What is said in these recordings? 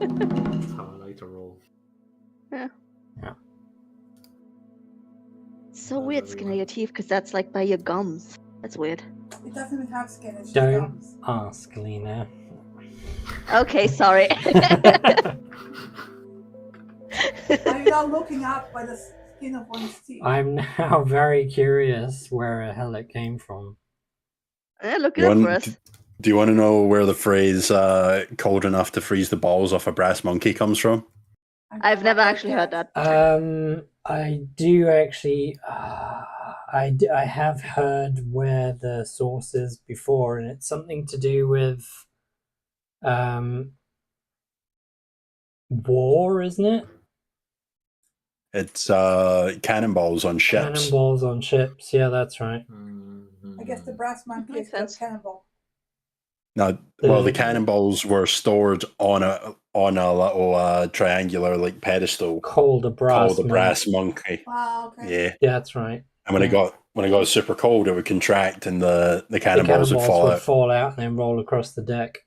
That's how I like to roll. Yeah. Yeah. So weird, skin on your teeth, because that's like by your gums. That's weird. It doesn't even have skin, it's just Don't gums. ask, Lena. Okay, sorry. Are you not looking up by the skin of one's teeth? I'm now very curious where the hell it came from. Yeah, look it up for us. Do you want to know where the phrase cold enough to freeze the balls off a brass monkey comes from? I've never actually heard that. I do actually. I have heard where the source is before, and it's something to do with war, isn't it? It's cannonballs on ships. Cannonballs on ships. Yeah, that's right. I guess the brass monkey is called cannonball. No, well, the cannonballs were stored on a little triangular like pedestal called a brass monkey. Wow, okay. Yeah, that's right. And when it got super cold, it would contract, and the cannonballs would fall out and then roll across the deck.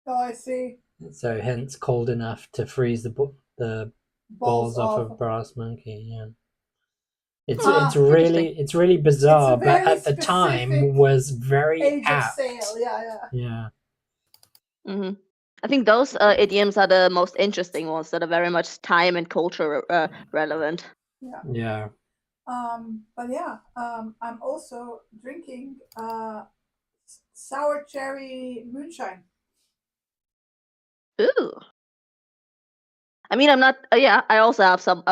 Oh, I see. So hence cold enough to freeze the balls off of a brass monkey. Yeah. It's really bizarre, but at the time was very age apt. of sail. Yeah. Mm-hmm. I think those idioms are the most interesting ones that are very much time and culture relevant. Yeah. But yeah, I'm also drinking sour cherry moonshine. Ooh. I mean, I'm not. I also have some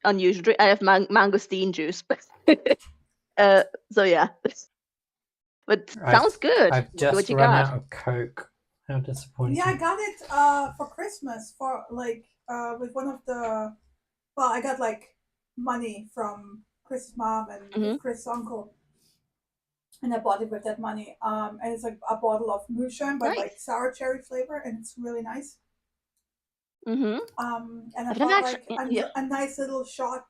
unusual drink. I have mangosteen juice. So yeah. But sounds good. I've just run out of Coke. How disappointing. Yeah, I got it for Christmas for like with one of the. Well, I got like money from Chris's mom and Chris's uncle, and I bought it with that money. And it's like a bottle of moonshine, but like sour cherry flavor, and it's really nice. Mm-hmm. And I thought like a nice little shot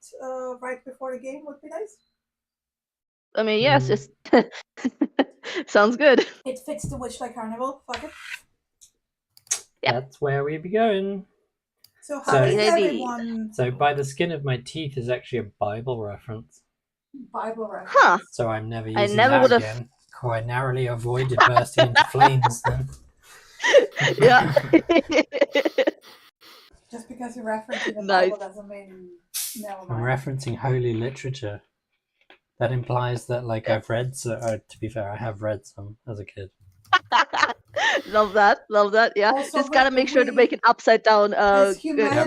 right before the game would be nice. I mean, yes, just sounds good. It fits the Witchlight Carnival. Fuck it. That's where we be going. So how is everyone? So by the skin of my teeth is actually a Bible reference. Bible reference. Huh. So I'm never using that again. Quite narrowly avoided bursting into flames then. Yeah. Just because you're referencing the Bible doesn't mean never mind. I'm referencing holy literature. That implies that, like, I've read. To be fair, I have read some as a kid. Love that. Yeah, also, just gotta make sure to make an upside down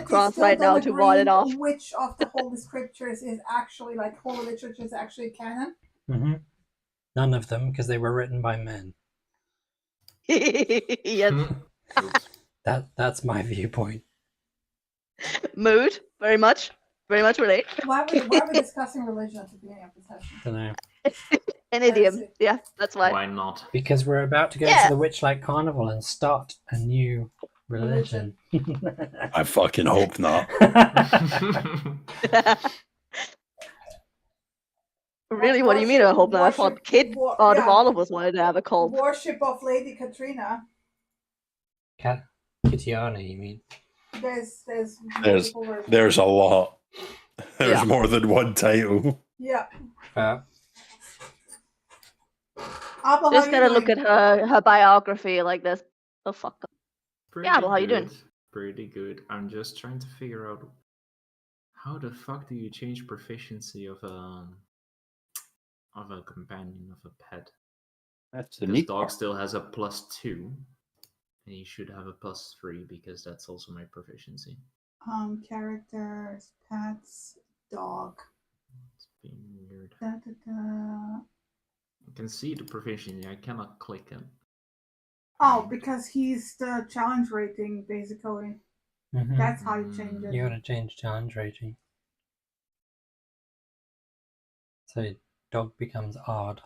cross right now to wall it off. Which of the holy scriptures is actually like holy literature is actually canon? Mm-hmm. None of them, because they were written by men. Yes. That's my viewpoint. Mood, very much relate. Why are we discussing religion at the beginning of the session? I don't know. An idiom. Yeah, that's why. Why not? Because we're about to go to the Witchlight Carnival and start a new religion. I fucking hope not. Really, what do you mean I hope not? I thought out of all of us wanted to have a cult. Worship of Lady Katrina. Kitiana, you mean? There's a lot. There's more than one title. Yeah. Just gotta look at her biography like this. Oh fuck. Abel, how you doing? Pretty good. I'm just trying to figure out how the fuck do you change proficiency of a companion, of a pet. That's the neat. Dog still has a +2, and he should have a +3 because that's also my proficiency. Characters, pets, dog. It's being weird. I can see the proficiency. I cannot click it. Oh, because he's the challenge rating, basically. Mm-hmm. That's how you change it. You gotta change challenge rating. So dog becomes odd.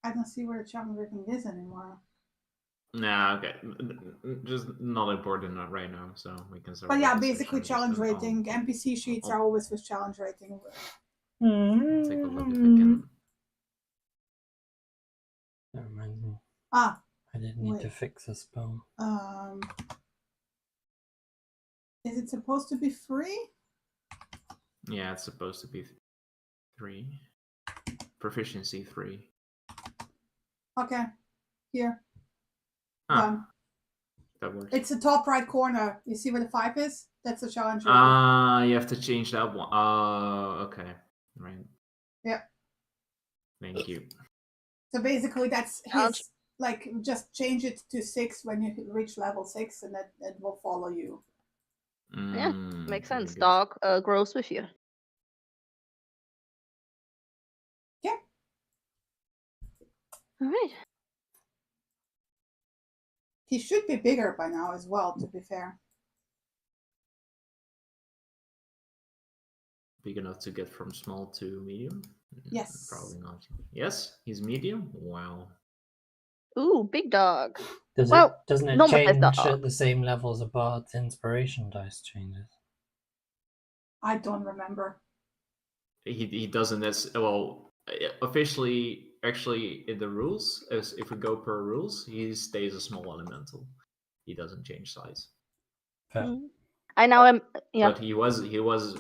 I don't see where the challenge rating is anymore. Nah, okay. Just not important right now, so we can start. But yeah, basically challenge rating. NPC sheets are always with challenge rating. Take a look if I can. That reminds me. Ah, I did need wait. to fix a spell. Is it supposed to be free? Yeah, it's supposed to be 3. Proficiency 3. Okay, here. Ah, that works. It's the top right corner. You see where the 5 is? That's the challenge. You have to change that one. Okay. Right. Yeah. Thank you. So basically, that's his. Like, just change it to 6 when you reach level 6, and it will follow you. Yeah, makes sense. Good. Dog grows with you. Yeah. All right. He should be bigger by now as well, to be fair. Big enough to get from small to medium? Yes. Probably not. Yes, he's medium? Wow. Ooh, big dog. Doesn't it normal size change dog. at the same level as a bard's inspiration dice changes? I don't remember. He doesn't well officially actually in the rules, as if we go per rules, he stays a small elemental. He doesn't change size. Fair. I now am But he was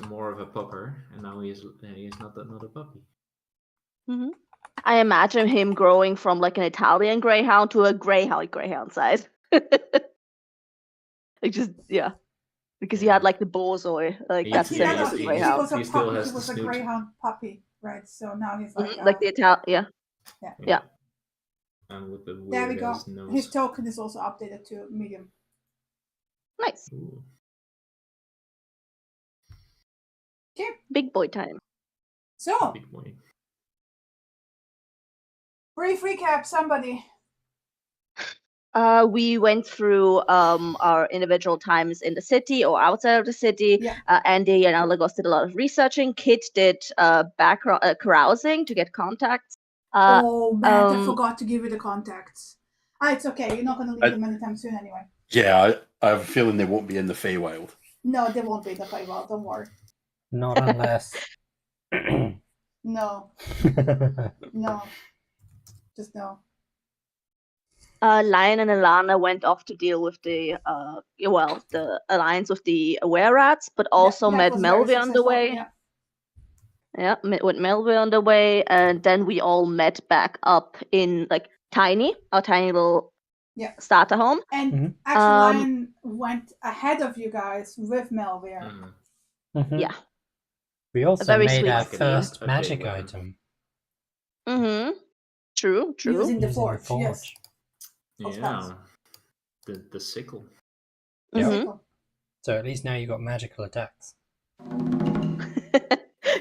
more of a pupper, and now he's not a puppy. Mm-hmm. I imagine him growing from like an Italian greyhound to a greyhound size. Like just because he had like the borzoi, like He- that's he- similar he- to he- greyhound. he still has He the was a snoot. greyhound puppy, right? So now he's like, Like the Italian, Yeah. And with the weird there we go. nose. His token is also updated to medium. nice. Ooh. Okay, Big boy time. so Big boy. brief recap, somebody. We went through our individual times in the city or outside of the city. Yeah. Andy and Alagos did a lot of researching. Kit did background carousing to get contacts. Oh man, I forgot to give you the contacts. It's okay. You're not going to leave them anytime soon anyway. Yeah, I have a feeling they won't be in the Feywild. No, they won't be in the Feywild. Don't worry. Not unless. No, no, just no. Lion and Alana went off to deal with the alliance with the Aware Rats, but also that met was very Melvin on the successful, way. yeah. Met with Melvin on the way, and then we all met back up in like our tiny little starter home. And actually, Lion went ahead of you guys with Melvir. Yeah. We also very made sweet our scene. first A magic big one. item. True. Using the using forge, the yes. Yeah. The sickle. Mhm. So at least now you got magical attacks.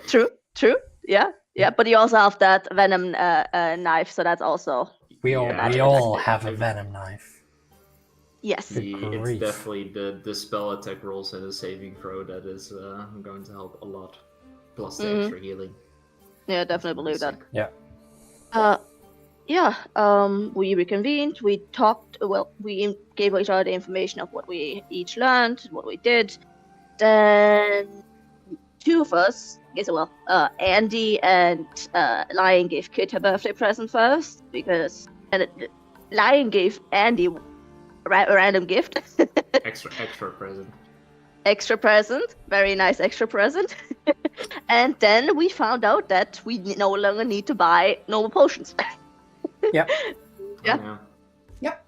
True. Yeah. But you also have that venom knife, so that's also We Yeah, all have a venom knife. yes. It's grief. definitely the spell attack rolls and the saving throw that is going to help a lot. Plus the extra healing. Yeah, definitely believe that. Yeah. We reconvened. We talked. Well, we gave each other the information of what we each learned, what we did. Then two of us, Andy and Lion gave Kit her birthday present first Lion gave Andy a random gift. Extra present. Extra present, very nice extra present. And then we found out that we no longer need to buy normal potions. Yep. Yeah. Yep.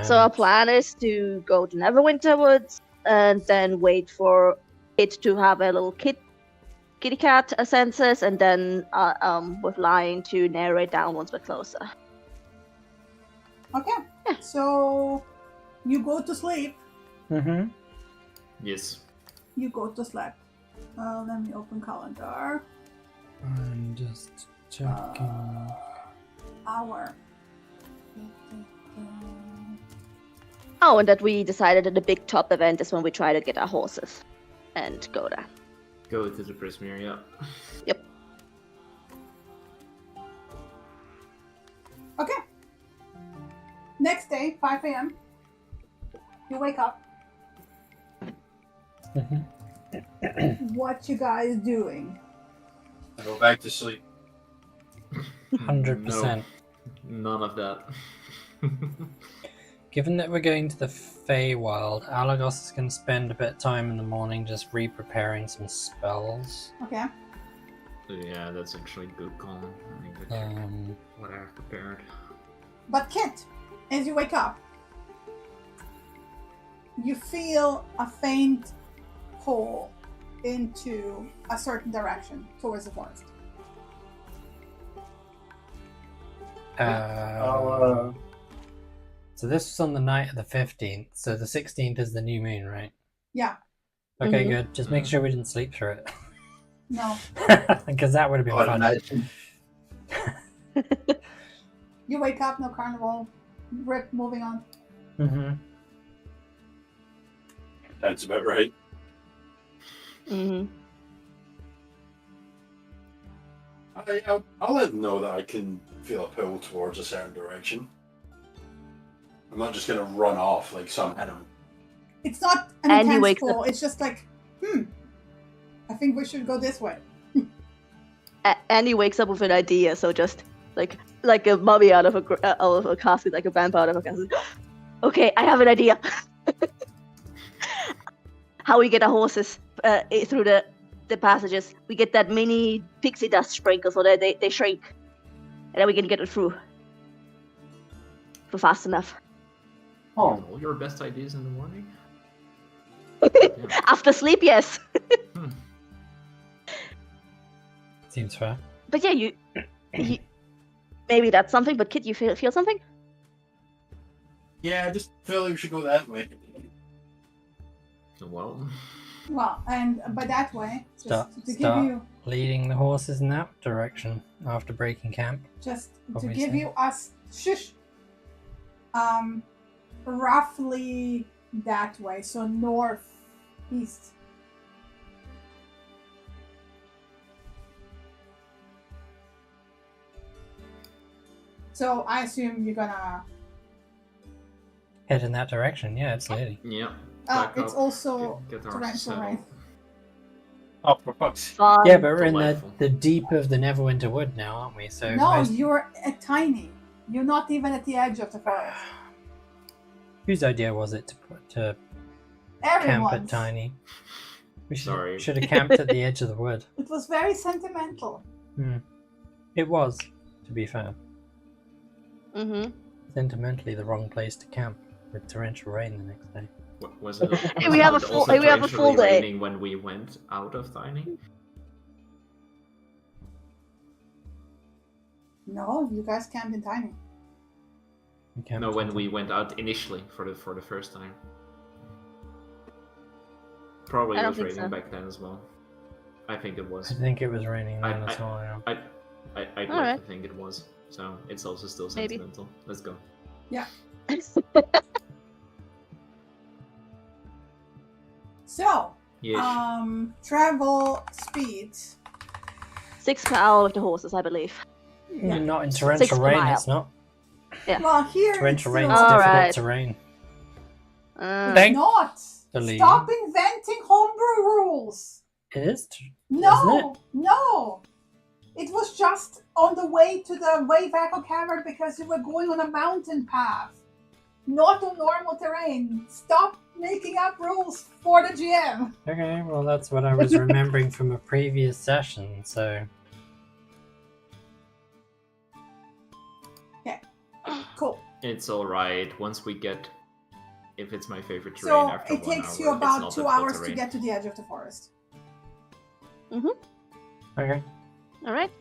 So our plan is to go to Neverwinter Woods and then wait for it to have a little kitty cat census, and then with Lion to narrate down once we're closer. Okay. Yeah. So you go to sleep. Mm-hmm. Yes. You go to sleep. Let me open calendar. I'm just checking. Hour. Oh, and that we decided that the big top event is when we try to get our horses and go there. Go to the Prismere, yeah. Yep. Okay. Next day, 5 a.m. You wake up. What you guys doing? I go back to sleep. 100%. None of that. Given that we're going to the Feywild, Alagos is going to spend a bit of time in the morning just re-preparing some spells. Okay. Yeah, that's actually a good call. I need to check what I have prepared. But Kit, as you wake up, you feel a faint pull into a certain direction towards the forest. So this was on the night of the 15th, so the 16th is the new moon, right? Yeah. Okay, good. Just make sure we didn't sleep through it. No. Because that would have been fun. Imagine. You wake up, no carnival. Rip, moving on. Mm-hmm. That's about right. Mm-hmm. I'll let them know that I can feel a pull towards a certain direction. I'm not just going to run off like some animal. It's not an And he intense wakes pull. up. It's just like, I think we should go this way. And he wakes up with an idea, so just like a mummy out of a casket, like a vampire out of a casket. Okay, I have an idea. How we get our horses through the passages. We get that mini pixie dust sprinkle so that they shrink. And then we can get it through. For fast enough. All your best ideas in the morning? After sleep, yes. Seems fair. But yeah, you maybe that's something, but Kit, you feel something? Yeah, I just feel like we should go that way. Well, and by that way, just to give Start you leading the horses in that direction after breaking camp. just to Obviously. give you us roughly that way, so northeast. So I assume you're gonna. Head in that direction, yeah, absolutely. yeah. It's also get our torrential settled. rain. Oh, for fuck's sake. Fun. Yeah, but we're in Delightful. the deep of the Neverwinter Wood now, aren't we? So No, most- you're tiny. You're not even at the edge of the forest. whose idea was it to camp at Everyone's. Tiny? We Sorry. should have camped at the edge of the wood. It was very sentimental. It was, to be fair. Mm-hmm. Sentimentally the wrong place to camp with torrential rain the next day. Was it? Hey, we have a full- also we have a full torrentially day. raining when we went out of Tiny. No, you guys camped in Tiny. We camped No, when at- we went out initially for the first time. Probably I don't was think raining so. back then as well. I think it was. I think it was raining then I- as well, yeah. I'd like Alright. to think it was. So it's also still Maybe. sentimental. Let's go. So, Yeah. travel speed. 6 per hour with the horses, I believe. Yeah. Not in torrential 6 rain, mile. it's not. Yeah. Well, here Torrential it's rain still- is difficult Alright. terrain. Uh, not. Believe. Stop inventing homebrew rules. It is. No, no. It was just on the way to the Wayvaco Cavern because you were going on a mountain path, not on normal terrain. Stop making up rules for the GM. Okay, well that's what I was remembering from a previous session, so... Cool. It's alright. Once we get. If it's my favorite terrain So after it 1 takes hour, you it's about not 2 difficult hours to terrain. get to the edge of the forest. Okay. Alright.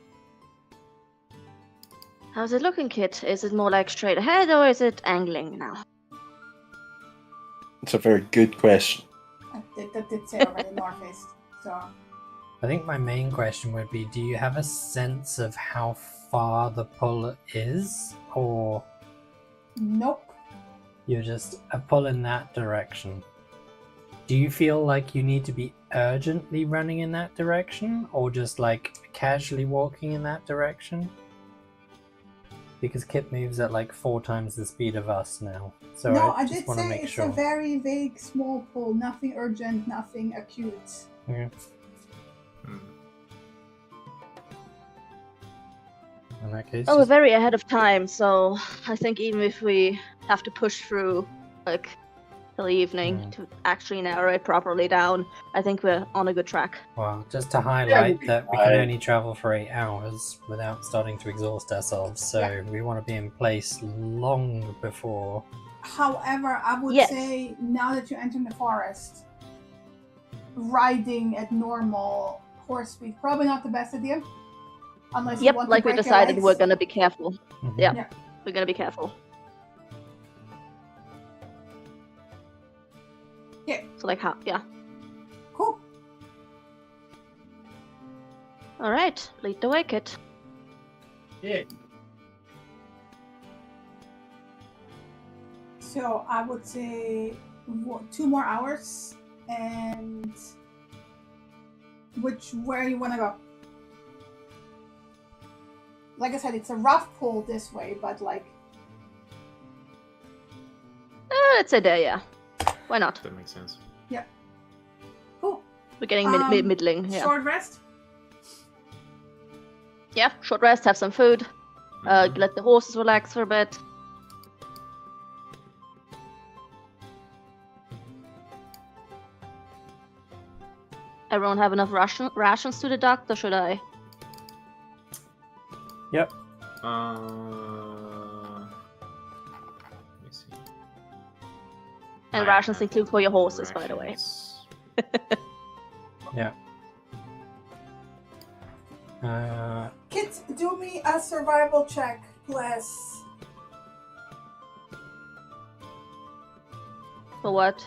How's it looking, Kit? Is it more like straight ahead or is it angling now? It's a very good question. That did say already northeast. So I think my main question would be, do you have a sense of how far the pull is? Or nope. you're just a pull in that direction? Do you feel like you need to be urgently running in that direction? Or just like casually walking in that direction? Because Kit moves at like 4 times the speed of us now. So No, I I just did want to say make it's sure. a very vague small pull. Nothing urgent, nothing acute. Okay. Hmm. in that case. Oh, we're very ahead of time, so I think even if we have to push through, like, till evening to actually narrow it properly down, I think we're on a good track. Well, just to highlight that we can I- only travel for 8 hours without starting to exhaust ourselves, so we want to be in place long before. However, I would Yes. say now that you're entering the forest, riding at normal horse speed probably not the best idea. Unless you Yep, want like to we break your decided, legs. we're gonna be careful. Mhm. Yeah, Yeah. we're gonna be careful. Yeah. So like how? Yeah. Cool. All right, lead the way, Kit. Yeah. So I would say 2 more hours, and where you want to go? Like I said, it's a rough pull this way, but like Let's say there, yeah. Why not? That makes sense. cool. We're getting middling. Yeah. Short rest. Yeah. Short rest. Have some food. Mhm. Let the horses relax for a bit. Everyone have enough rations to deduct, or should I? Yep. Let me see. And I rations have include for your horses, by the way. rations. Yeah. Kit, do me a survival check, please. For what?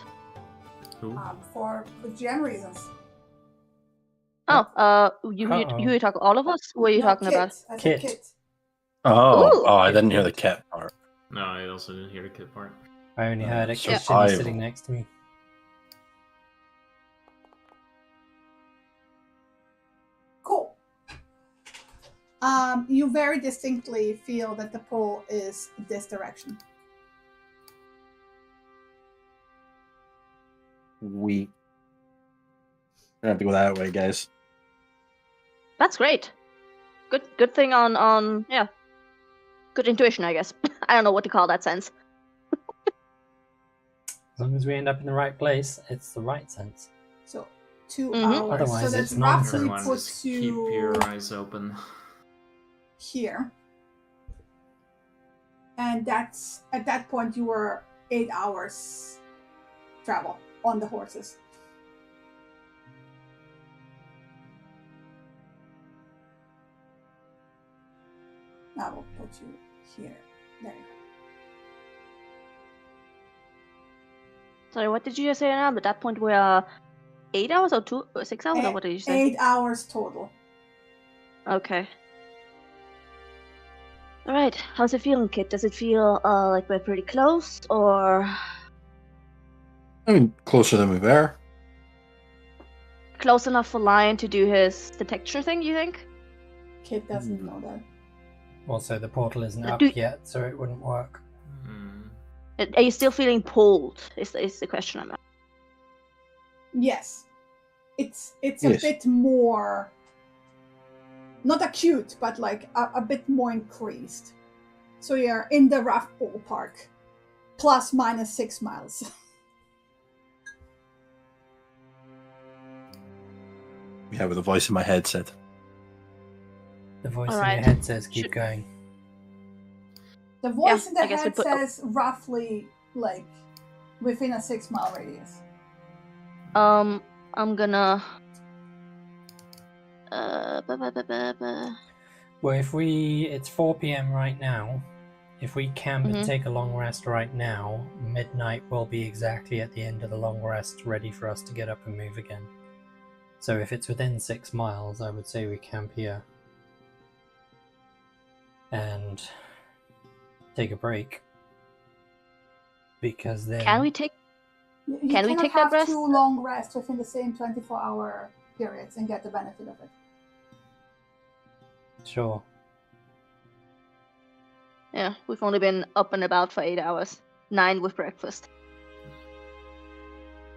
Who? For GM reasons. Oh, who Uh-oh. you talking? All of us? Who are you No, talking about? I said Kit. Kit. Oh, Ooh. I didn't hear the cat part. No, I also didn't hear the kid part. I only heard it because Jimmy's Survival. sitting next to me. Cool. You very distinctly feel that the pull is this direction. We have to go that way, guys. That's great. Good thing on yeah. Good intuition, I guess. I don't know what to call that sense. As long as we end up in the right place, it's the right sense. So 2 Mhm. hours. Otherwise, so that it's nonsense. roughly Everyone puts just keep you your eyes open. here. And that's at that point you were 8 hours travel on the horses. Now we'll put you here. There you go. Sorry, what did you just say now? At that point we are 8 hours or 6 hours, or what did you say? 8 hours total. Okay. All right. How's it feeling, Kit? Does it feel like we're pretty close, or I mean, closer than we were. close enough for Lion to do his detection thing? You think? Kid doesn't know that. Also, the portal isn't up Do- yet, so it wouldn't work. Hmm. Are you still feeling pulled? Is the question I'm asking. Yes. It's a Yes. bit more, not acute, but like a bit more increased. So you're in the rough ballpark, plus minus 6 miles. Yeah, with a voice in my head said. The voice in Alright. your head says keep Should- going. The voice Yeah, in the I guess we head put- says roughly like within a 6 mile radius. I'm gonna. Well, it's 4 p.m. right now. If we camp and Mhm. take a long rest right now, midnight will be exactly at the end of the long rest, ready for us to get up and move again. So if it's within 6 miles, I would say we camp here and take a break. Because then Can we take? You Can we cannot take that have rest? 2 long rests within the same 24-hour periods and get the benefit of it. Sure. Yeah, we've only been up and about for 8 hours. 9 with breakfast.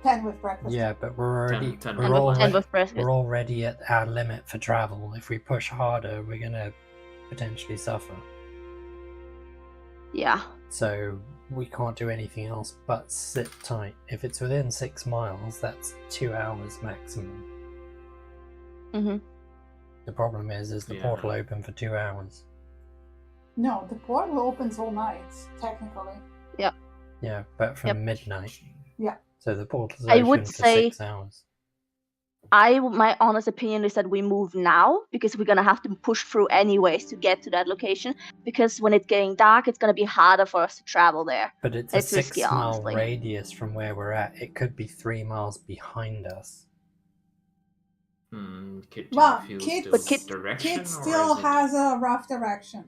10 with breakfast. Yeah, but we're already 10 we're And with already breakfast. we're already at our limit for travel. If we push harder, we're gonna potentially suffer. Yeah. So we can't do anything else but sit tight. If it's within 6 miles, that's 2 hours maximum. Mm-hmm. The problem is the Yeah. portal open for 2 hours? No, the portal opens all night, technically. Yeah, but from Yep. midnight. Yeah. So the portal's I open would for say- 6 hours. My honest opinion is that we move now because we're gonna have to push through anyways to get to that location. Because when it's getting dark, it's gonna be harder for us to travel there. But it's It's a risky, 6 mile honestly. radius from where we're at. It could be 3 miles behind us. Kit Well, feels Kit- the But Kit- direction, Kit or still is it- has a rough direction.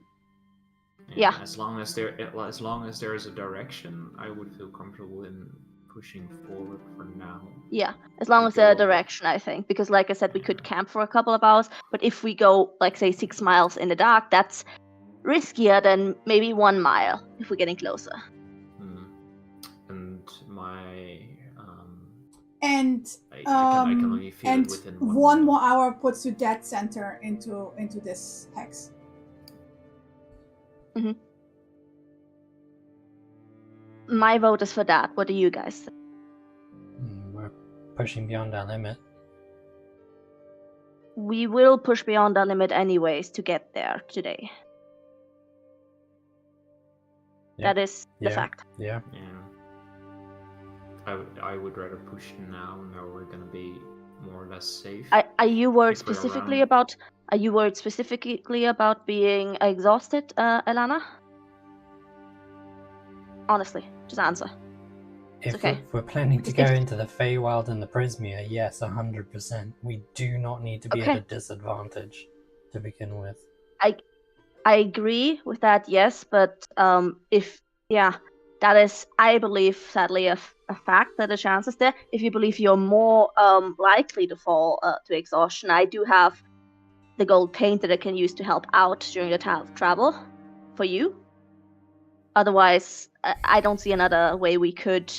Yeah. As long as there is a direction, I would feel comfortable in pushing forward for now. Yeah, as long as Okay, the well- direction, I think. Because like I said, we could camp for a couple of hours, but if we go, like, say, 6 miles in the dark, that's riskier than maybe 1 mile if we're getting closer. And my And I can only feel and it within 1 mile. more hour puts you dead center into this hex. My vote is for that. What do you guys think? We're pushing beyond our limit. We will push beyond our limit anyways to get there today. Yeah. That is the Yeah. fact. Yeah. Yeah. I would rather push now. Now we're gonna be more or less safe. Are you worried If we're specifically around. about? Are you worried specifically about being exhausted, Elana? Honestly, just answer. If okay. we're planning to If- go into the Feywild and the Prismia, yes, 100%. We do not need to be at Okay. a disadvantage to begin with. I agree with that, yes, but that is, I believe, sadly, a fact that the chance is there. If you believe you're more likely to fall to exhaustion, I do have the gold paint that I can use to help out during the travel for you. Otherwise, I don't see another way we could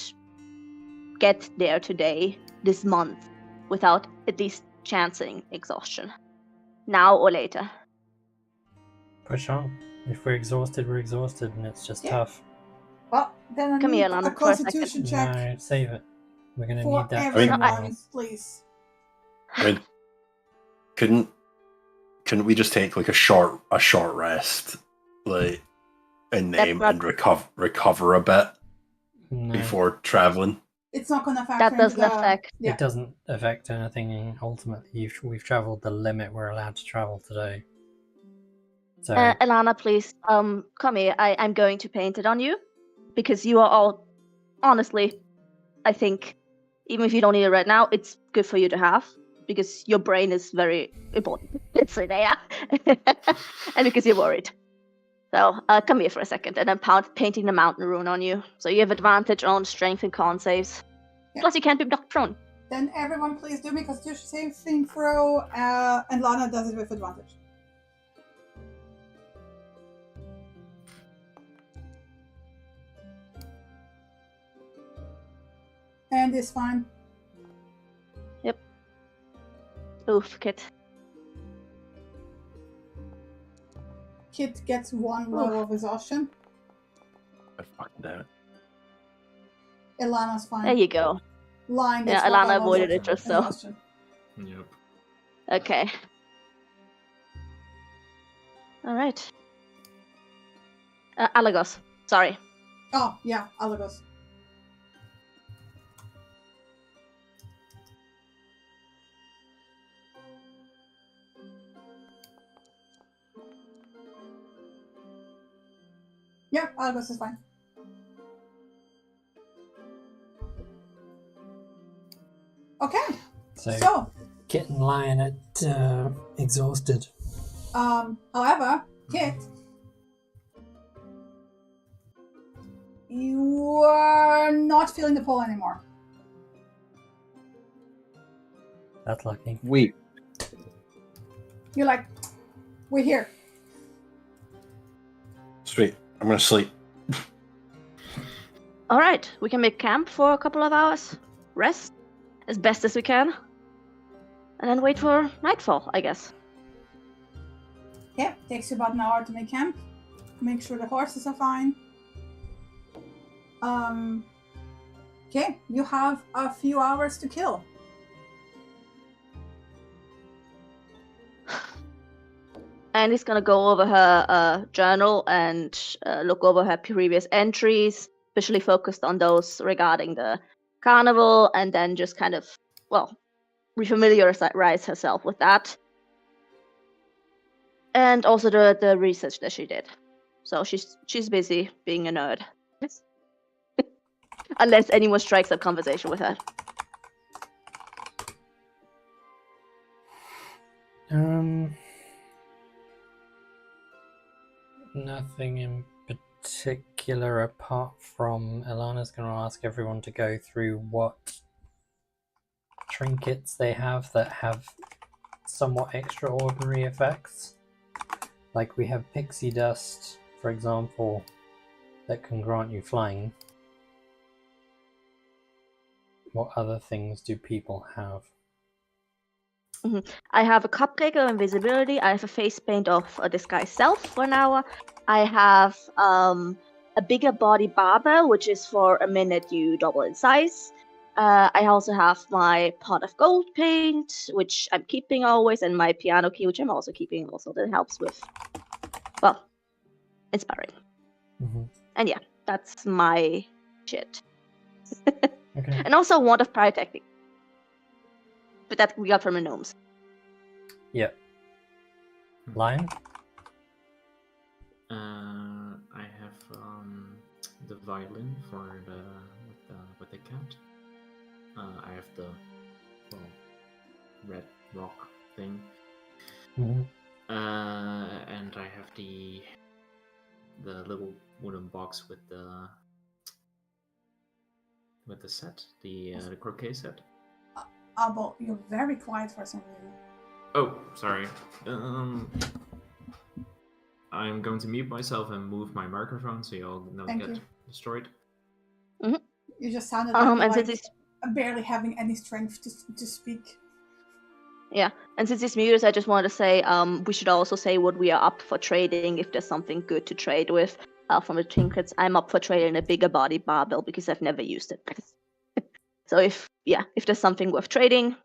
get there today, this month, without at least chancing exhaustion. Now or later. Push on. If we're exhausted, and it's just Yeah. tough. Well, then I Come need here, Lana, a for a second. constitution check No, save it. We're gonna for need that. everyone, I- please. I mean, couldn't we just take like a short rest, like, and That's not- recover a bit No, before traveling? It's not going to factor That doesn't into the... affect. Yeah. it doesn't affect anything. And ultimately, we've travelled the limit we're allowed to travel today. So Elana, please, come here. I'm going to paint it on you, because you are all, honestly, I think, even if you don't need it right now, it's good for you to have, because your brain is very important. It's there, and because you're worried. So come here for a second, and I'm painting the mountain rune on you, so you have advantage on strength and con saves. Yeah. Plus, you can't be knocked prone. Then everyone please do me a constitution saving throw, and Lana does it with advantage. And it's fine. Oof, Kit. Kit gets 1 level of exhaustion. I fucking doubt it. Ilana's fine. There you go. Line Yeah, gets 1 Ilana level avoided of it just so. exhaustion. Yep. Okay. All right. Alagos. Sorry. Oh, yeah, Alagos. Yeah, Alagos is fine. Okay, so Kit and Lion at exhausted. however, Kit, you are not feeling the pull anymore. That's lucky. Wait. You're like, we're here. Sweet. I'm gonna sleep. All right. We can make camp for a couple of hours, rest as best as we can, and then wait for nightfall, I guess. Yeah, takes you about an hour to make camp. Make sure the horses are fine. Okay, you have a few hours to kill. And he's gonna go over her journal and look over her previous entries, especially focused on those regarding the carnival, and then just kind of, refamiliarize herself with that. And also the research that she did. So she's busy being a nerd. Unless anyone strikes up conversation with her. Nothing in particular apart from Ilana's going to ask everyone to go through what trinkets they have that have somewhat extraordinary effects. Like we have pixie dust, for example, that can grant you flying. What other things do people have? I have a cupcake of invisibility. I have a face paint of a disguised self for an hour. I have a bigger body barbell, which is for a minute you double in size. I also have my pot of gold paint, which I'm keeping always, and my piano key, which I'm also keeping. Also, that helps with, inspiring. And yeah, that's my shit. Okay. And also wand of pyrotechnic. But that we got from the gnomes. Yep. Lion? I have the violin for with the cat. I have the red rock thing. And I have the little wooden box with the set, the croquet set. Abel, you're very quiet for some reason. Oh, sorry. I'm going to mute myself and move my microphone so you all don't get destroyed. You just sounded like, and since it's barely having any strength to speak. Yeah, and since it's muted, I just wanted to say we should also say what we are up for trading if there's something good to trade with. From the trinkets, I'm up for trading a bigger body barbell because I've never used it. So if there's something worth trading,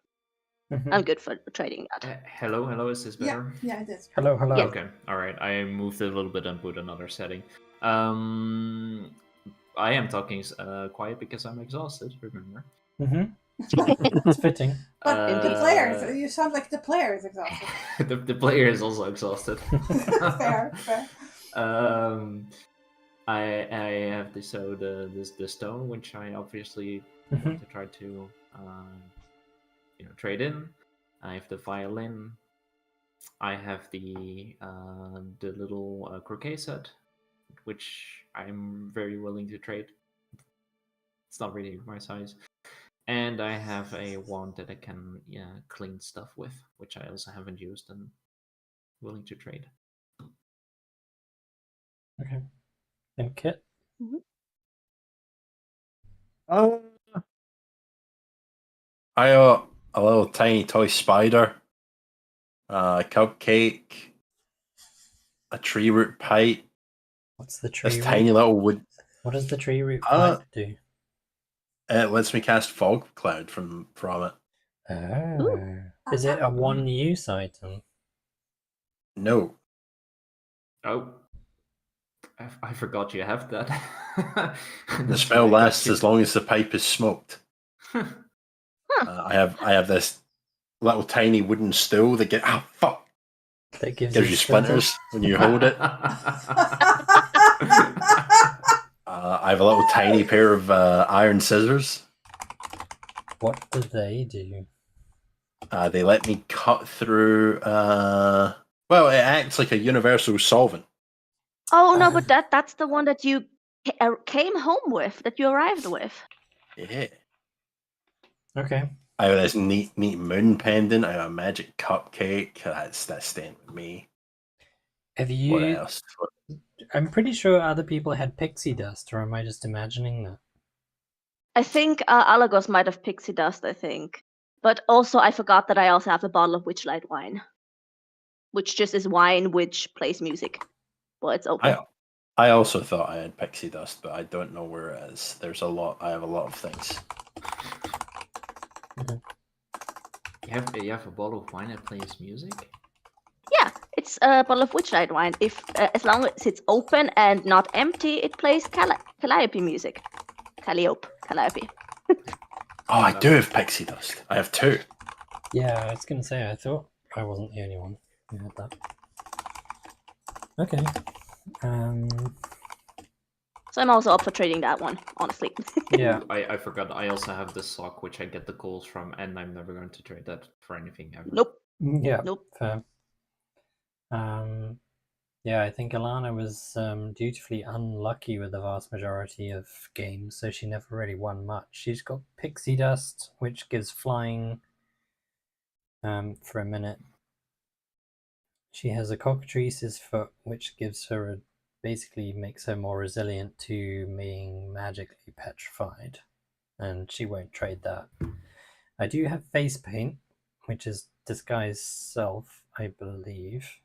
I'm good for trading that. Hello, is this better? Yeah, it is. Hello. Yes. Okay, all right. I moved it a little bit and put another setting. I am talking quiet because I'm exhausted. Remember? It's fitting. But the players, you sound like the player is exhausted. the player is also exhausted. Fair. I have the stone, which I obviously want to try to trade in. I have the violin. I have the little croquet set, which I'm very willing to trade. It's not really my size. And I have a wand that I can clean stuff with, which I also haven't used and willing to trade. Okay. And Kit? I have a little tiny toy spider, a cupcake, a tree root pipe. What's the tree root? Tiny little wood. What does the tree root pipe do? It lets me cast fog cloud from it. Oh. Is it a one-use item? No. Oh. I forgot you have that. The spell lasts as long as the pipe is smoked. I have this little tiny wooden stool that that gives you splinters when you hold it. I have a little tiny pair of iron scissors. What do they do? They let me cut through. Well, it acts like a universal solvent. Oh no, but that's the one that you came home with, that you arrived with. Yeah. Okay. I have this neat moon pendant. I have a magic cupcake. That's staying with me. Have you? What else? I'm pretty sure other people had pixie dust, or am I just imagining that? I think Alagos might have pixie dust, I think. But also, I forgot that I also have a bottle of witchlight wine. which just is wine which plays music. Well, it's open. I also thought I had pixie dust, but I don't know where it is. There's a lot. I have a lot of things. You have a bottle of wine that plays music? Yeah, it's a bottle of Witchlight wine. If as long as it's open and not empty, it plays Calliope music. Calliope. Oh, I do have pixie dust. I have 2. Yeah, I was going to say, I thought I wasn't the only one who had that. Okay. So I'm also up for trading that one, honestly. Yeah. I forgot. I also have the sock, which I get the goals from, and I'm never going to trade that for anything ever. Nope. Yeah. Nope. Fair. Yeah, I think Alana was dutifully unlucky with the vast majority of games, so she never really won much. She's got pixie dust, which gives flying for a minute. She has a cockatrice's foot, which gives her basically makes her more resilient to being magically petrified, and she won't trade that. I do have face paint, which is disguise self, I believe.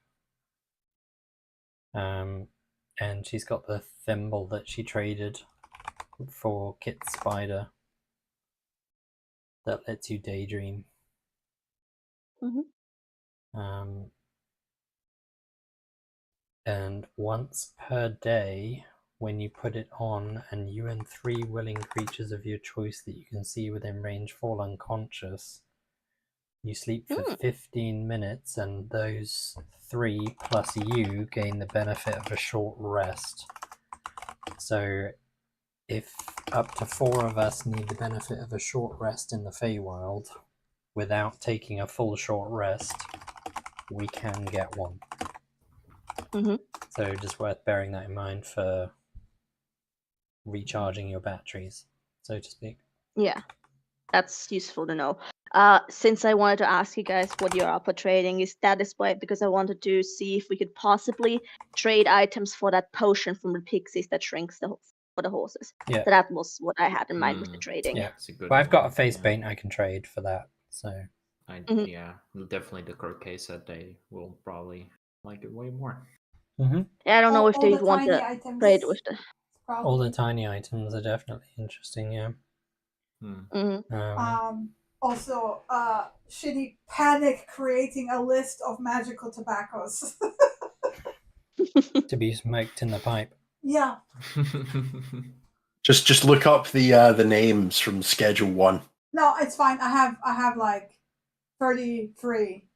And she's got the thimble that she traded for Kit Spider that lets you daydream. And once per day, when you put it on and you and 3 willing creatures of your choice that you can see within range fall unconscious, you sleep for 15 minutes, and those 3 plus you gain the benefit of a short rest. So if up to 4 of us need the benefit of a short rest in the Feywild without taking a full short rest, we can get one. So just worth bearing that in mind for recharging your batteries, so to speak. Yeah, that's useful to know. Since I wanted to ask you guys what you're up for trading, is why, because I wanted to see if we could possibly trade items for that potion from the pixies that shrinks for the horses. Yeah. So that was what I had in mind with the trading. Yeah, it's a good but I've got a one, face yeah. paint I can trade for that. So Yeah, definitely the croquet set. They will probably like it way more. Yeah, I don't know if they want to trade with the. All the tiny items are definitely interesting. Yeah. Also, Shitty panic creating a list of magical tobaccos. To be smoked in the pipe. Yeah. Just look up the names from Schedule 1. No, it's fine. I have like 33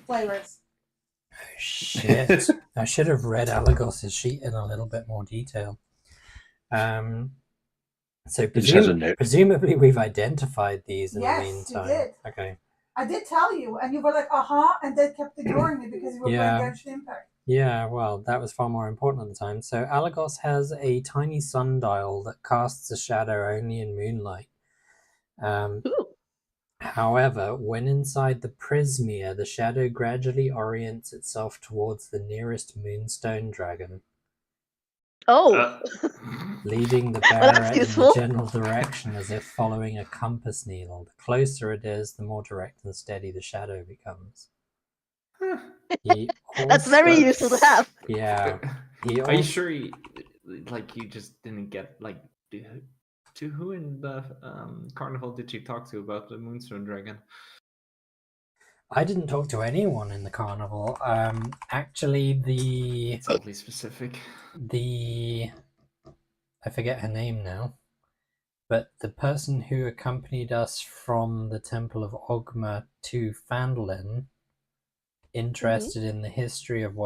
flavors. Oh, shit. I should have read Alagos's sheet in a little bit more detail. So presumably we've identified these in the meantime. Yes, you did. Okay. I did tell you, and you were like, and they kept ignoring me because you were playing Genshin Impact. Yeah, well, that was far more important at the time. So Alagos has a tiny sundial that casts a shadow only in moonlight. However, when inside the Prismia, the shadow gradually orients itself towards the nearest moonstone dragon. Leading the bearer in the general direction as if following a compass needle. The closer it is, the more direct and steady the shadow becomes. That's very useful to have. Yeah. Are you sure you just didn't get to who in the carnival did you talk to about the Moonstone Dragon? I didn't talk to anyone in the carnival. Actually, It's oddly specific. I forget her name now, but the person who accompanied us from the Temple of Ogma to Phandelver, interested in the history of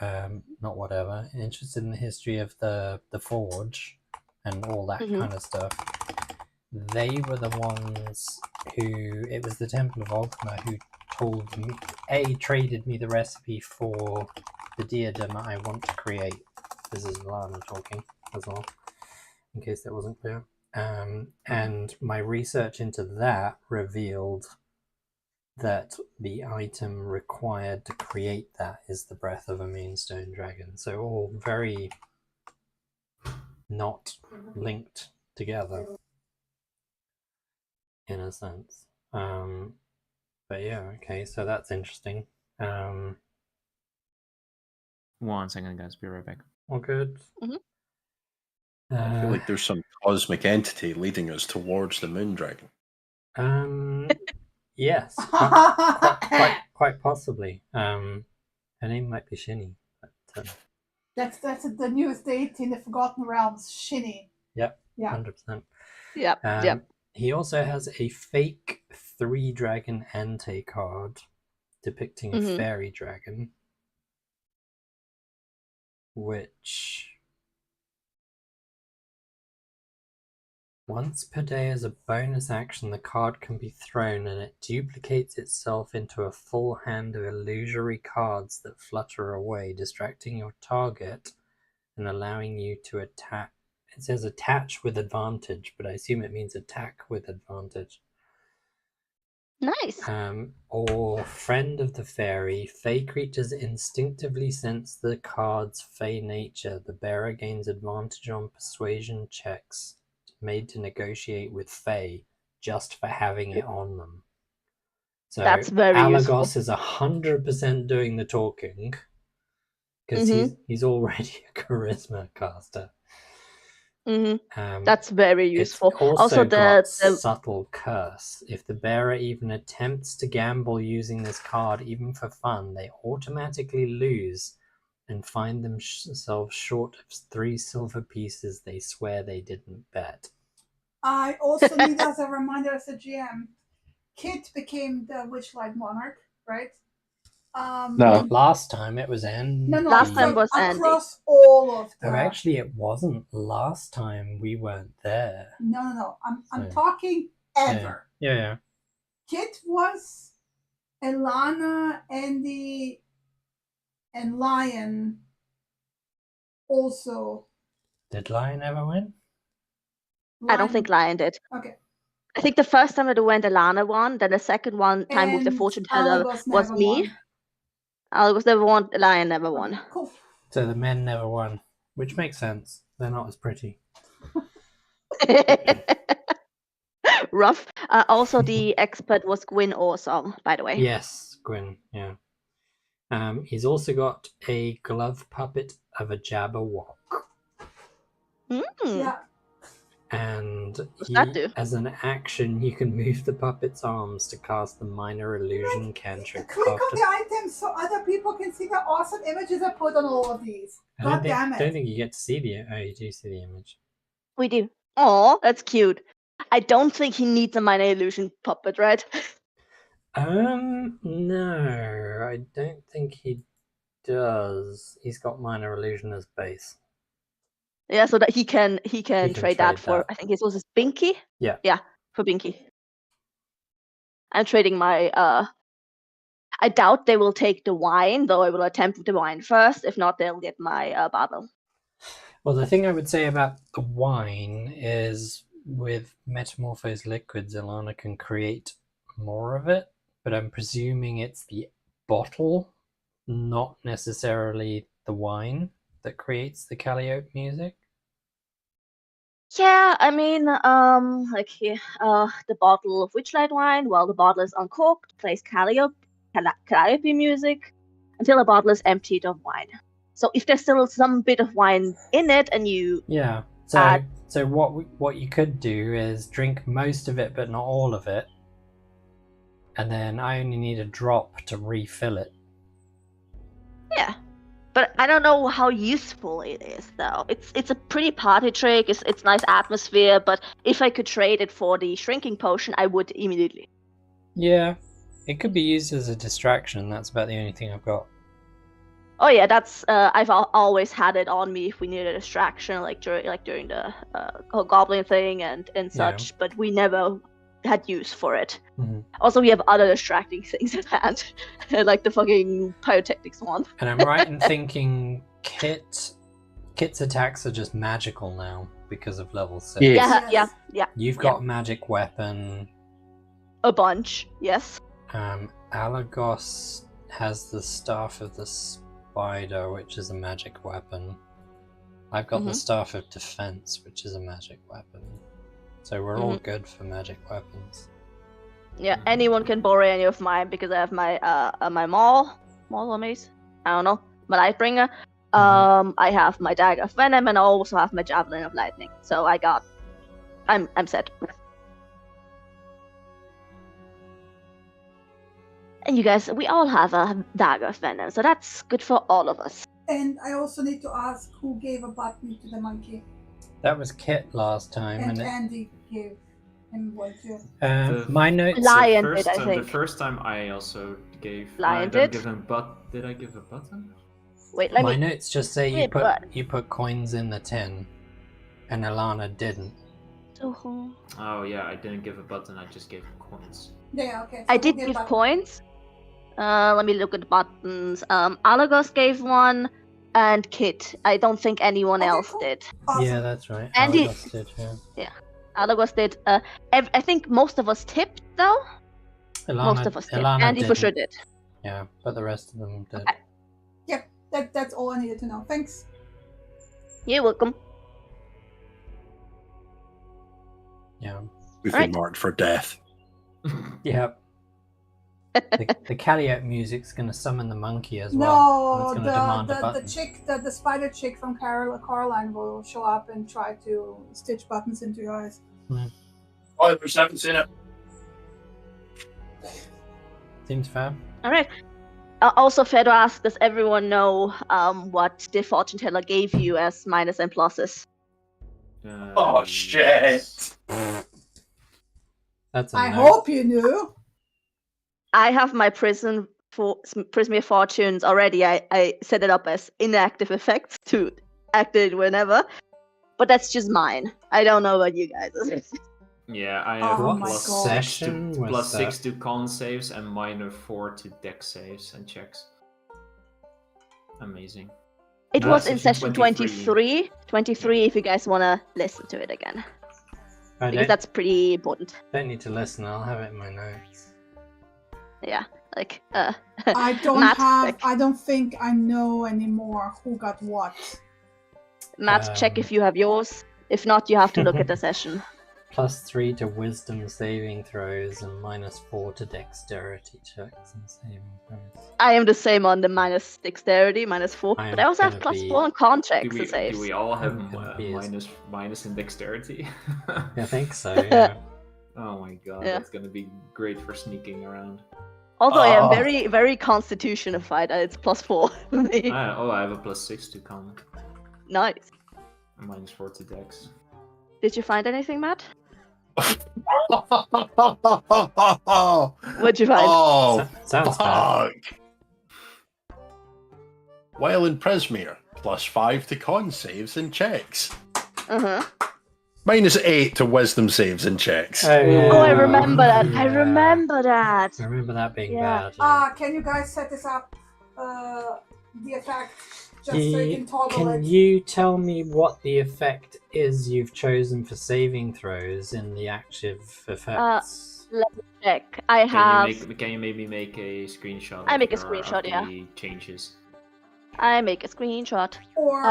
interested in the history of the Forge and all that kind of stuff. They were the ones it was the Temple of Ogma who told me, traded me the recipe for the diadem I want to create. This is Lana talking as well, in case that wasn't clear. And my research into that revealed that the item required to create that is the breath of a moonstone dragon. So all very not linked together in a sense. But yeah, okay, so that's interesting. 1 second, guys. Be right back. All good. I feel like there's some cosmic entity leading us towards the moon dragon. Yes, quite possibly. Her name might be Shinny. But, that's the newest deity in the Forgotten Realms, Shinny. Yep. Yeah. 100%. Yep. He also has a fake 3-dragon ante card depicting a fairy dragon, which once per day as a bonus action, the card can be thrown and it duplicates itself into a full hand of illusory cards that flutter away, distracting your target and allowing you to attack. It says attach with advantage, but I assume it means attack with advantage. Nice. Or friend of the fairy. Fey creatures instinctively sense the card's fey nature. The bearer gains advantage on persuasion checks made to negotiate with Fey just for having it on them. So that's very Alagos useful. is 100% doing the talking because he's already a charisma caster. That's very useful. It's also the got subtle curse. If the bearer even attempts to gamble using this card, even for fun, they automatically lose and find themselves short of 3 silver pieces they swear they didn't bet. I also need as a reminder as a GM, Kit became the Witchlight Monarch, right? No. Last time it was Andy. No, last time was across all of the... Oh, actually it wasn't. Last time we weren't there. No. I'm talking ever. Yeah. Kit was Elana, Andy, and Lion also. Did Lion ever win? I don't think Lion did. Okay. I think the first time it went, Alana won. Then the second time with the fortune teller was me. Alagos never won. Lion never won. Cool. So the men never won, which makes sense. They're not as pretty. Rough. Also, the expert was Gwyn Awesome, by the way. Yes, Gwyn. Yeah. He's also got a glove puppet of a Jabberwock. Yeah. And as an action, you can move the puppet's arms to cast the minor illusion cantrip. Click on the items so other people can see the awesome images I put on all of these. God damn it. I don't think you get to see the... Oh, you do see the image. We do. Oh, that's cute. I don't think he needs a minor illusion puppet, right? No, I don't think he does. He's got minor illusion as base. Yeah, so that he can trade that for, I think it was his Binky? Yeah, for Binky. I'm trading my I doubt they will take the wine, though I will attempt the wine first. If not, they'll get my bottle. Well, the thing I would say about the wine is with Metamorphose liquids, Ilana can create more of it, but I'm presuming it's the bottle, not necessarily the wine, that creates the Calliope music. Yeah, I mean, like here, the bottle of Witchlight wine, while the bottle is uncorked, plays Calliope music until the bottle is emptied of wine. So if there's still some bit of wine in it, and you so what you could do is drink most of it, but not all of it, and then I only need a drop to refill it. Yeah. But I don't know how useful it is, though. It's a pretty party trick. It's nice atmosphere. But if I could trade it for the shrinking potion, I would immediately. Yeah, it could be used as a distraction. That's about the only thing I've got. Oh yeah, that's I've always had it on me if we needed a distraction, like during the goblin thing and such. Yeah. But we never had use for it. Mm-hmm. Also, we have other distracting things at hand, like the fucking pyrotechnics one. And I'm right in thinking Kit's attacks are just magical now because of level 6. Yes. Yeah. You've got a magic weapon. A bunch, yes. Alagos has the Staff of the Spider, which is a magic weapon. I've got the Staff of Defense, which is a magic weapon. So we're all good for magic weapons. Yeah, anyone can borrow any of mine because I have my my maul, Maul or mace? I don't know. My Lightbringer. Mhm. I have my Dagger of Venom, and I also have my Javelin of Lightning. So I'm set. And you guys, we all have a Dagger of Venom, so that's good for all of us. And I also need to ask who gave a button to the monkey. That was Kit last time, And and Andy gave him one too. my notes. Lion the did, first, I think. The first time I also gave. Lion I didn't did? give him Did I give a button? Wait, let My me. notes just say Wait, but- you put coins in the tin, and Alana didn't. Oh yeah, I didn't give a button. I just gave coins. Yeah, okay. I so did we'll give button. coins. Let me look at the buttons. Alagos gave one, and Kit. I don't think anyone Okay, else cool. did. Awesome. Yeah, that's right. Andy- Alagos did, yeah. Alagos did. I think most of us tipped though. Most of us tipped. Ilana Andy for didn't. sure did. Yeah, but the rest of them did. Okay. That's all I needed to know. Thanks. You're welcome. Yeah. We've Alright. been marked for death. Yeah. The Calliope music's gonna summon the monkey as well. And No, it's gonna demand a the button. chick, the spider chick from Caroline will show up and try to stitch buttons into your eyes. Spoilers, haven't seen it. Seems fair. All right. Also, fair to ask, does everyone know what the fortune teller gave you as minus and pluses? Oh, shit. That's a I no. hope you knew. I have my Prism of Fortunes already. I set it up as inactive effects to activate whenever, but that's just mine. I don't know about you guys. Yeah, I have Oh my plus God. 6 Session to was plus that? 6 to con saves and minor 4 to deck saves and checks. Amazing. It No, was in session session 23. 23 if you guys want to listen to it again. I Because that's pretty important. don't need to listen. I'll have it in my notes. Yeah, like, I don't Matt, have. like- I don't think I know anymore who got what. Matt, check if you have yours. If not, you have to look at the session. +3 to wisdom saving throws and -4 to dexterity checks and saving throws. I am the same on the minus dexterity, -4, I but am I also have gonna plus be- 4 on con Do checks we, and saves. do we all have I'm gonna be as- minus in dexterity? I think so, yeah. Oh my god, Yeah. that's gonna be great for sneaking around. Although I am Oh. very, very constitutionified, it's +4 for me. I have a plus 6 to con. Nice. Minus 4 to dex. Did you find anything, Matt? Oh, What'd you find? Sounds fair. fuck. While in Presmere, +5 to con saves and checks. Uh-huh. -8 to wisdom saves and checks. Oh, yeah. Oh, I remember that. I Yeah. remember that. I remember that being Yeah. bad. Yeah. Can you guys set this up? The effect, just so you can toggle Can it. you tell me what the effect is you've chosen for saving throws in the active effects? Let me check. I have. Can you maybe make a screenshot? I of make a your- screenshot, of yeah. the changes. I make a screenshot. Or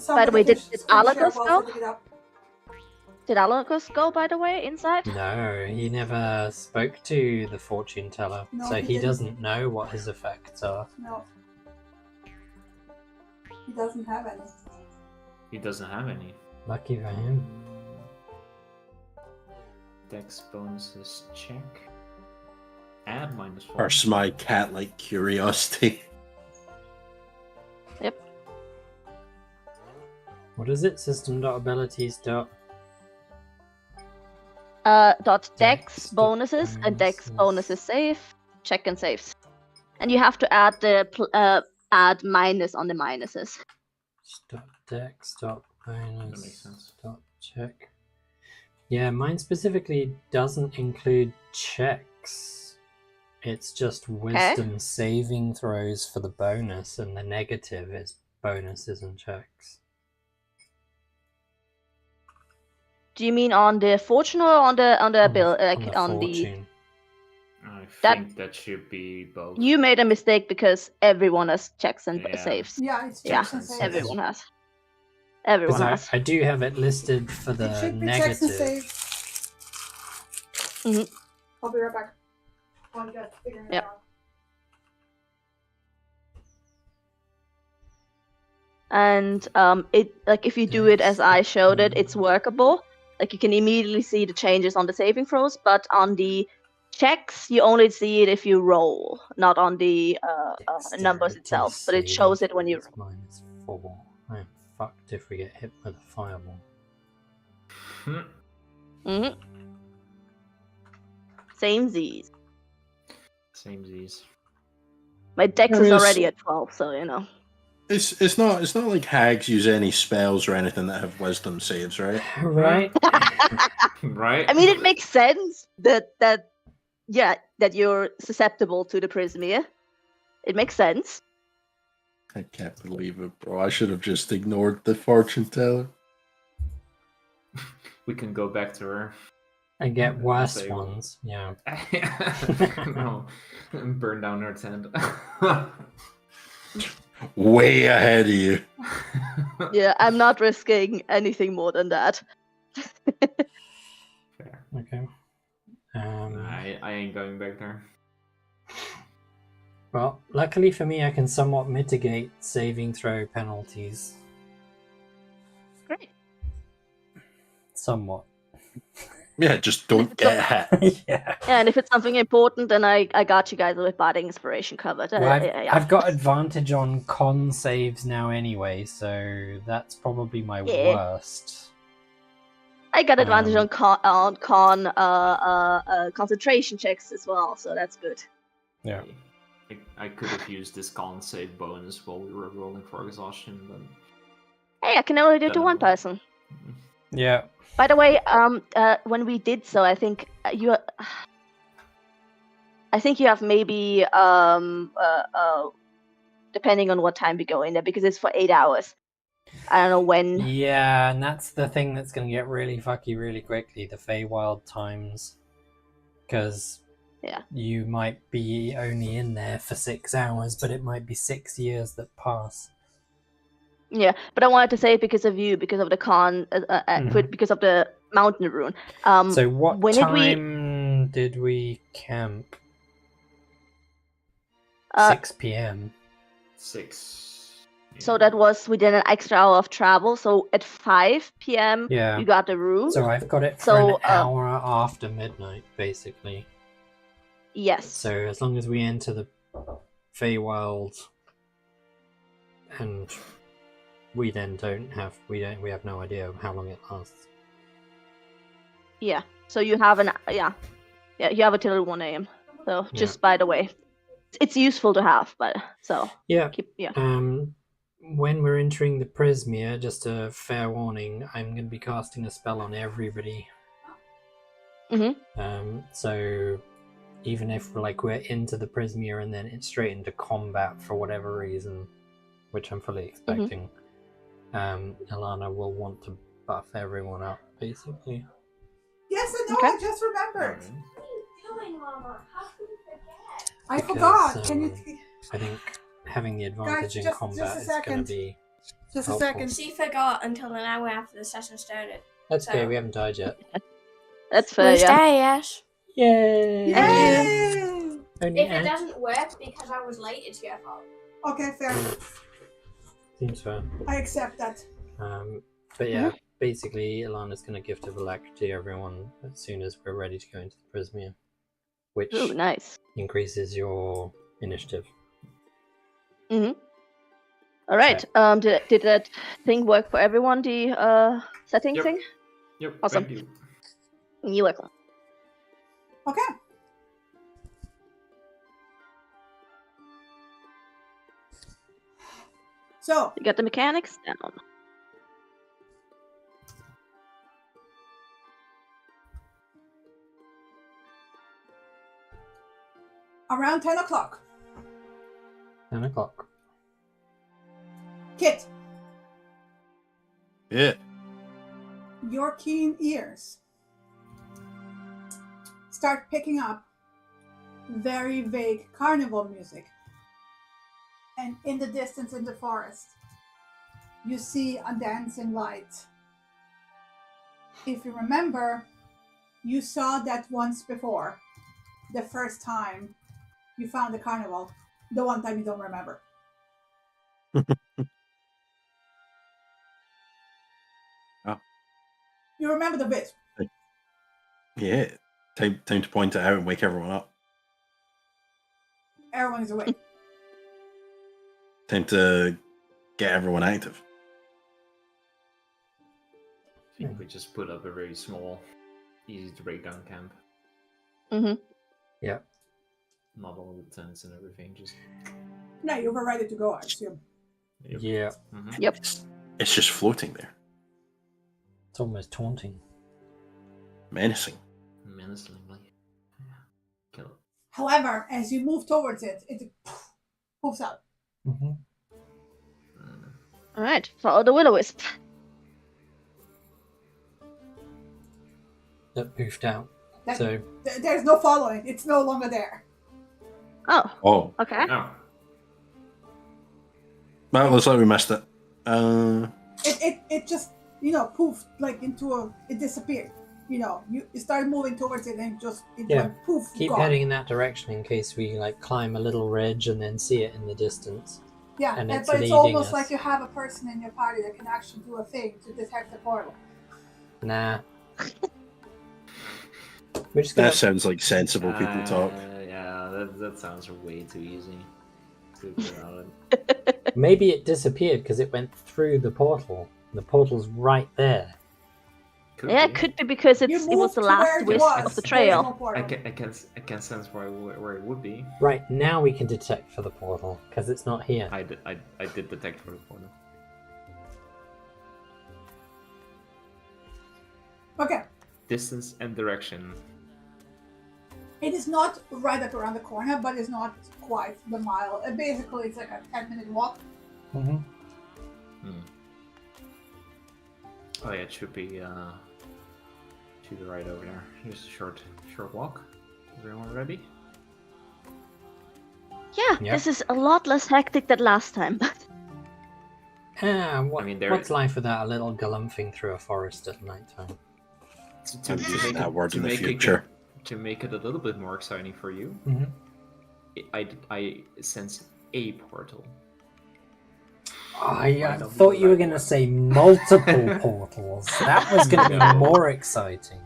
by the way, did screen share Alagos while go? setting it up. Did Alagos go, by the way, inside? No, he never spoke to the fortune teller, No, so he he didn't. doesn't know what his effects are. No. He doesn't have any. He doesn't have any. Lucky for him. Dex bonuses check. Add -4. Curse my cat-like curiosity. Yep. What is it? System.abilities. Dot dex Dex bonuses and dex bonuses. bonuses save, check and saves, and you have to add the add minus on the minuses. Stop deck, stop bonus, That makes sense. stop check. Yeah, mine specifically doesn't include checks. It's just wisdom saving throws for the bonus, and the negative is bonuses and checks. Do you mean on the fortune or on the bill, On like the on the? fortune. I That- think that should be both. You made a mistake because everyone has checks and Yeah. saves. Yeah, it's Yeah, checks and saves. everyone has. Everyone Because has. I do have it listed for the It should be checks and negative. saves. Mhm. I'll be right back. While you guys figuring it Yep. out. and it like if you do it as I showed it, it's workable. Like you can immediately see the changes on the saving throws, but on the checks you only see it if you roll, not on the numbers itself. But it shows it when you roll. -4. I'm fucked if we get hit with a fireball. Mm-hmm. Same Z's. Same Z's. My dex I mean, is it's- already at 12, so you know. It's not like hags use any spells or anything that have wisdom saves, right? Right? Right? I mean, it makes sense that you're susceptible to the Prismia. It makes sense. I can't believe it, bro. I should have just ignored the fortune teller. We can go back to her. And get worse Say- ones, yeah. No. Burn down her tent. Way ahead of you. Yeah, I'm not risking anything more than that. Fair. Okay. I ain't going back there. Well, luckily for me, I can somewhat mitigate saving throw penalties. Great. Somewhat. Yeah, just don't get hit. Yeah. Yeah, and if it's something important, then I got you guys with Bardic Inspiration covered. Well, Yeah. I've got advantage on con saves now anyway, so that's probably my Yeah. worst. I got advantage Um, on concentration checks as well, so that's good. Yeah. I could have used this con save bonus while we were rolling for exhaustion, but Hey, I can only do it to one person. Yeah. By the way, when we did so, I think you have maybe depending on what time we go in there, because it's for 8 hours. I don't know when. Yeah, and that's the thing that's going to get really fucky really quickly, the Feywild times. Because you might be only in there for 6 hours, but it might be 6 years that pass. Yeah, but I wanted to say it because of you, because of the con, because of the mountain rune. So what when time did we camp? 6 p.m. 6. So that was within an extra hour of travel. So at 5 p.m. Yeah. you got the rune. So I've got it for So, an hour after midnight, basically. Yes. So as long as we enter the Feywild, and we then we have no idea how long it lasts. Yeah. So you have you have it till 1 a.m. So just by the way, it's useful to have, but so Yeah. yeah. When we're entering the Prismia, just a fair warning, I'm going to be casting a spell on everybody. So even if we're into the Prismia and then it's straight into combat for whatever reason, which I'm fully expecting, Alana will want to buff everyone up, basically. Yes, I know. Okay. I just remembered. What are you doing, Mama? How can you forget? I Because, forgot. Can you? I think having the advantage in just combat a is going to second. be Just a helpful. second. She forgot until an hour after the session started. That's okay, So- we haven't died yet. That's fair. Yeah. yes. Yay! Yay! Only If it Ant. doesn't work because I was late, it's your fault. Okay, fair. Seems fair. I accept that. But yeah, basically, Alana's going to gift of alacrity to everyone as soon as we're ready to go into the Prismia, which Ooh, nice. increases your initiative. All right. Did that thing work for everyone? The setting Yep. thing. Yep. Awesome. Thank you. You're welcome. Okay. So, You got the mechanics down. around 10 o'clock. 10 o'clock. Kit, Yeah. your keen ears start picking up very vague carnival music. And in the distance in the forest, you see a dancing light. If you remember, you saw that once before. The first time you found the carnival. The one time you don't remember. You remember the wisp. Yeah. Time to point it out and wake everyone up. Everyone is awake. Time to get everyone active. I think we just put up a very small, easy to break down camp. Mm-hmm. Yeah. Not all the tents and everything, just... No, you were ready to go, I assume. Yep. Yeah. Mhm. Yep. It's just floating there. It's almost taunting. Menacing. Menacingly. Yeah. Kill it. However, as you move towards it, it poofs out. Mm-hmm. All right, follow the will-o-wisp. That poofed out. That- So There's no following. It's no longer there. Oh, Oh. okay. Oh. Well, looks like we missed it. It just, poofed like into a... It disappeared. You started moving towards it and it Yeah. went poof, keep gone. heading in that direction in case we climb a little ridge and then see it in the distance. Yeah, and it's but it's leading almost us. like you have a person in your party that can actually do a thing to detect the portal. Nah. We're just gonna. That sounds like sensible people talk. Yeah, that sounds way too easy. To get out of. Maybe it disappeared because it went through the portal. The portal's right there. Could Yeah, be. it could be because it was moved the to last where it wisp was. of the There is no trail. portal. I can sense where it would be. Right now we can detect for the portal because it's not here. I did detect for the portal. Okay. Distance and direction. It is not right up around the corner, but it's not quite the mile. Basically, it's like a 10-minute walk. Mm-hmm. Oh yeah, it should be to the right over there. Just a short walk. Everyone ready? Yeah, Yeah. this is a lot less hectic than last time. What's life without a little galumphing through a forest at night time? I'm using that word in the future. To make it a little bit more exciting for you, Mm-hmm. I sense a portal. I thought you were going to say multiple portals. That was going to be No. more exciting.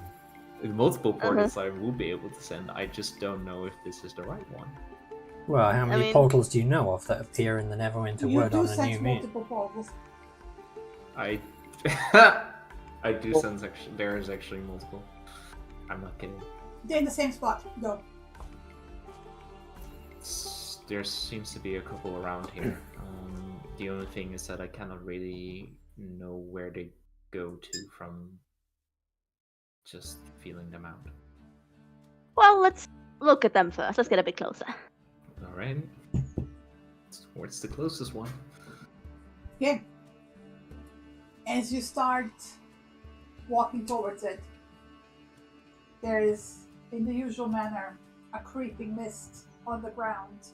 Multiple portals I will be able to send. I just don't know if this is the right one. Well, how many mean- portals do you know of that appear in the Neverwinter You Wood do on a sense new moon? multiple portals. I do sense there is actually multiple. I'm not kidding. They're in the same spot. Go. There seems to be a couple around here. The only thing is that I cannot really know where they go to from just feeling them out. Well, let's look at them first. Let's get a bit closer. All right. What's the closest one? Okay. As you start walking towards it, there is, in the usual manner, a creeping mist on the ground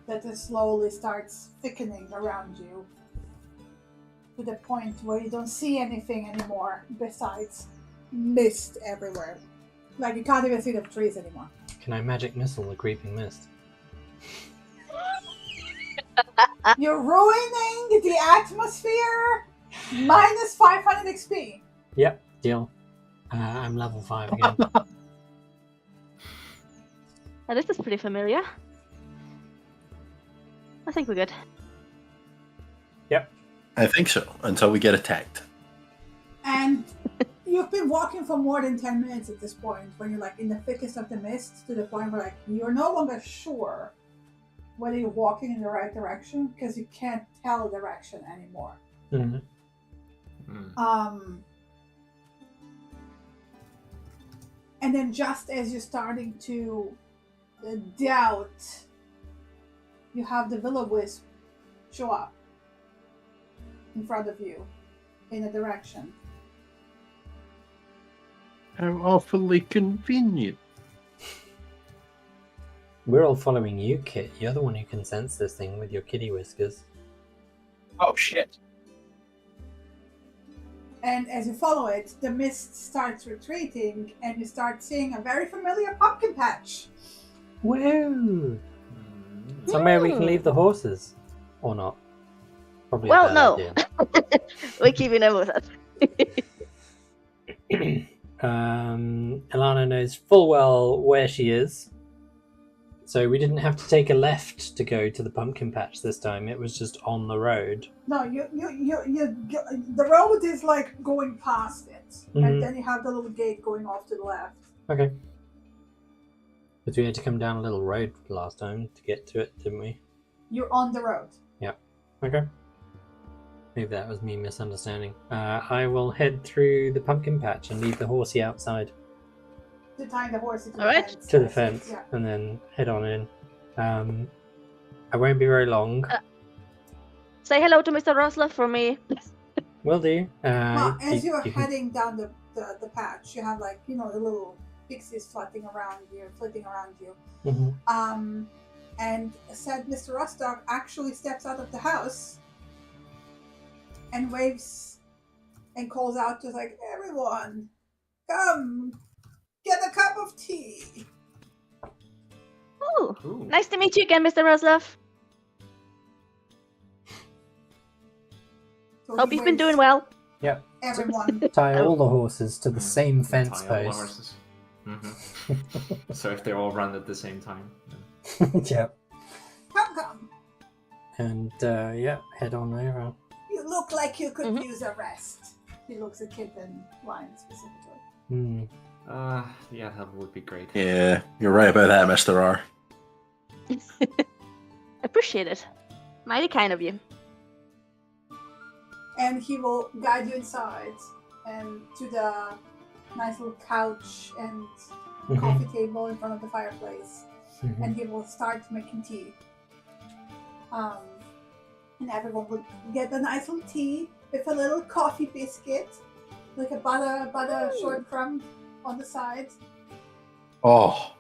that just slowly starts thickening around you to the point where you don't see anything anymore besides mist everywhere. Like you can't even see the trees anymore. Can I magic missile the creeping mist? You're ruining the atmosphere! Minus 500 XP! Yep, deal. I'm level 5 again. Now, this is pretty familiar. I think we're good. I think so, until we get attacked. And you've been walking for more than 10 minutes at this point, when you're like in the thickest of the mist, to the point where like you're no longer sure whether you're walking in the right direction, because you can't tell direction anymore. Mm-hmm. And then just as you're starting to doubt, you have the will-o-wisp show up in front of you in a direction. How awfully convenient. We're all following you, Kit. You're the one who can sense this thing with your kitty whiskers. Oh shit. And as you follow it, the mist starts retreating, and you start seeing a very familiar pumpkin patch. Woo! Somewhere we can leave the horses. Or not. Probably a Well, bad no. idea. We're keeping them with us. Ilana knows full well where she is. So we didn't have to take a left to go to the pumpkin patch this time. It was just on the road. No, the road is like going past it, and then you have the little gate going off to the left. Okay. Because we had to come down a little road last time to get to it, didn't we? You're on the road. Yeah. Okay. Maybe that was me misunderstanding. I will head through the pumpkin patch and leave the horsey outside. To tie the horse into All right. the fence. To the fence, Yeah. and then head on in. I won't be very long. Say hello to Mr. Rosler for me. Will do. Well, as you're can- heading down the patch, you have like, the little pixies flitting around you. Mhm. And said Mr. Rostock actually steps out of the house and waves and calls out to like, everyone, come, get a cup of tea. Oh, Ooh. nice to meet you again, Mr. Rosler. So Hope he you've been waves doing well. Yep. Everyone. Tie all the horses to the same fence Tie all the post. horses. So if they all run at the same time. Yep. Come. And head on over. You look like you could Mhm. use a rest. He looks at Kit and Lion specifically. Hmm. Yeah, that would be great. Yeah, you're right about that, Mr. R. Appreciate it. Mighty kind of you. And he will guide you inside and to the nice little couch and Mhm. coffee table in front of the fireplace. Mhm. And he will start making tea. And everyone will get a nice little tea with a little coffee biscuit, like a butter short crumb on the side. Oh,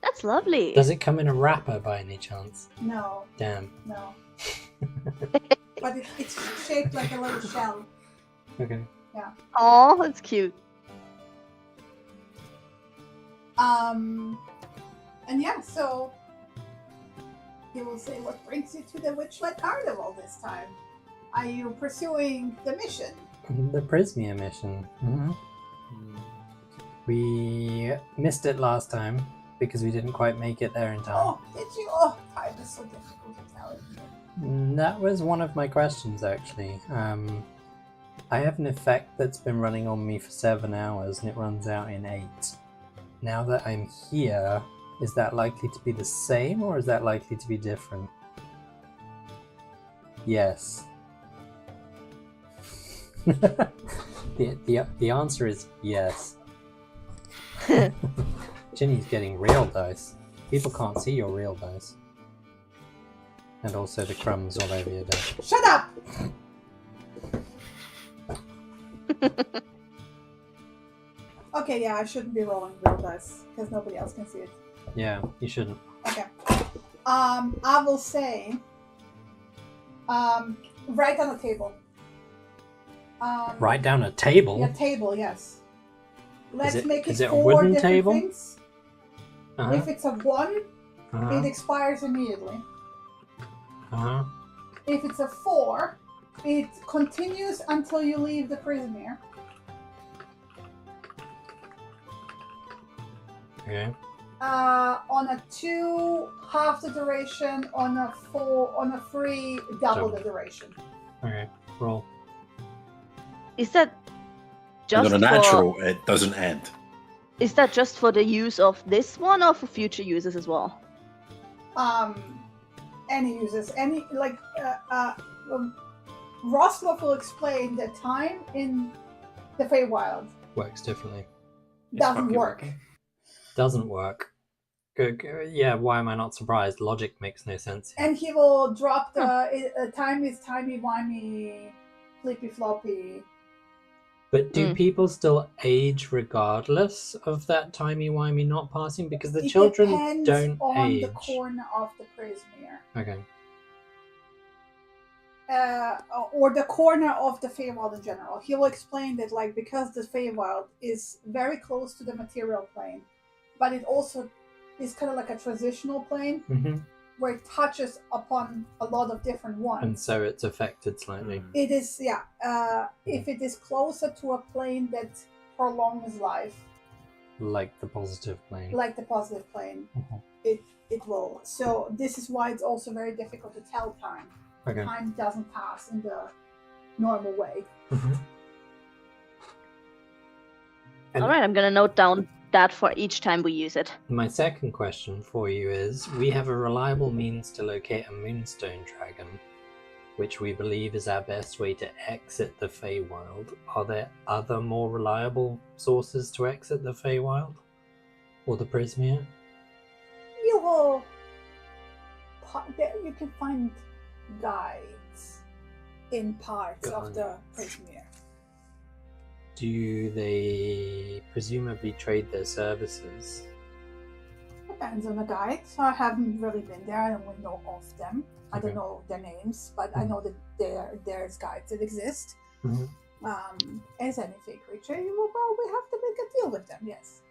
That's lovely. Does it come in a wrapper by any chance? No, Damn. no. But it's shaped like a little shell. Okay. Oh, that's cute. And yeah, so he will say, what brings you to the Witchlight Carnival this time? Are you pursuing the mission? The Prismia mission. Hmm. Hmm. We missed it last time because we didn't quite make it there in time. Oh, did you? Oh, time is so difficult to tell it. That was one of my questions, actually. I have an effect that's been running on me for 7 hours and it runs out in 8. Now that I'm here, is that likely to be the same or is that likely to be different? Yes. The answer is yes. Ginny's getting real dice. People can't see your real dice. And also the crumbs all over your desk. Shut up! Okay, yeah, I shouldn't be rolling real dice because nobody else can see it. Yeah, you shouldn't. Okay. I will say, right on the table. Write down a table? Yeah, table, yes. Let's make is it it a 4 wooden different table? things. Uh-huh. If it's a 1, Uh-huh. it expires immediately. Uh-huh. If it's a 4, it continues until you leave the Prismere. Okay. On a 2, half the duration. On a 4, on a 3, double the duration. Okay. Roll. Is that just and on a natural, it doesn't end. Is that just for the use of this one or for future users as well? Any uses, Roslov will explain that time in the Feywild Works differently. doesn't fucking work. working. Doesn't work. Yeah, why am I not surprised? Logic makes no sense here. And he will drop the time is timey-wimey, flippy-floppy. But do people still age regardless of that timey-wimey not passing? Because the It children depends don't on age. the corner of the Prismere. Okay. Or the corner of the Feywild in general. He will explain that, like, because the Feywild is very close to the material plane, but it also is kind of like a transitional plane Mm-hmm. where it touches upon a lot of different And ones. so it's affected slightly. It is, yeah. If it is closer to a plane that prolong his life, Like the positive plane. like the positive plane, Mhm. it will. So this is why it's also very difficult to tell time. Okay. Time doesn't pass in the normal way. Mhm. And All right, I'm gonna note down that for each time we use it. my second question for you is, we have a reliable means to locate a moonstone dragon, which we believe is our best way to exit the Feywild. Are there other more reliable sources to exit the Feywild? Or the Prismere? You will. You can find guides in parts of the Prismere. Do they presumably trade their services? Depends on the guide. So I haven't really been there. I don't really know of them. I don't Okay. know their names, but I know that there's guides that exist. Mhm. As any fake creature, you will probably have to make a deal with them. Yes.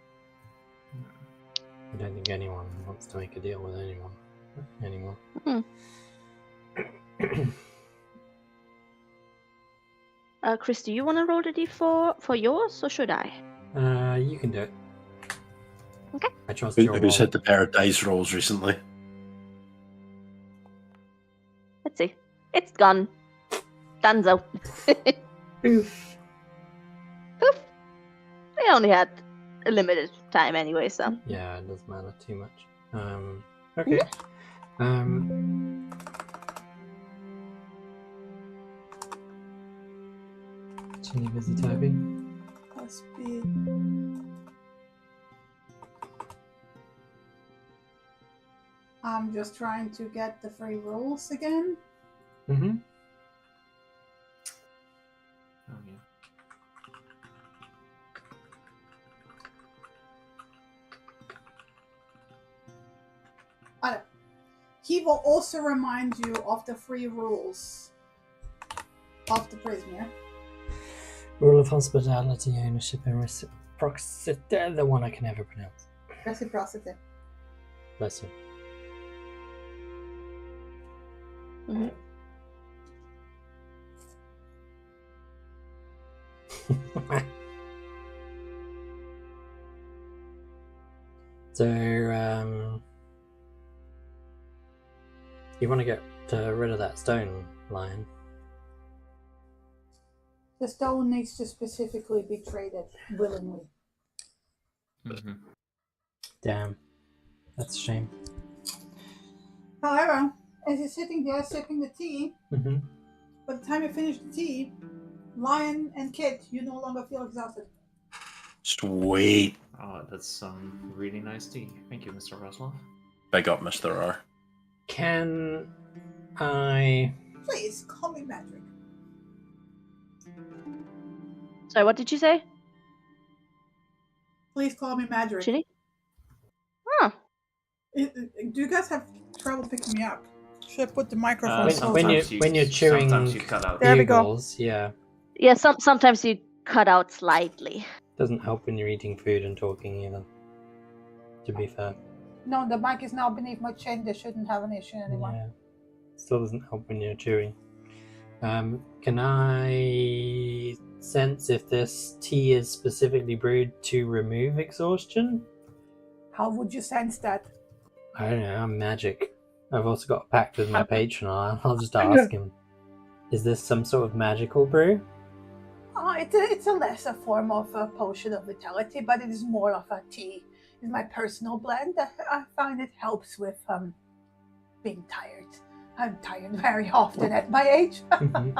I don't think anyone wants to make a deal with anyone anymore. Chris, do you want to roll the d4 for yours, or should I? You can do it. Okay. I trust your Who's roll. hit the pair of dice rolls recently? Let's see. It's gone. Dunzo. Oof. Poof. We only had a limited time anyway, so. Yeah, it doesn't matter too much. Okay. Chinny busy typing. Must be. I'm just trying to get the free rules again. Mm-hmm. Oh, yeah. He will also remind you of the free rules of the Prismere. Rule of hospitality, ownership, and reciprocity. The one I can never pronounce. Reciprocity. Bless you. Mhm. So, you want to get rid of that stone, Lion? The stone needs to specifically be traded willingly. Mhm. Damn. That's a shame. However, as you're sitting there sipping the tea, Mm-hmm. by the time you finish the tea, Lion and Kit, you no longer feel exhausted. Sweet. Oh, that's some really nice tea. Thank you, Mr. Roslov. Big up, Mr. R. Can I... Please, call me Patrick. Sorry, what did you say? Please call me Madrick. Chinny? Oh. Do you guys have trouble picking me up? Should I put the microphone when, closer? when you're chewing sometimes you cut out. There we go. bugles, yeah. Yeah, sometimes you cut out slightly. Doesn't help when you're eating food and talking either. To be fair. No, the mic is now beneath my chin. They shouldn't have an issue anymore. Yeah. Still doesn't help when you're chewing. Can I sense if this tea is specifically brewed to remove exhaustion? How would you sense that? I don't know, I'm magic. I've also got a pact with my patron. I'll just ask him. Is this some sort of magical brew? It's a lesser form of a potion of vitality, but it is more of a tea. It's my personal blend. I find it helps with being tired. I'm tired very often at my age. Mhm.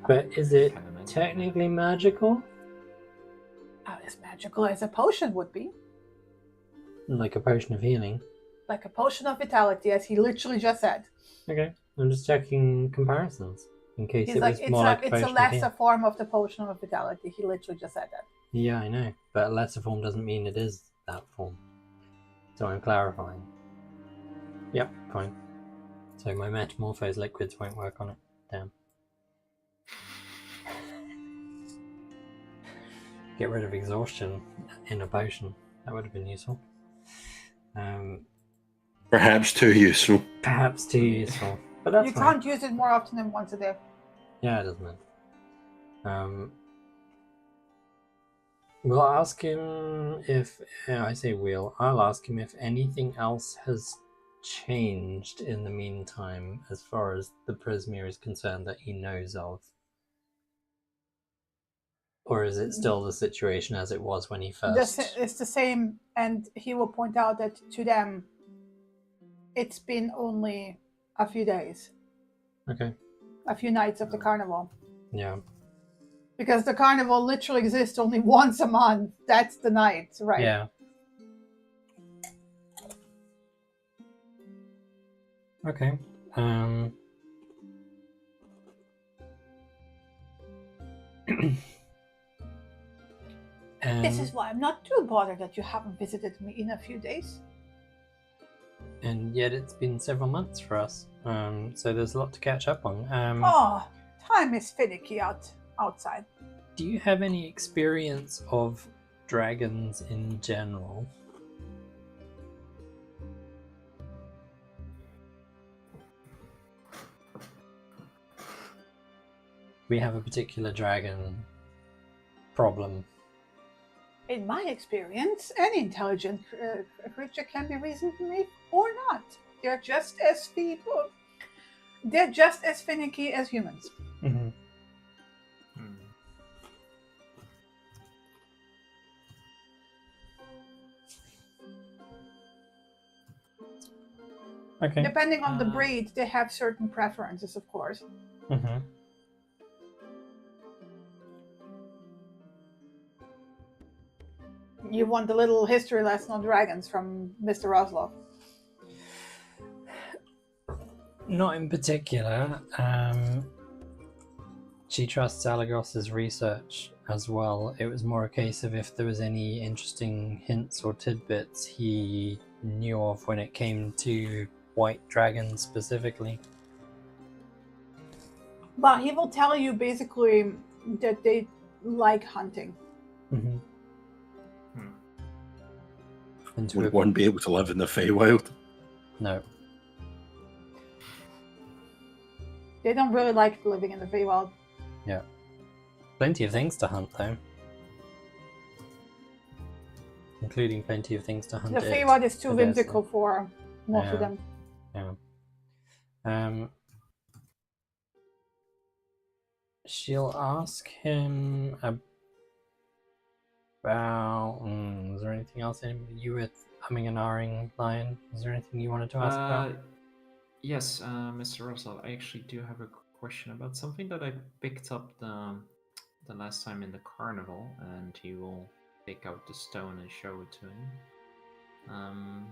But is it Kinda nice. technically magical? As magical as a potion would be. Like a potion of healing? Like a potion of vitality, as he literally just said. Okay, I'm just checking comparisons. In case He's it like, was more like a it's a potion of lesser healing. form of the potion of vitality. He literally just said that. Yeah, I know. But a lesser form doesn't mean it is that form. So I'm clarifying. Yep, fine. So my metamorphose liquids won't work on it. Damn. Get rid of exhaustion in a potion. That would have been useful. Perhaps too useful. Perhaps too useful. But that's You fine. can't use it more often than once a day. Yeah, it doesn't matter. We'll ask him if... I say we'll. I'll ask him if anything else has changed in the meantime as far as the Prismere is concerned that he knows of. Or is it still the situation as it was when he first... It's the same, and he will point out that to them, it's been only a few days. Okay. A few nights of the carnival. Yeah. Because the carnival literally exists only once a month. That's the night, right? Yeah. Okay. This is why I'm not too bothered that you haven't visited me in a few days. And yet it's been several months for us. So there's a lot to catch up on. Time is finicky outside. Do you have any experience of dragons in general? We have a particular dragon problem. In my experience, any intelligent creature can be reasoned with or not. They're just as finicky as humans. Mm-hmm. Okay. Depending on the breed, they have certain preferences, of course. Mm-hmm. You want a little history lesson on dragons from Mr. Roslov? Not in particular. She trusts Alagos's research as well. It was more a case of if there was any interesting hints or tidbits he knew of when it came to white dragons specifically. But he will tell you basically that they like hunting. Mm-hmm. Would one be able to live in the Feywild? No. They don't really like living in the Feywild. Yeah. Plenty of things to hunt, though. Including plenty of things to hunt. The Feywild is too whimsical for most of them. Yeah. She'll ask him about... is there anything else? You were humming and ahhing, Lion? Is there anything you wanted to ask about? Yes, Mr. Russell, I actually do have a question about something that I picked up the last time in the carnival, and he will take out the stone and show it to him.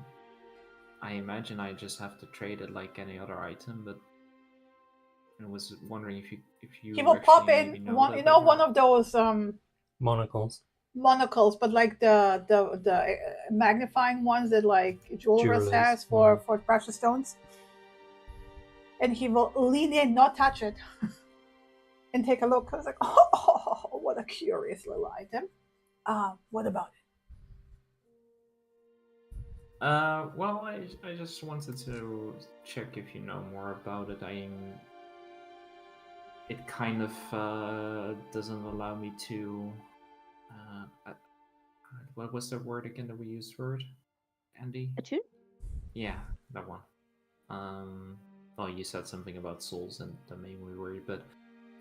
I imagine I just have to trade it like any other item, but I was wondering if you he will pop in one of those monocles, but like the magnifying ones that like Jewelers has for precious stones, and he will lean in, not touch it, and take a look. I was like, oh, what a curious little item. What about it? Well, I just wanted to check if you know more about it. It kind of doesn't allow me to. What was the word again that we used for it, Andy? Attune? Yeah, that one. Well, you said something about souls, and that made me worried, but.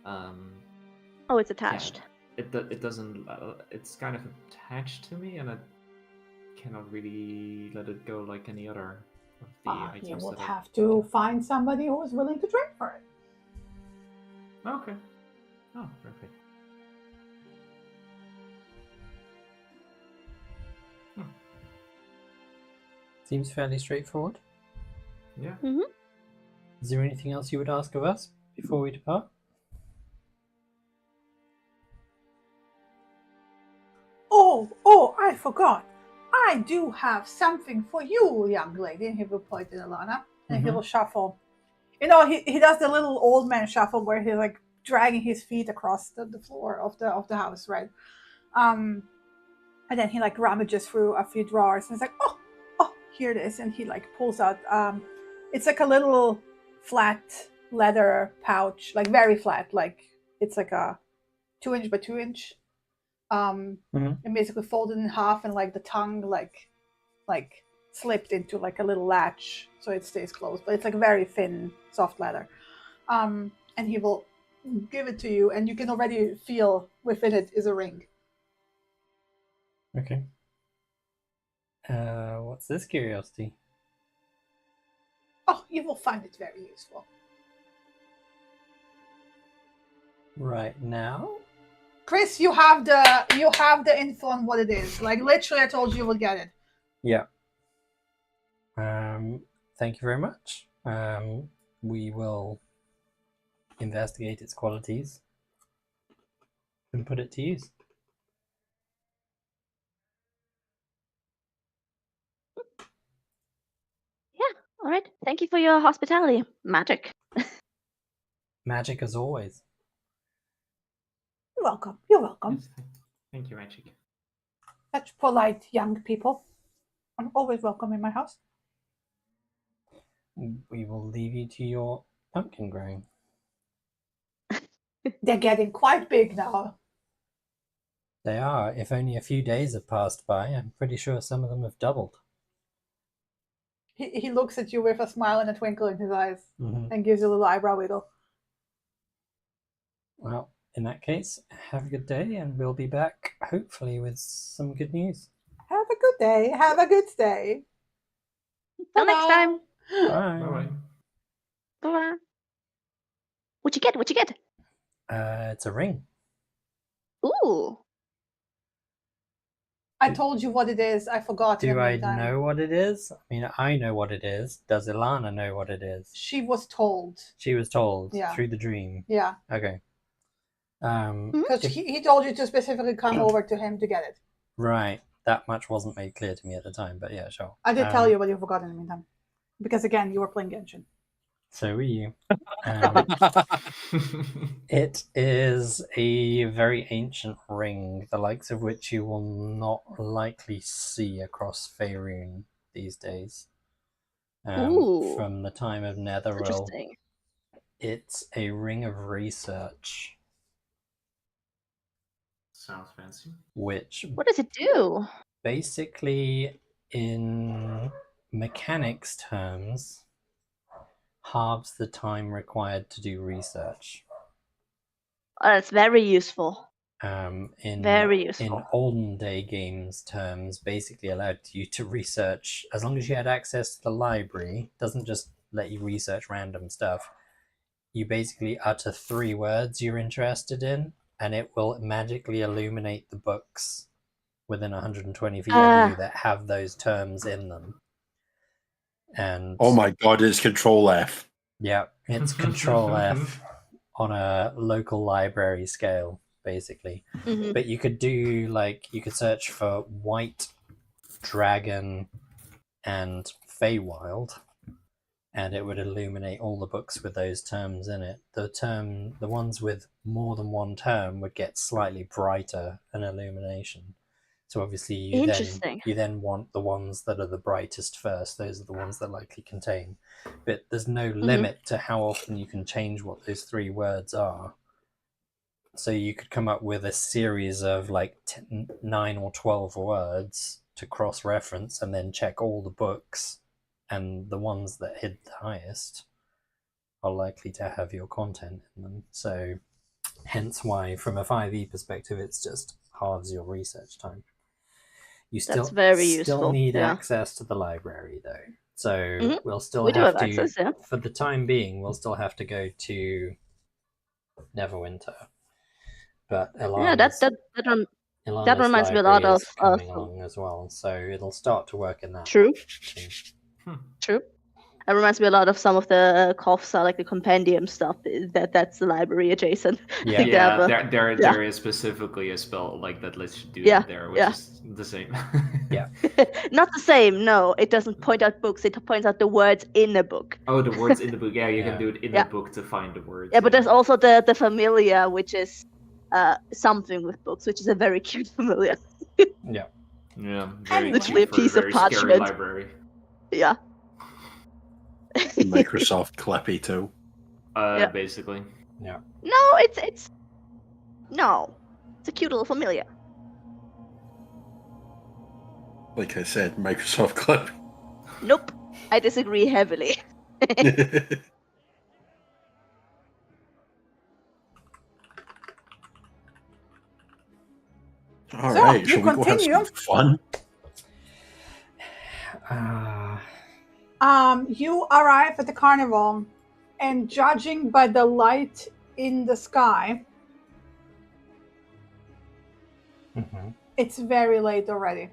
Oh, it's attached. Yeah, it doesn't. It's kind of attached to me, and I cannot really let it go like any other of the items. You would have to find somebody who is willing to trade for it. Okay. Oh, perfect. Seems fairly straightforward. Yeah. Mm-hmm. Is there anything else you would ask of us before we depart? Oh, I forgot. I do have something for you, young lady. And he will point at Alana, and he will shuffle. You know, he does the little old man shuffle where he's like dragging his feet across the floor of the house, right? And then he like rummages through a few drawers and he's like, oh, here it is. And he like pulls out, it's like a little flat leather pouch, like very flat, like it's like a 2-inch by 2-inch Mhm. and basically folded in half, and like the tongue like slipped into like a little latch so it stays closed, but it's like very thin, soft leather. And he will give it to you, and you can already feel within it is a ring. Okay. What's this curiosity? Oh, you will find it very useful. Right now? Chris, you have the info on what it is. Like literally, I told you would get it. Yeah. Thank you very much. We will investigate its qualities and put it to use. All right. Thank you for your hospitality. Magic. Magic as always. You're welcome. You're welcome. Yes, thank you, Magic. Such polite young people. I'm always welcome in my house. We will leave you to your pumpkin growing. They're getting quite big now. They are. If only a few days have passed by, I'm pretty sure some of them have doubled. He looks at you with a smile and a twinkle in his eyes Mhm. and gives you a little eyebrow wiggle. Well, in that case, have a good day, and we'll be back hopefully with some good news. Have a good day. Have a good stay. Till next time. Bye. Bye. Bye. What you get? What you get? It's a ring. Ooh. I told you what it is. I forgot. Do I every time. know what it is? I mean, I know what it is. Does Ilana know what it is? She was told. She was told Yeah. through the dream. Yeah. Okay. Because he told you to specifically come over to him to get it. Right. That much wasn't made clear to me at the time, but yeah, sure. I did tell you, but you forgot in the meantime. Because again, you were playing Genshin. So were you. It is a very ancient ring, the likes of which you will not likely see across Faerun these days. Ooh. From the time of Netheril. Interesting. It's a ring of research. Sounds fancy. Which What does it do? basically, in mechanics terms, halves the time required to do research. Oh, that's very useful. In Very useful. olden day games terms, basically allowed you to research as long as you had access to the library. Doesn't just let you research random stuff. You basically utter 3 words you're interested in, and it will magically illuminate the books within 120 feet of you that have those terms in them. And oh my god, it's Control F. Yeah, it's Control F on a local library scale, basically. Mm-hmm. But you could do, like, you could search for White Dragon and Feywild, and it would illuminate all the books with those terms in it. The ones with more than one term would get slightly brighter in illumination. So obviously you then want the ones that are the brightest first. Those are the ones that likely contain. But there's no limit to how often you can change what those 3 words are. So you could come up with a series of like 9 or 12 words to cross-reference and then check all the books, and the ones that hit the highest are likely to have your content in them. So hence why, from a 5e perspective, it's just halves your research time. You still need access to the library, though. So we'll still have to, access, for the time being, we'll still have to go to Neverwinter. But Ilana's, that reminds me a lot of coming along as well, so it'll start to work in that. True. True. It reminds me a lot of some of the coughs, like the compendium stuff. That's the library adjacent. Yeah, there is specifically a spell like that lets you do that there, which is the same. Yeah. Not the same. No, it doesn't point out books. It points out the words in the book. Oh, the words in the book. Yeah, you can do it in the book to find the words. Yeah, but there's also the familiar, which is something with books, which is a very cute familiar. Yeah. Yeah. Very literally a piece of parchment. Library. Yeah. Microsoft Clippy too. Basically. Yeah. No, it's a cute little familiar. Like I said, Microsoft Clip. Nope. I disagree heavily. All So, right, you shall we go have continue. some fun? You arrive at the carnival, and judging by the light in the sky, it's very late already.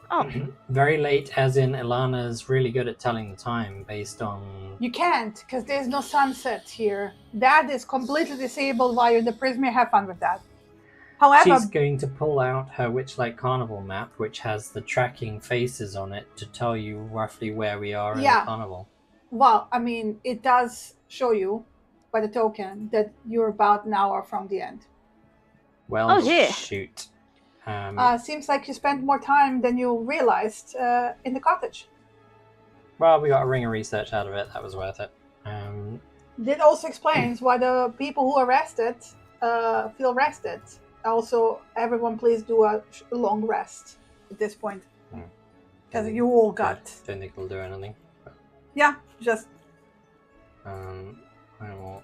Oh. Very late, as in Ilana's really good at telling the time based on... You can't, because there's no sunset here. That is completely disabled while you're in the Prisma. Have fun with that. However, She's going to pull out her Witchlight Carnival map, which has the tracking faces on it to tell you roughly where we are in the carnival. Well, I mean, it does show you by the token that you're about an hour from the end. Well, shoot. Seems like you spent more time than you realized in the cottage. Well, we got a ring of research out of it. That was worth it. That also explains why the people who are rested feel rested. Also, everyone please do a long rest at this point. Because you all got... Don't think it'll do anything. But... Yeah, just... I will...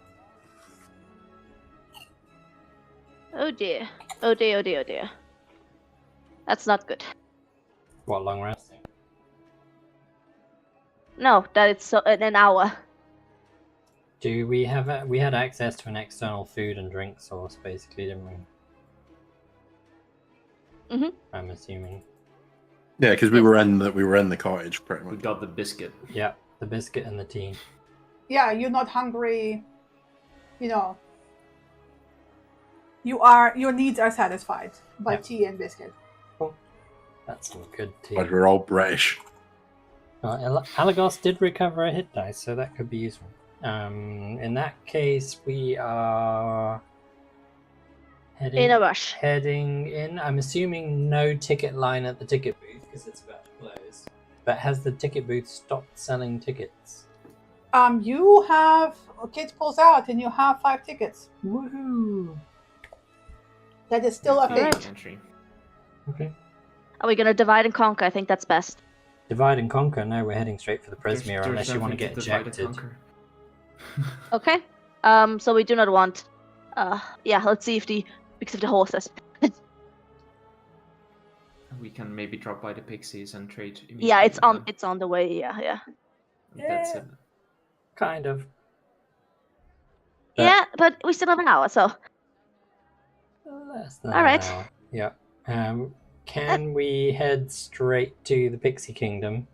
Oh dear. Oh dear, oh dear, oh dear. That's not good. What, long resting? No, that it's an hour. Do we have we had access to an external food and drink source, basically, didn't we? I'm assuming. Yeah, because we were in the cottage pretty much. We got the biscuit. Yeah, the biscuit and the tea. Yeah, you're not hungry. You know, your needs are satisfied by tea and biscuit. Cool. That's some good tea. But we're all British. Alagos did recover a hit dice, so that could be useful. In that case, we are in a rush. Heading in. I'm assuming no ticket line at the ticket booth because it's about to close. But has the ticket booth stopped selling tickets? You have Kit pulls out, and you have 5 tickets. Woohoo! That is still a thing. Entry. Okay. Are we gonna divide and conquer? I think that's best. Divide and conquer? No, we're heading straight for the Prismere unless you want to get ejected. Okay. So we do not want. Yeah. Let's see if the horses. We can maybe drop by the pixies and trade immediately. Yeah, it's on the way. Yeah. That's it. Kind of. Yeah, but we still have an hour, so. Less than all right. an hour. Yeah. Can we head straight to the Pixie Kingdom?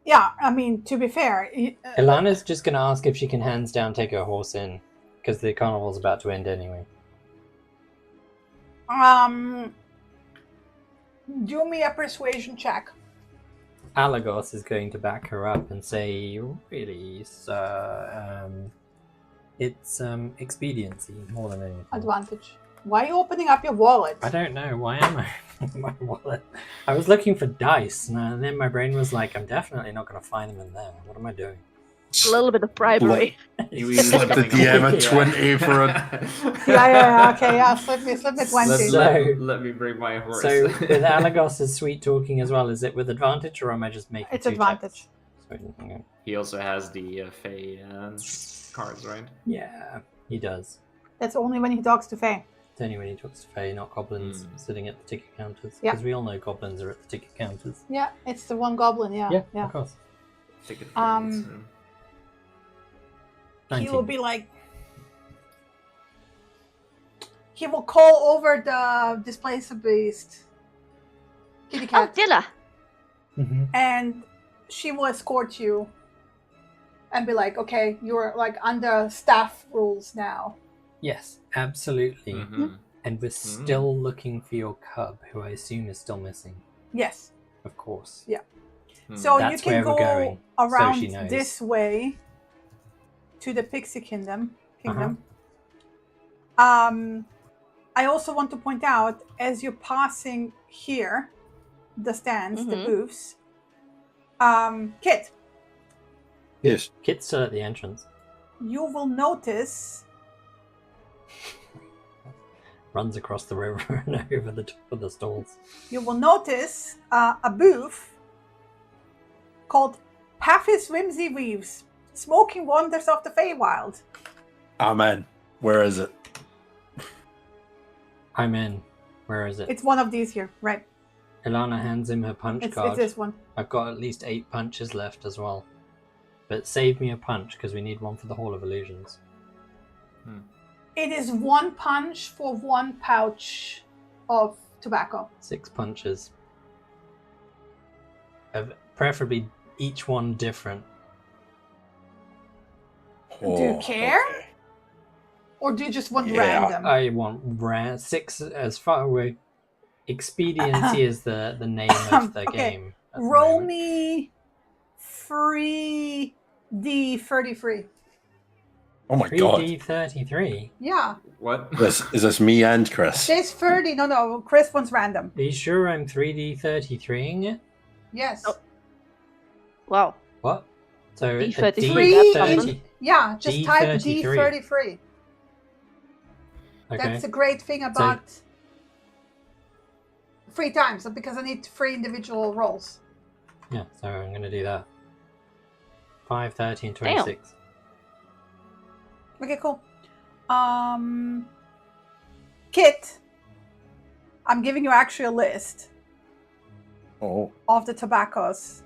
Yeah, I mean, to be fair... Ilana's just going to ask if she can hands down take her horse in, because the carnival's about to end anyway. Do me a persuasion check. Alagos is going to back her up and say, really, sir, it's expediency more than anything. Advantage. Why are you opening up your wallet? I don't know. Why am I opening my wallet? I was looking for dice, and then my brain was like, I'm definitely not going to find them in there. What am I doing? A little bit of bribery. You slip the DM a 20 for it. Yeah, okay, yeah, slip me 20. Let me bring my horse. So, with Alagos' sweet talking as well, is it with advantage, or am I just making it's advantage. Okay. He also has the Fae cards, right? Yeah, he does. That's only when he talks to Fae. It's only when he talks to Fae, not goblins sitting at the ticket counters. Yeah. Because we all know goblins are at the ticket counters. Yeah, it's the one goblin, yeah. Yeah, of course. Ticket he will be like... He will call over the Displacer Beast. Kitty Cat. Oh, Dilla. Mm-hmm. And she will escort you. And be like, okay, you're like under staff rules now. Yes, absolutely. And we're still looking for your cub, who I assume is still missing. Yes. Of course. Yeah. So that's you can go going, around so this way to the Pixie Kingdom. I also want to point out, as you're passing here, the stands, the booths, Kit. Yes. Kit's still at the entrance. You will notice runs across the river and over the top of the stalls. You will notice a booth called Paffy's Whimsy Weaves, Smoking Wonders of the Feywild. Amen. Where is it? I'm in. Where is it? It's one of these here, right? Ilana hands him her punch card. It's this one. I've got at least 8 punches left as well. But save me a punch, because we need one for the Hall of Illusions. It is 1 punch for 1 pouch of tobacco. 6 punches. Preferably each one different. Do you care? Okay. Or do you just want Yeah. random? I want 6 as far away. Expediency is the name of the Okay. game. at the Roll moment. me 3d33. Oh my god. 3D33. Yeah. What? Is this me and Chris? There's 30. No. Chris wants random. Are you sure I'm 3D33ing it? Yes. Oh. Wow. What? So it's a D33, D30. Yeah, just type D33. D33. Okay. That's the great thing about 3 times, because I need 3 individual rolls. Yeah, so I'm going to do that. 5, 13, Damn. 26. Okay, cool. Kit, I'm giving you actually a list Oh. of the tobaccos.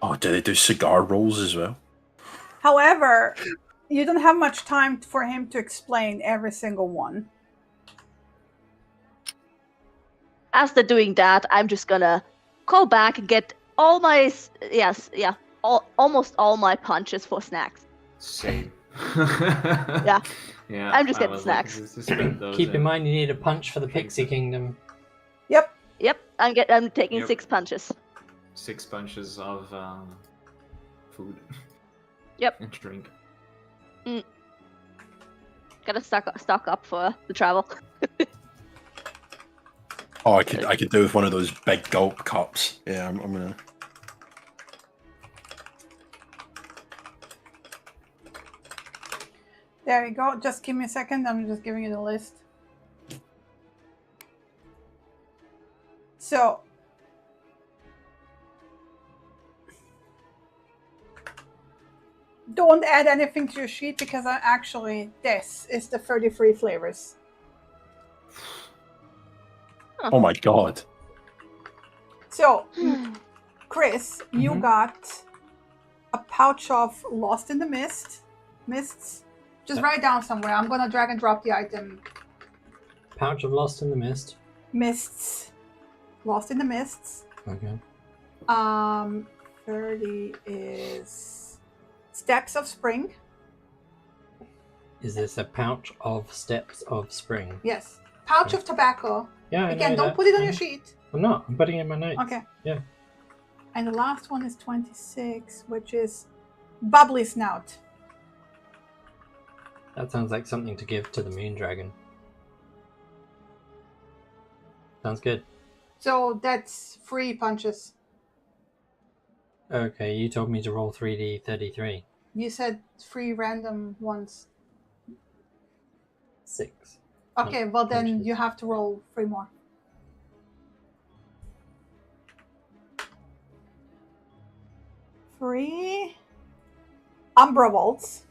Oh, do they do cigar rolls as well? However, you don't have much time for him to explain every single one. As they're doing that, I'm just gonna call back and get all my almost all my punches for snacks. Same. Yeah. Yeah. I'm just I getting was like, snacks. just spend those Keep in in. mind you need a punch for the Pixie Kingdom. Yep. Yep, I'm taking Yep. 6 punches. 6 bunches of food. Yep. And drink. Gotta stock up for the travel. Oh, I could do with one of those big gulp cups. Yeah, I'm gonna. There you go. Just give me a second. I'm just giving you the list. So, don't add anything to your sheet because this is the 33 flavors. Oh my god. So, Chris, you Mhm. got a pouch of Lost in the Mists. Just write it down somewhere. I'm gonna drag and drop the item. Pouch of Lost in the Mist. Mists. Lost in the Mists. Okay. 30 is Steps of Spring. Is this a pouch of Steps of Spring? Yes. Pouch of tobacco. Yeah, I Again, know don't that. put it on Yeah. your sheet. I'm not. I'm putting it in my notes. Okay. Yeah. And the last one is 26, which is Bubbly Snout. That sounds like something to give to the Moon Dragon. Sounds good. So that's 3 punches. Okay, you told me to roll 3D33. You said 3 random ones. 6. Okay, well then punches. you have to roll 3 more. Three Umbra Waltz.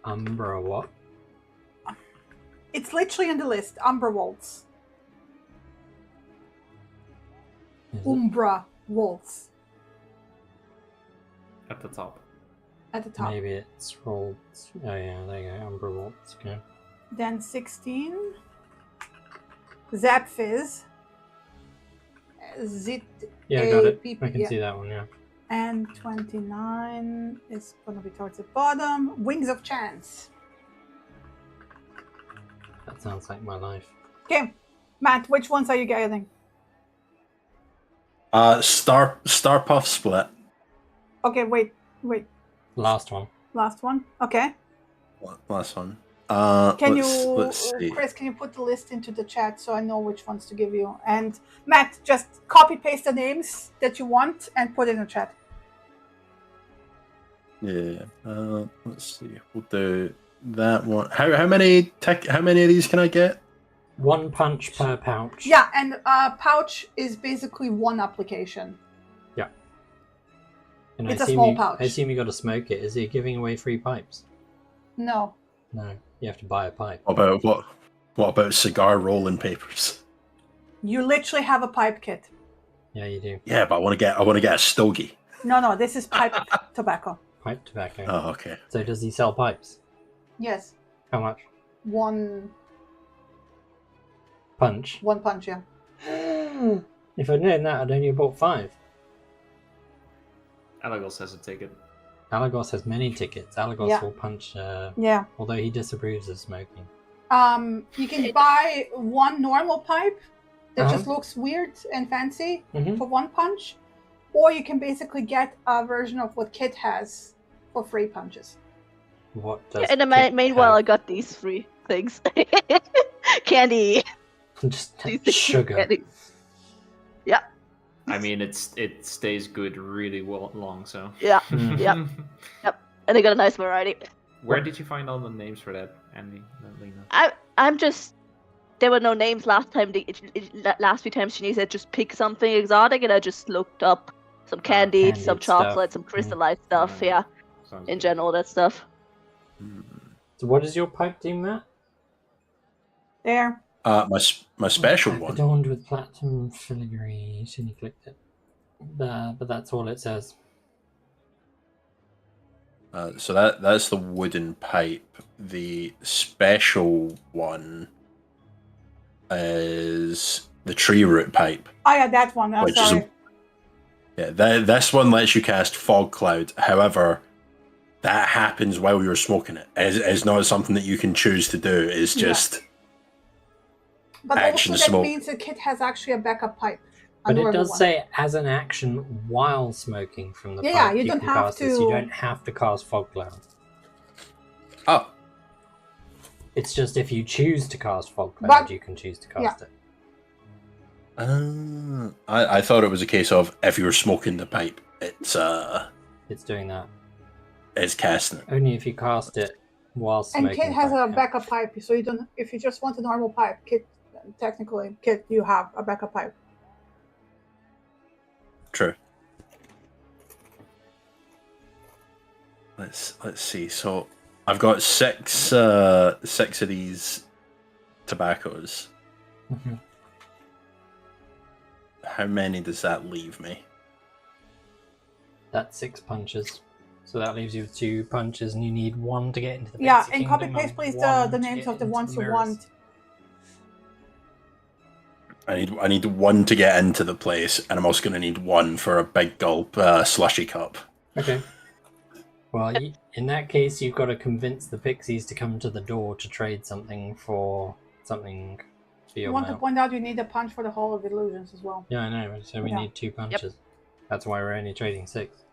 Umbra what? It's literally in the list. Umbra Waltz. Is it? Umbra Waltz At the top. at the top. Maybe it's rolled. Oh yeah, there you go. Umbra Waltz. Okay. Then 16. Zap Fizz. Zit. Yeah, I got it. AP, I can yeah. see that one. Yeah. And 29 is going to be towards the bottom. Wings of Chance. That sounds like my life. Okay, Matt, which ones are you getting? Star Puff Split. Okay, wait. Last one. Last one. Okay. Last one. Can let's see. Chris, can you put the list into the chat so I know which ones to give you? And Matt, just copy paste the names that you want and put it in the chat. Yeah. Let's see. We'll do that one. How many how many of these can I get? 1 punch per pouch. Yeah, and pouch is basically 1 application. Yeah. And It's a small pouch. I assume you got to smoke it. Is he giving away free pipes? No. No, you have to buy a pipe. What about cigar rolling papers? You literally have a pipe kit. Yeah, you do. Yeah, but I want to get a stogie. No, this is pipe tobacco. Pipe tobacco. Oh, okay. So does he sell pipes? Yes. How much? 1 Punch. 1 punch, yeah. If I'd known that, I'd only have bought 5. Alagos has a ticket. Alagos has many tickets. Alagos will punch, Yeah. although he disapproves of smoking. You can buy 1 normal pipe that just Uh-huh. looks weird and fancy Mhm. for 1 punch, or you can basically get a version of what Kit has for 3 punches. What does In the Kit meanwhile, I have? got these 3 things. Candy. Just These things sugar. candy. I mean, it stays good really long, so. Yeah, Mm. yep. And they got a nice variety. Where did you find all the names for that, Andy? Lena? I'm just. There were no names last time. Last few times Shanice said just pick something exotic, and I just looked up some candy, some candied stuff. chocolate, some crystallized stuff. Mm. Yeah, Sounds in good. general, that stuff. So what is your pipe do, Matt? There. My special Pipe one. adorned with platinum filigree. Soon you clicked it. But that's all it says. So that's the wooden pipe. The special one is the tree root pipe. Oh yeah, that one. I'm Which is sorry. This one lets you cast fog cloud. However, that happens while you're smoking it. It's not something that you can choose to do. It's just But action also that smoke. means the Kit has actually a backup pipe. a But it normal does one. say as an action while smoking from the Yeah, pipe. you don't can have cast this. You to- don't have to cast fog cloud. Oh, It's just if you choose to cast fog cloud, But- you can choose to cast it. I thought it was a case of if you're smoking the pipe, it's doing that. it's casting it. Only if you cast it while And smoking. Kit has pipe, a yeah. backup pipe, so you don't. If you just want a normal pipe, Kit you have a backup pipe. True. Let's see. So I've got six of these tobaccos. Mhm. How many does that leave me? That's 6 punches. So that leaves you with 2 punches, and you need 1 to get into the Yeah, Pixie and copy Kingdom paste please and 1 the to names get of the into ones you mirrors. want. I need 1 to get into the place, and I'm also going to need 1 for a big gulp slushy cup. Okay. Well, in that case, you've got to convince the pixies to come to the door to trade something for something for I your want to mount. point out you need a punch for the Hall of Illusions as well. Yeah, I know. So we Yeah. need 2 punches. That's why we're only trading 6.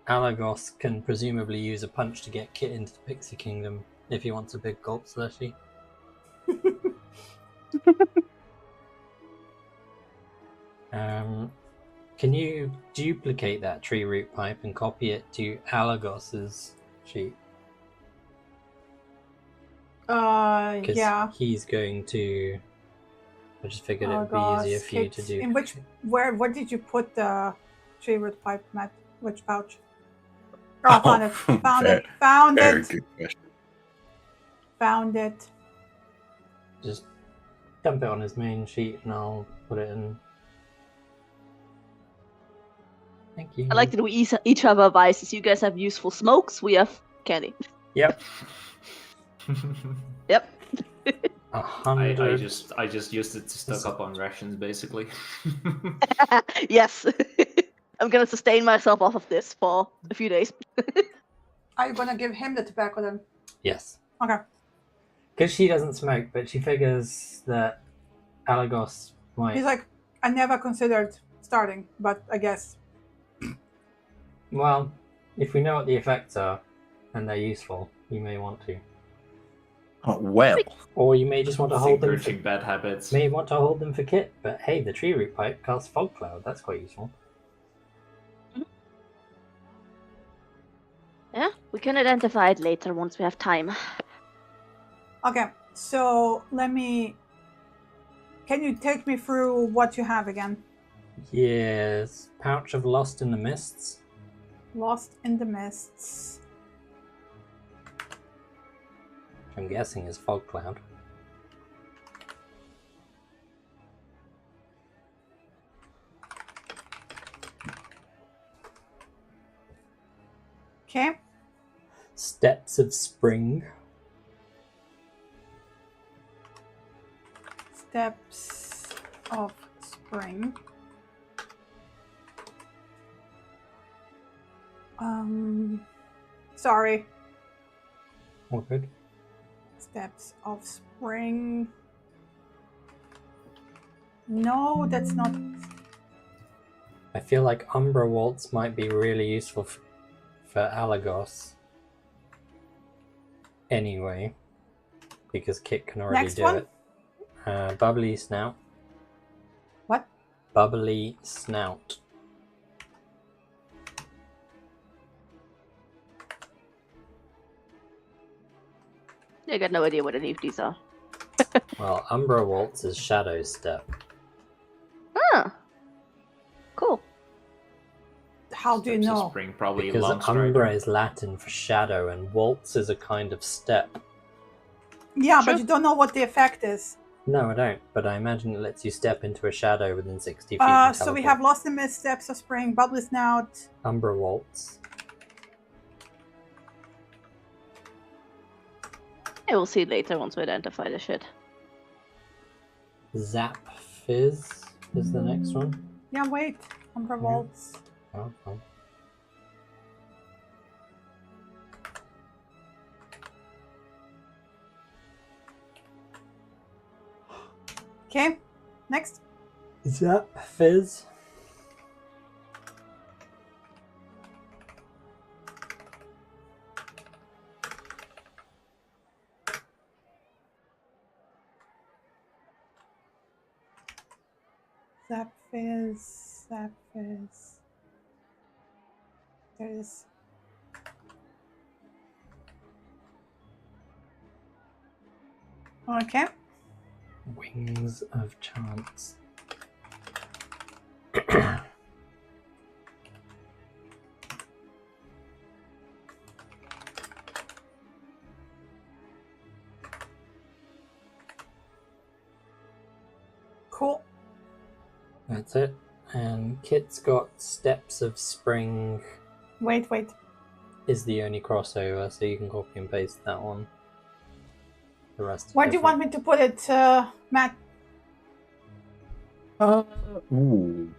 Alagos can presumably use a punch to get Kit into the Pixie Kingdom if he wants a big gulp slushy. Can you duplicate that tree root pipe and copy it to Alagos's sheet? Because Yeah. he's going to. I just figured it would be Alagos, easier for you Kit. to do. In where did you put the tree root pipe, Matt? Which pouch? Oh, I found it. Found it. Found Very it. good question. Found it. Just dump it on his main sheet and I'll put it in. Thank you. I like that we each have our vices. You guys have useful smokes. We have candy. Yep. Yep. 100. I just used it to stock up on rations, basically. Yes. I'm gonna sustain myself off of this for a few days. Are you gonna give him the tobacco then? Yes. Okay. Because she doesn't smoke, but she figures that Alagos might. He's like, I never considered starting, but I guess. Well, if we know what the effects are and they're useful, you may want to. Oh, well. Or you may just want to hold them. Encouraging bad habits. May want to hold them for Kit, but hey, the tree root pipe casts fog cloud. That's quite useful. Yeah, we can identify it later once we have time. Okay, so let me. Can you take me through what you have again? Yes, pouch of Lost in the Mists. Lost in the Mists. I'm guessing is fog cloud. Okay. Steps of Spring. Steps of Spring. Sorry. All good. Steps of Spring. No, that's not. I feel like Umbra Waltz might be really useful for Alagos. Anyway, because Kit can already Next do one? it. Bubbly Snout. What? Bubbly Snout. I got no idea what any of these are. Well, Umbra Waltz is Shadow Step. Ah, cool. How do you Steps of know? Spring, probably Because long strider. Umbra is Latin for shadow, and Waltz is a kind of step. Yeah, Sure. but you don't know what the effect is. No, I don't, but I imagine it lets you step into a shadow within 60 feet. And So we teleport. have Lost in Mist, Steps of Spring, Bubbly Snout. Umbra Waltz. I will see later once we identify the shit. Zap Fizz is the next one. Yeah, wait. Umbra Yeah. Waltz. Oh, oh. Okay, next. Zap Fizz. Zap Fizz. Zap Fizz. There it is. Okay. Wings of Chance. Cool. That's it. And Kit's got Steps of Spring Wait. is the only crossover, so you can copy and paste that one. The rest. Where do you want me to put it, Matt? Ooh.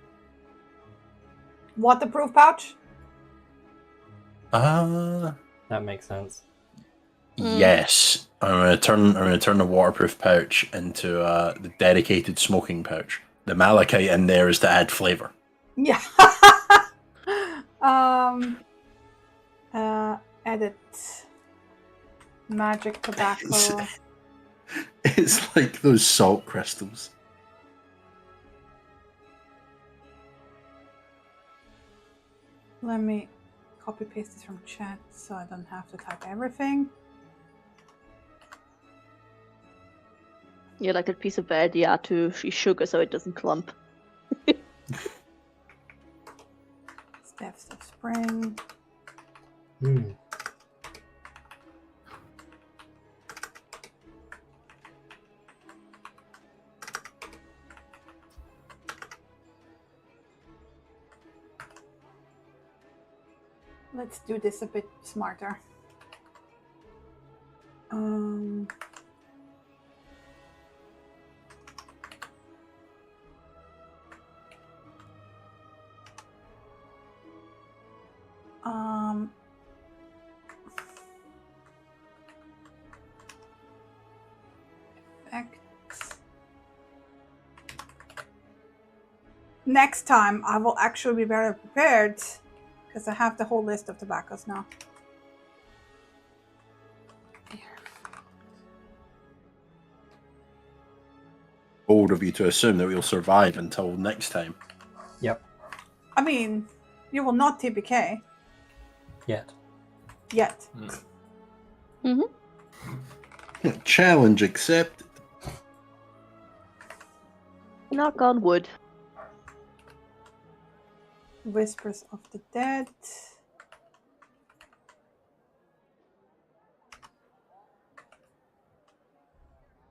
Waterproof pouch? That makes sense. Yes. I'm gonna turn the waterproof pouch into the dedicated smoking pouch. The malachite in there is to add flavor. Yeah. Edit. Magic tobacco. It's like those salt crystals. Let me copy paste this from chat so I don't have to type everything. Yeah, like that piece of bread, yeah, to sugar so it doesn't clump. Steps of Spring. Let's do this a bit smarter. Effects. Next time I will actually be better prepared because I have the whole list of tobaccos now. bold of you to assume that we'll survive until next time. Yep. I mean, you will not TPK Yet. yet. Challenge accepted. Knock on wood. Whispers of the Dead.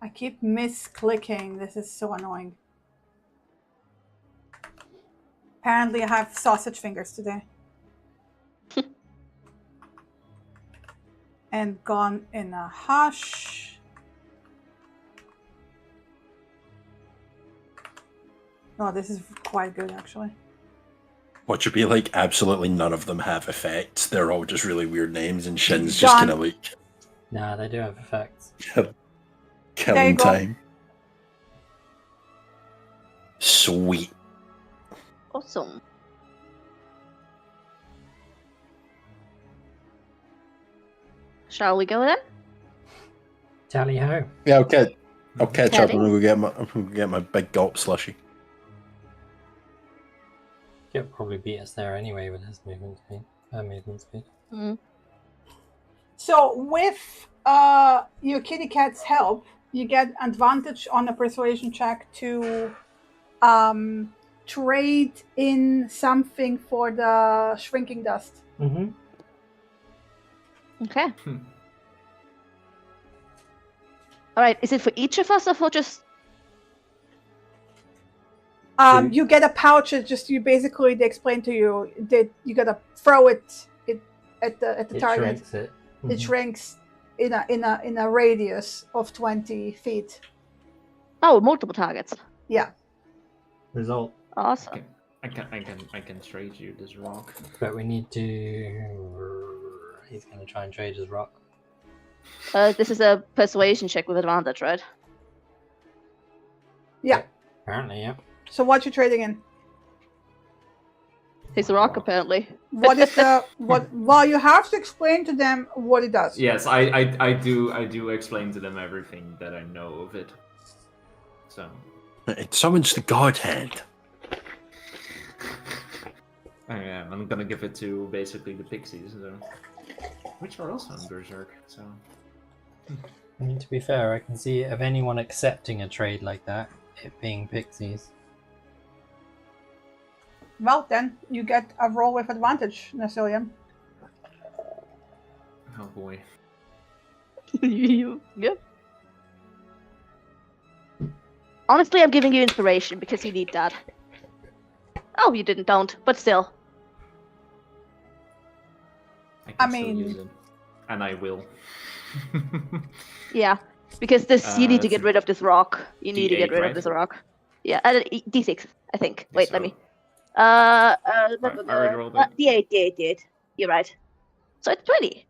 I keep misclicking. This is so annoying. Apparently, I have sausage fingers today. And Gone in a Hush. Oh, this is quite good, actually. What should be like? Absolutely none of them have effects. They're all just really weird names, and Shin's just John. kind of like Nah, they do have effects. There you killing go. time. Sweet. Awesome. Shall we go then? Tally ho. Yeah, okay. I'll catch up. Teddy? I'm gonna go get my big gulp slushy. He'll probably beat us there anyway with his movement speed. Movement speed. So with your kitty cat's help, you get advantage on a persuasion check to trade in something for the shrinking dust. Mm-hmm. Okay. All right. Is it for each of us or for just? You get a pouch. It's just you basically they explain to you that you gotta throw it at the It target. shrinks it. It shrinks in a radius of 20 feet. Oh, multiple targets. Yeah. Result. Awesome. I can trade you this rock. But we need to... He's going to try and trade his rock. This is a persuasion check with advantage, right? Yeah. Apparently, yeah. So what you trading in? His rock, apparently. What is the what? Well, you have to explain to them what it does. Yes, I do explain to them everything that I know of it. So It summons the God Hand. I'm gonna give it to basically the pixies, so, which are also on Berserk. So I mean, to be fair, I can see of anyone accepting a trade like that, it being pixies. Well, then you get a roll with advantage, Nasilian. oh boy. Yep. Honestly, I'm giving you inspiration because you need that. Oh, you don't, but still. I I can still mean- use it, and I will. Yeah, because this you need to it's get rid of this rock. You need to get D8, rid right? of this rock. Yeah, D6, I think. Wait, So- let me. I already rolled it. D8. You're right. So it's 20.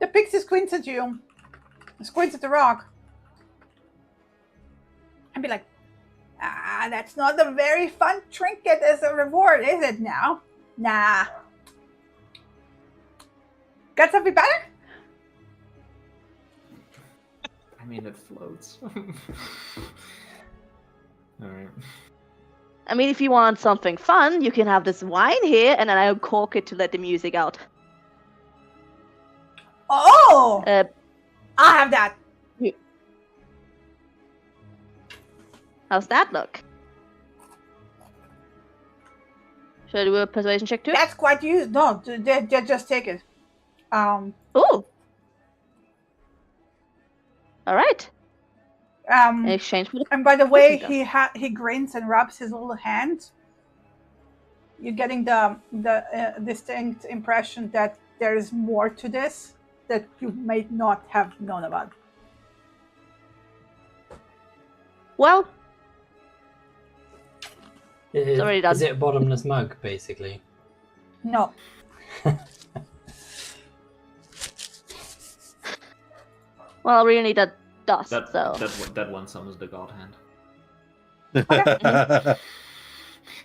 The pixie squints at you, squints at the rock, and be like, "Ah, that's not a very fun trinket as a reward, is it? Now, nah. Got something better? I mean, it floats. Alright. I mean, if you want something fun, you can have this wine here, and then I'll cork it to let the music out. Oh, Uh, I have that. How's that look? Should I do a persuasion check too? That's quite used. No, just take it. Ooh. All right. In exchange for the And by the way, Cookie he grins and rubs his little hand. You're getting the distinct impression that there is more to this that you may not have known about. well, Is already done. it a bottomless mug, basically? No, well, we need that dust. That so that one summons the God Hand.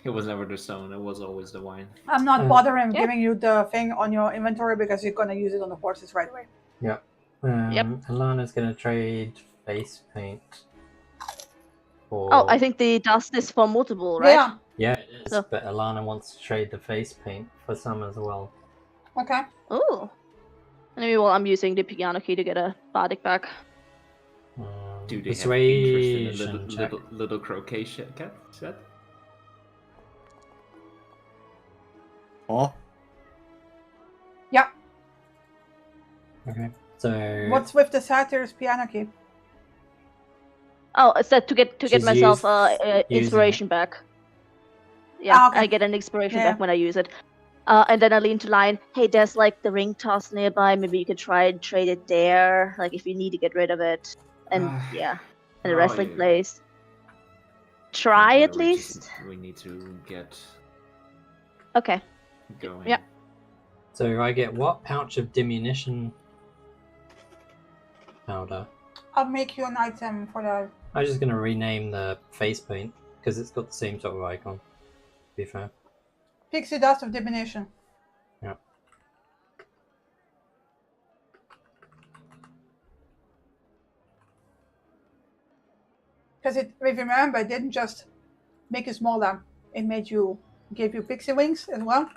It was never the stone. It was always the wine. I'm not bothering Yeah. giving you the thing on your inventory because you're gonna use it on the horses right away. Yep. Alana's gonna trade face paint. For... Oh, I think the dust is for multiple, right? Yeah. Yeah, it is. So- But Alana wants to trade the face paint for some as well. Okay. Oh. Anyway, well, I'm using the piano key to get a bardic back. Do they have Persuasion interest in a check. little croquet cat set? Oh, Yeah. Okay. So What's with the satyr's piano key? Oh, it's that to get She's myself using inspiration back. Yeah, Ah, okay. I get an inspiration Yeah. back when I use it. And then I lean to Lion. Hey, there's like the ring toss nearby. Maybe you could try and trade it there. Like if you need to get rid of it. And yeah, in the Oh, wrestling yeah. place. Try Yeah, at least. we need to get Okay. going. Yeah. So I get what? Pouch of diminution powder. I'll make you an item for the. I'm just gonna rename the face paint because it's got the same sort of icon. To be fair. Pixie dust of divination. Yeah. Because if you remember, it didn't just make you smaller, it gave you pixie wings as well.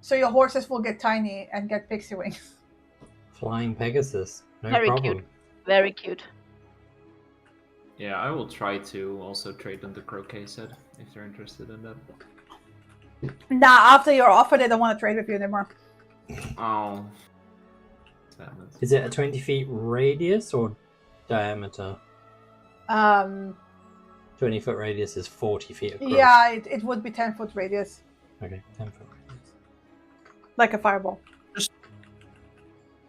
So your horses will get tiny and get pixie wings. Flying Pegasus. No Very problem. cute. Very cute. Yeah, I will try to also trade them the croquet set if they're interested in that. Nah, after you're offered, they don't want to trade with you anymore. Oh. Damn it. Is it a 20 feet radius or diameter? 20 foot radius is 40 feet across. Yeah, it would be 10-foot radius, Okay, 10 foot radius. like a fireball.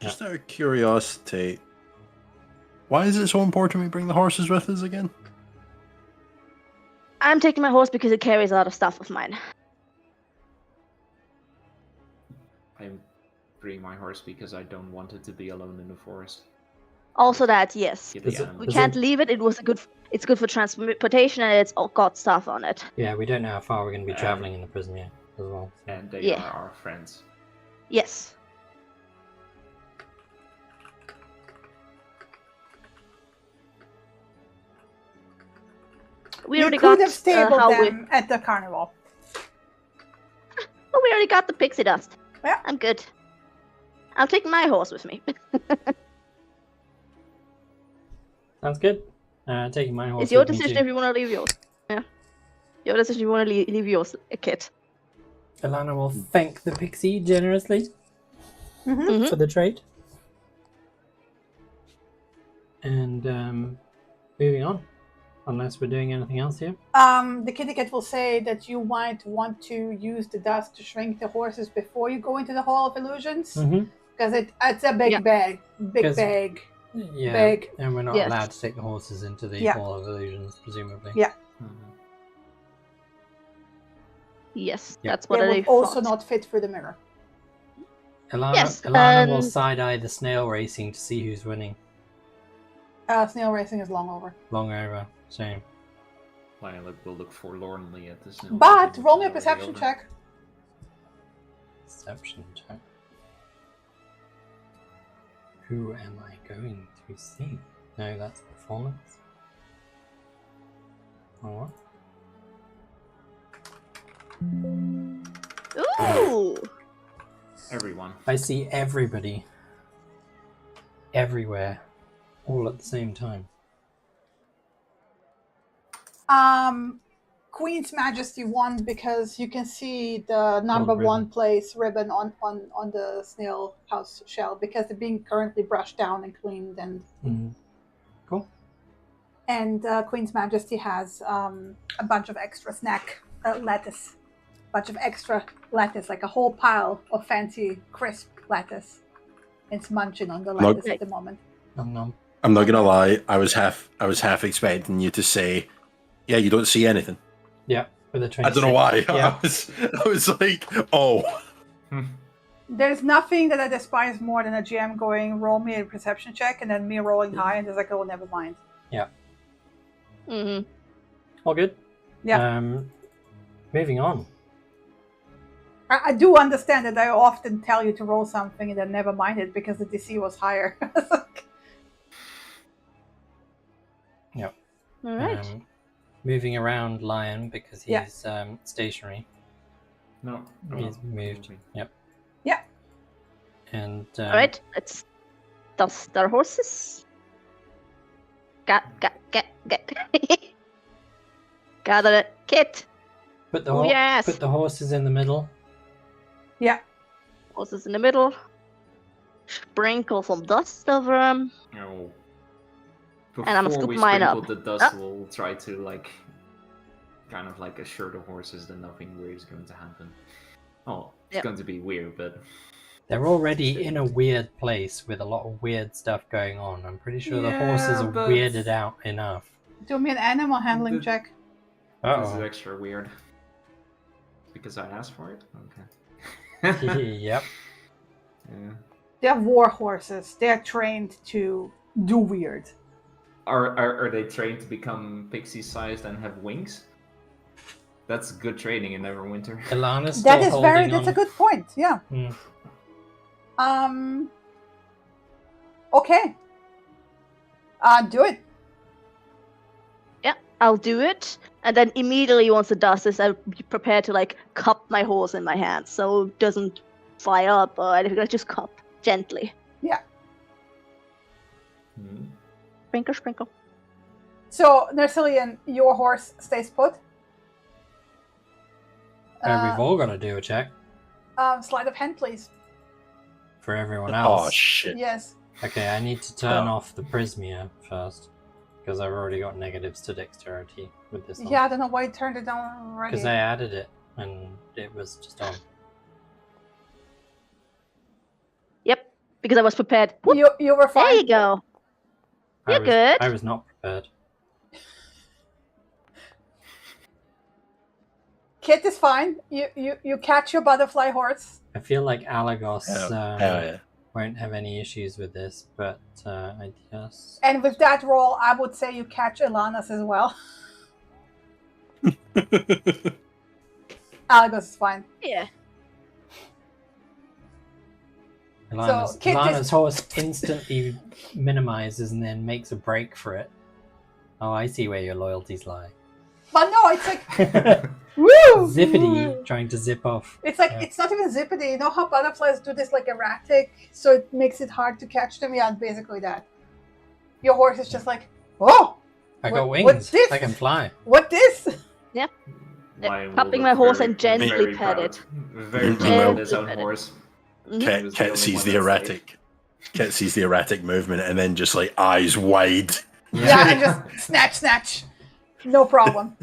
just out of curiosity, why is it so important we bring the horses with us again? I'm taking my horse because it carries a lot of stuff of mine. I'm bringing my horse because I don't want it to be alone in the forest. Also that, yes. Get Does the it- animals. We can't leave it. It's good for transportation and it's all got stuff on it. Yeah, we don't know how far we're going to be traveling in the prison yet as well. so- And they Yeah. are our friends. Yes. We You already could got have stabled how we. them at the carnival. Oh, we already got the pixie dust. Yeah. I'm good. I'll take my horse with me. Sounds good. Taking my horse. It's your with me decision too. if you want to leave yours. Yeah. Your decision if you want to leave yours, Kit. Alana will thank the pixie generously Mhm. for the trade. And moving on, unless we're doing anything else here. The kitty cat will say that you might want to use the dust to shrink the horses before you go into the Hall of Illusions. Because it's a big Yeah. bag. Big 'Cause- bag. Yeah, Big. and we're not Yes. allowed to take the horses into the Yeah. Hall of Illusions, presumably. Yeah. Mhm. Yes, Yeah. that's what They I would also thought. not fit through the mirror. Alana, Yes, Alana will and- side-eye the snail racing to see who's winning. Snail racing is long over. Long over, shame. Violet will look forlornly at the snow. But mountain, roll which me a is already perception over. check. Perception check. Who am I going to see? No, that's performance. Oh, Ooh! Everyone. I see everybody. Everywhere. All at the same time. Queen's Majesty won because you can see the number ribbon. one place ribbon on the snail house shell because they're being currently brushed down and cleaned and Cool. and Queen's Majesty has a bunch of extra snack lettuce, bunch of extra lettuce, like a whole pile of fancy crisp lettuce. It's munching on the Look. lettuce at the moment. Nom nom. I'm not gonna lie. I was half expecting you to say, "Yeah, you don't see anything." Yeah, with a 26. I don't know why. Yeah. I was like, "Oh." There's nothing that I despise more than a GM going, roll me a perception check, and then me rolling high, and just like, oh, never mind. Mm-hmm. All good. Yeah. moving on. I do understand that I often tell you to roll something and then never mind it because the DC was higher. Yep. All right. Moving around Lion because he's stationary. No. He's moved. Yep. Yeah. And All right. Let's dust our horses. Get. Gather it. Kit. put the Oh, yes. put the horses in the middle. Yeah. Horses in the middle. Sprinkle some dust over them. No. And I'm Before we scooping mine sprinkle up. the dust, we'll try to like, kind of like assure the horses that nothing weird is going to happen. Oh, it's Yep. going to be weird, but They're already in a weird place with a lot of weird stuff going on. I'm pretty sure the horses Yeah, are but- weirded out enough. Do me an animal handling The- check. this is Uh extra weird. Because I asked for it? oh. Okay. Yep. Yeah. They're war horses. They're trained to do weird. Are they trained to become pixie-sized and have wings? That's good training in Neverwinter. Ilana's still That is holding that's on. a good point. Yeah. Hmm. Okay. Do it. Yeah, I'll do it. And then immediately once the dust is, I'll be prepared to like cup my horse in my hand so it doesn't fly up or anything. I just cup gently. Hmm. Sprinkle, sprinkle. So, Nersilian, your horse stays put. We've all got to do a check Sleight of hand, please. for everyone else. Oh shit! Yes. Okay, I need to turn Oh. off the Prismia first because I've already got negatives to dexterity with this. Yeah, I don't know why you turned it down already. Because I added it and it was just on. Yep, because I was prepared. Whoop, You were there fine. you go. I You're was, good. I was not prepared. Kit is fine. You catch your butterfly horse. I feel like Alagos Hell yeah! won't have any issues with this, but I guess. And with that roll, I would say you catch Ilana's as well. Alagos is fine. Yeah. Ilana's, Kit Ilana's just- horse instantly minimizes and then makes a break for it. Oh, I see where your loyalties lie. But no, it's like woo! Zippity trying to zip off. It's like Yeah. it's not even zippity. You know how butterflies do this like erratic, so it makes it hard to catch them. Yeah, basically that. Your horse is just like, oh, I got what's wings. this? I can fly. what this? Lion will Cupping look my horse very, and gently very pet proud. it. Very proud Gently of his own pet it. horse. Mhm. Ket, was the Ket only sees one the that erratic. Ket sees the erratic movement and then just like eyes wide. Yeah, and just snatch. No problem.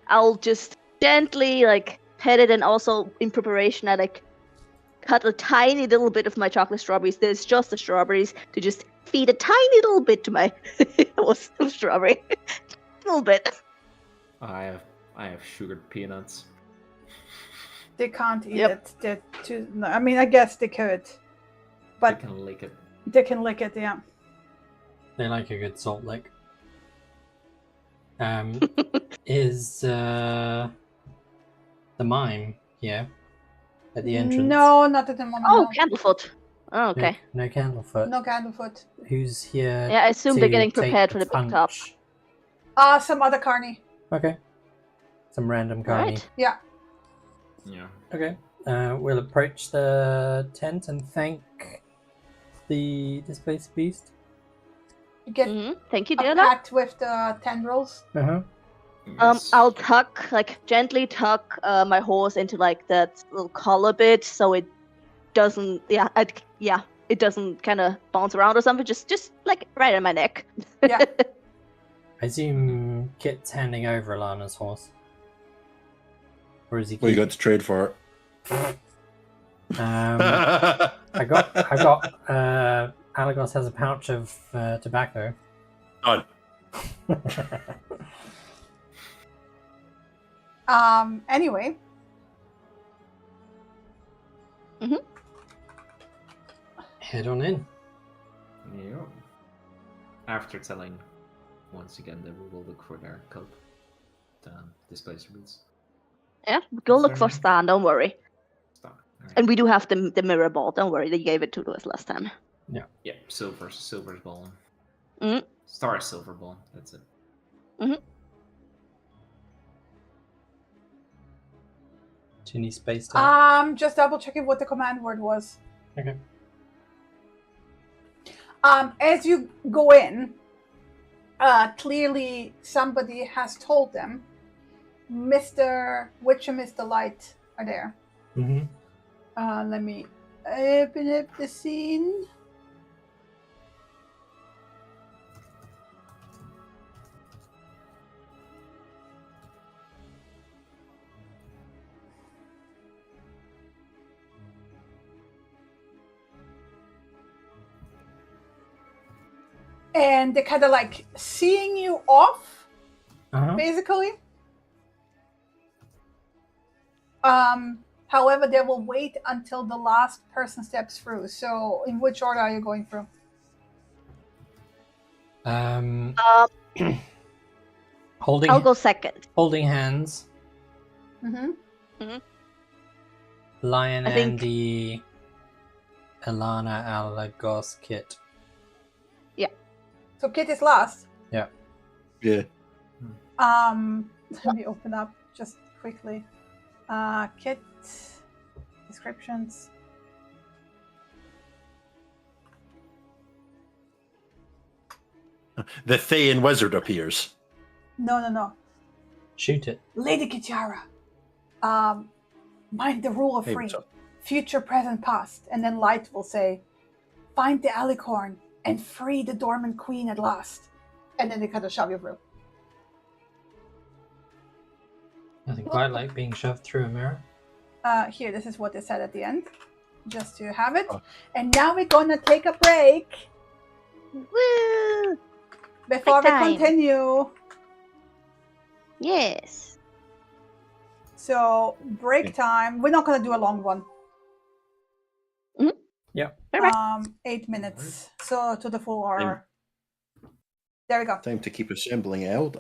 I'll just gently like pet it, and also in preparation, I like cut a tiny little bit of my chocolate strawberries. There's just the strawberries to just feed a tiny little bit to my horse of strawberry, a little bit. I have sugared peanuts. They can't eat Yep. it. They're too. No, I mean, I guess they could, but I can lick it. they can lick it. Yeah. They like a good salt lick. Is the mime here at the entrance? No, not at the moment. Oh, no. Candlefoot. Oh, okay. No Candlefoot. No Candlefoot. Who's here? Yeah, I assume they're to getting take prepared for the big top. punch? Some other carny. Okay. Some random carny. Right. Yeah. Yeah. Okay. We'll approach the tent and thank the displaced beast. You get Thank you, a dear. pat with the tendrils. Uh-huh. Yes. I'll gently tuck my horse into like that little collar bit, so it doesn't, it doesn't kind of bounce around or something. Just like right on my neck. Yeah. I assume Kit's handing over Alana's horse. Or is he? What you got to trade for Um, it? I got. Alagos has a pouch of tobacco. Done. Anyway. Head on in. Yeah. After telling once again that we will look for their coat. displacer beads. Yeah, go look for Sorry. Stan. Don't worry. Star. Alright. And we do have the mirror ball. Don't worry, they gave it to us last time. Yeah, silver's ball. Mhm. Star silver ball. That's it. Do you need space time? Just double checking what the command word was. Okay. As you go in, clearly somebody has told them Mr. Witch and Mr. Light are there. Mm-hmm. Let me open up the scene. And they're kind of like seeing you off, basically. However, they will wait until the last person steps through. So, in which order are you going through? Holding. I'll go second. Holding hands. Mm-hmm. Lion I think- Andy, Alana, Alagos, Kit. So, Kit is last. Yeah. Yeah. Let me open up just quickly. Kit descriptions. The Thayan wizard appears. No. Shoot it. Lady Kitara. Mind the rule of Hey, three. what's up? Future, present, past. And then Light will say, find the alicorn and free the dormant queen at last. And then they kind of shove you through. Nothing quite like being shoved through a mirror. Here, this is what they said at the end. Just to have it. Oh. And now we're gonna take a break Woo! before we Break time. continue. Yes. So, break time. We're not gonna do a long one. Yeah. 8 minutes. So, to the full hour. There we go. Time to keep assembling Elder.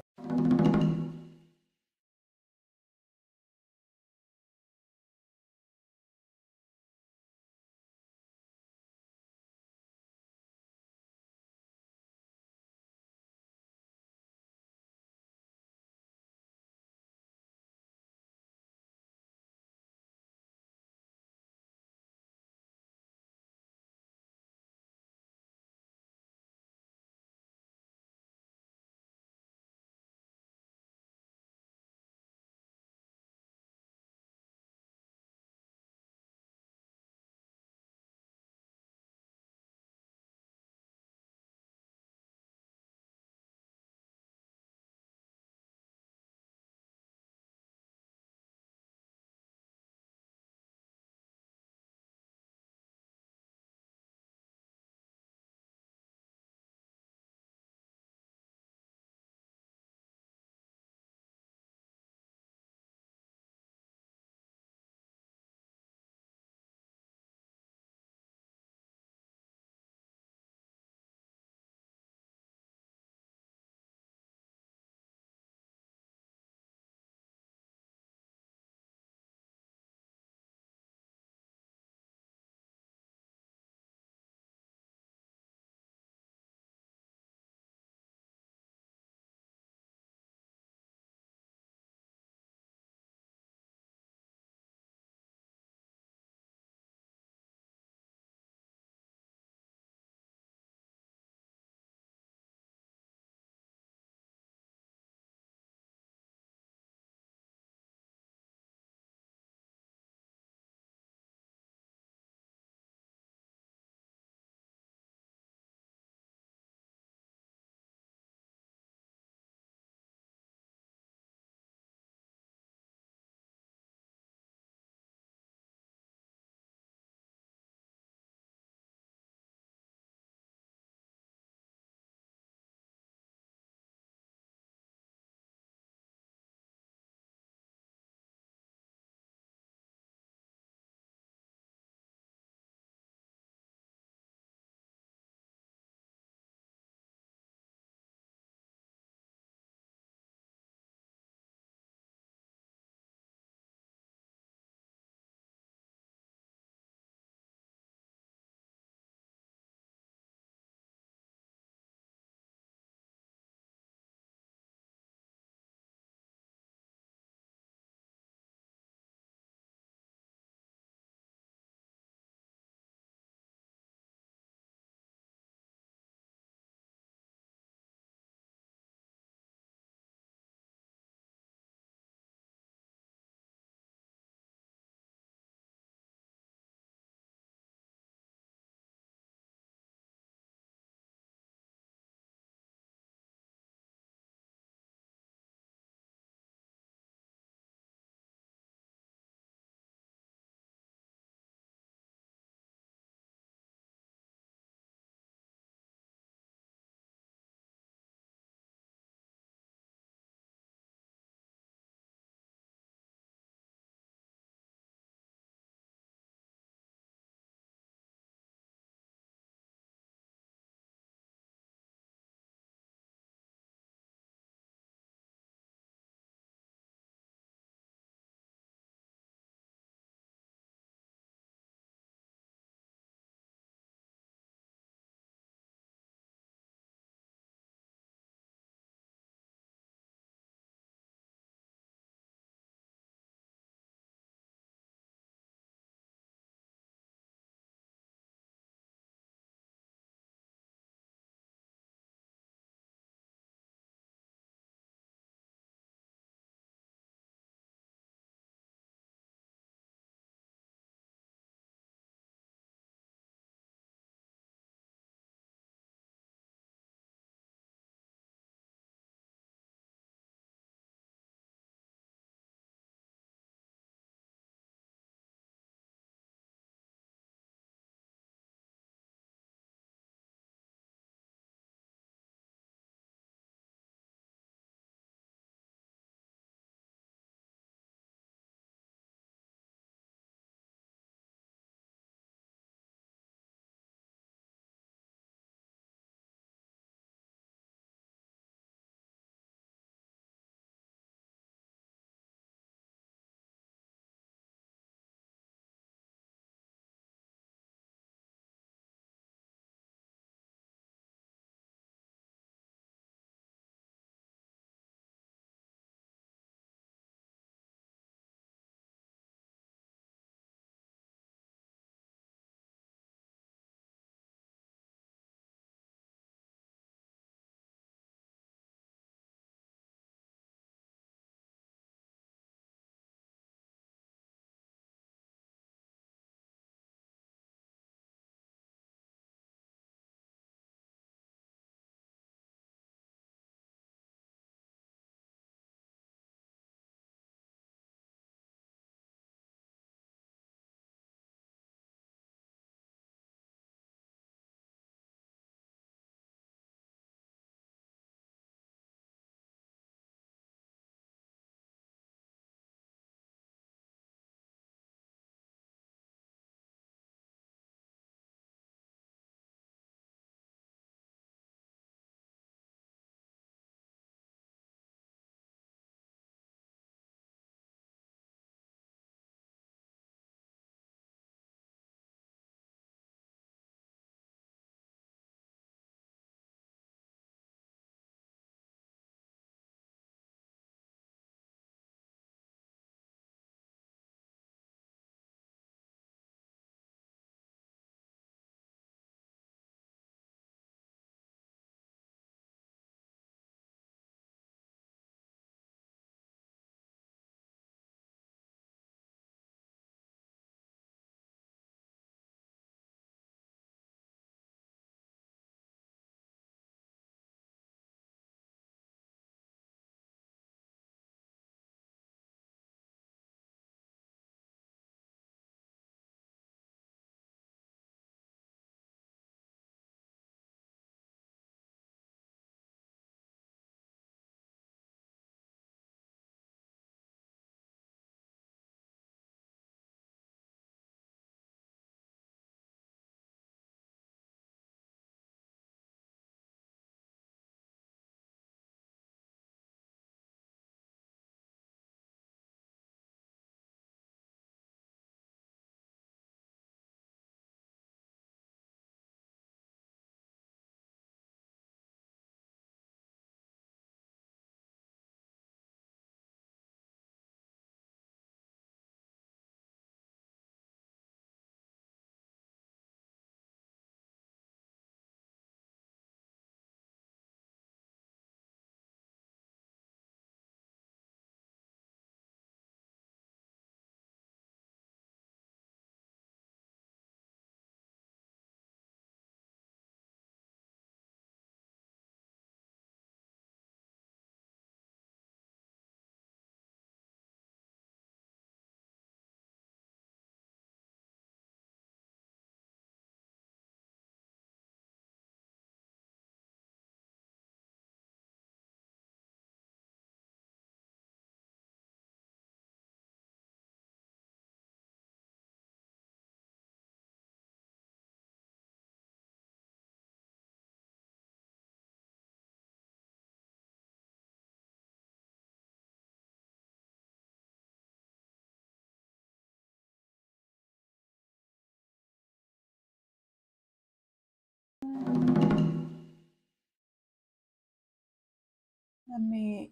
Let me.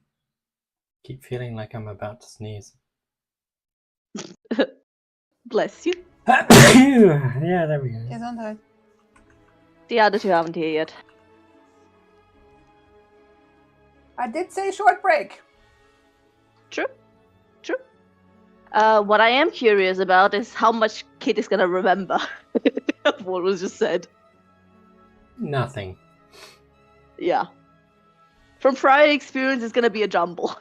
Keep feeling like I'm about to sneeze. Bless you. Yeah, there we go. Gesundheit. The other two haven't here yet. I did say short break. True. True. What I am curious about is how much Kit is gonna remember of what was just said. Nothing. Yeah. From prior experience, it's gonna be a jumble.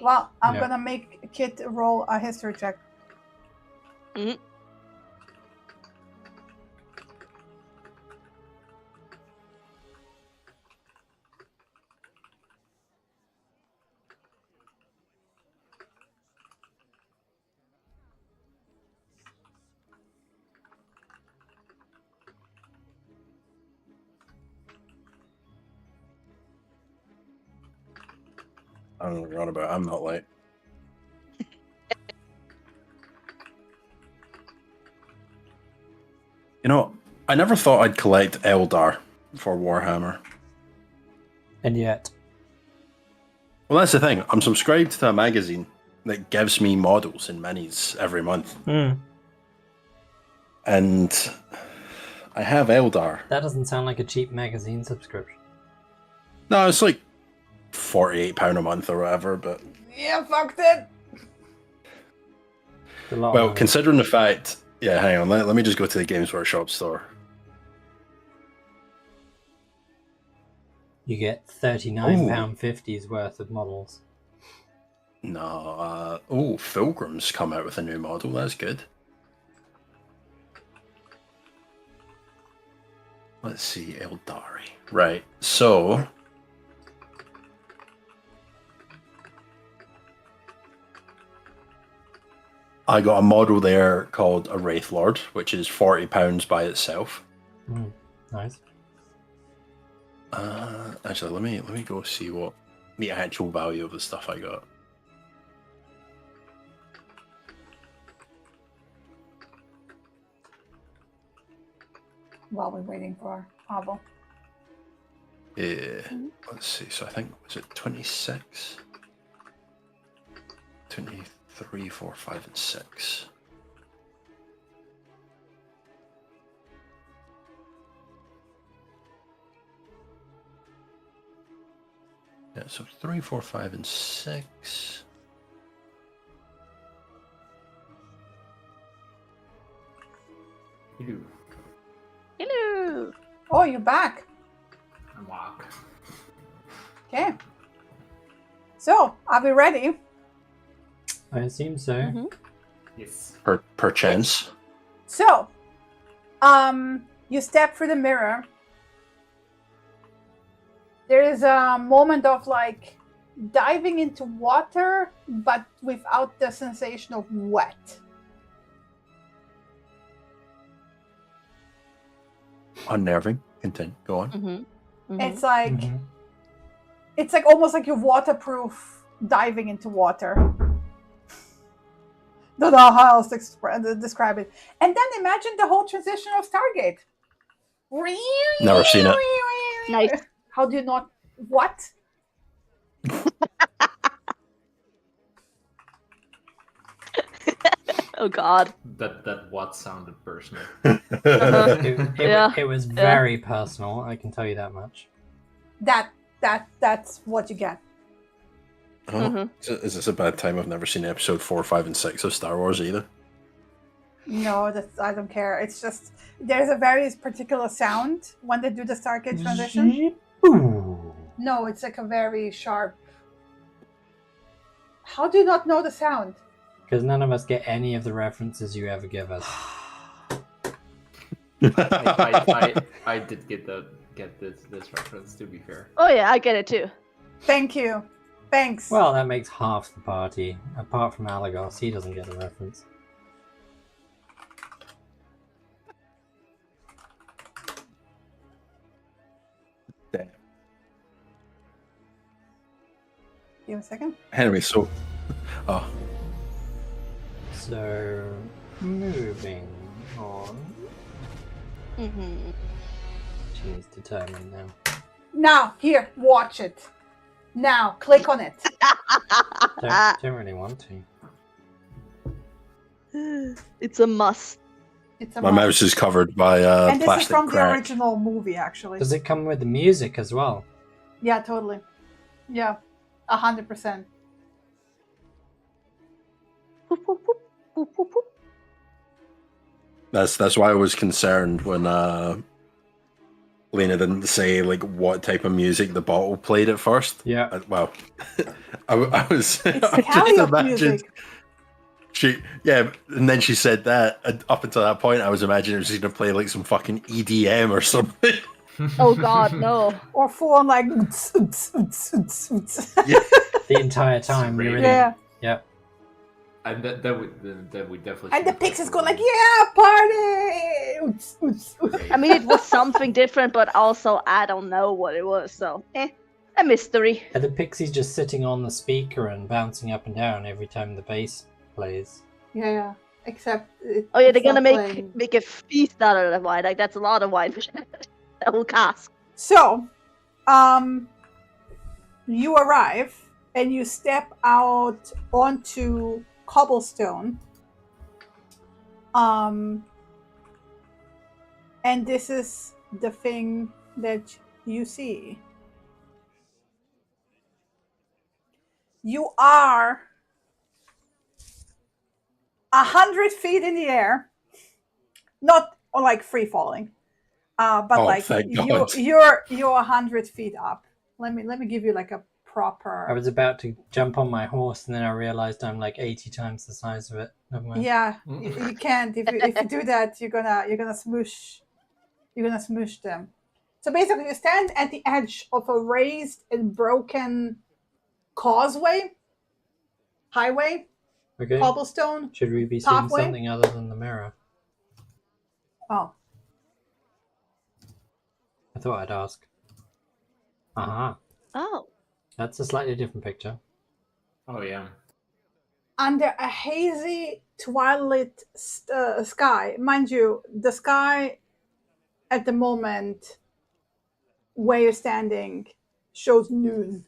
Well, I'm Yeah. gonna make Kit roll a history check. Mhm. I don't know what you're on about. I'm not late. You know, I never thought I'd collect Eldar for Warhammer. And yet, Well, that's the thing. I'm subscribed to a magazine that gives me models and minis every month. And I have Eldar. that doesn't sound like a cheap magazine subscription. No, it's like £48 a month or whatever, but... Yeah, fucked it. It's a lot of Well, money. considering the fact... Yeah, hang on. Let me just go to the Games Workshop store. You get £39.50's worth of models. No, oh, Fulgrim's come out with a new model. That's good. Let's see, Eldari. Right, so... I got a model there called a Wraithlord, which is £40 by itself. Nice. Actually, let me go see what the actual value of the stuff I got. While we're waiting for Pavel. Yeah, let's see. So I think, was it 26? 23, 4, 5, and 6. Yeah, so 3, 4, 5, and 6. Hello. Hello. Oh, you're back. I'm back. Okay. So, are we ready? I assume so. Mhm. Yes. Per chance. So, you step through the mirror. There is a moment of like diving into water, but without the sensation of wet. Unnerving. Continue. Go on. Mm-hmm. It's like Mhm. it's like almost like you're waterproof diving into water. Don't know how else to describe it. And then imagine the whole transition of Stargate. Never seen it. Nice. How do you not? What? Oh God. That what sounded personal. It was Yeah. very personal, I can tell you that much. That's what you get. Oh, Mhm. is this a bad time? I've never seen episode 4, 5, and 6 of Star Wars either. No, I don't care. It's just there's a very particular sound when they do the Stargate transition. Ooh. No, it's like a very sharp. How do you not know the sound? Because none of us get any of the references you ever give us. I did get this reference, to be fair. Oh yeah, I get it too. Thank you. Thanks. Well, that makes half the party. Apart from Alagos, he doesn't get the reference. Damn. Give me a second. Anyway, so... Oh, So, moving on. Mm-hmm. She's determined now. Now, here, watch it. Now, click on it. Don't really want to. It's a must. It's a My must. mouse is covered by And this is plastic from the crack. original movie, actually. Does it come with the music as well? Yeah, totally. Yeah, 100%. That's why I was concerned when Lena didn't say like what type of music the bottle played at first. Yeah. Well, I was. It's I karaoke music. And then she said that, and up until that point, I was imagining it was going to play like some fucking EDM or something. Oh God, no! Or full on like. The entire time you're in Yeah. it. Yeah. And that would definitely. And the pixies go like, yeah, party! I mean, it was something different, but also I don't know what it was. So, a mystery. Are the pixies just sitting on the speaker and bouncing up and down every time the bass plays? Yeah. Except. Oh yeah, they're it's gonna not playing. make a feast out of the wine. Like that's a lot of wine for the whole cask. So, you arrive and you step out onto cobblestone. And this is the thing that you see. You are 100 feet in the air, not like free falling. But Oh, like thank you're God. 100 feet up. Let me give you like a proper. I was about to jump on my horse and then I realized I'm like 80 times the size of it. Never mind. Yeah, you can't. If you do that, you're gonna smoosh. You're gonna smoosh them. So basically, you stand at the edge of a raised and broken highway, Okay. cobblestone. Should we be seeing Pathway? something other than the mirror? Oh, I thought I'd ask. Aha. Oh. That's a slightly different picture. Oh yeah. under a hazy twilight sky. Mind you, the sky at the moment where you're standing shows noon.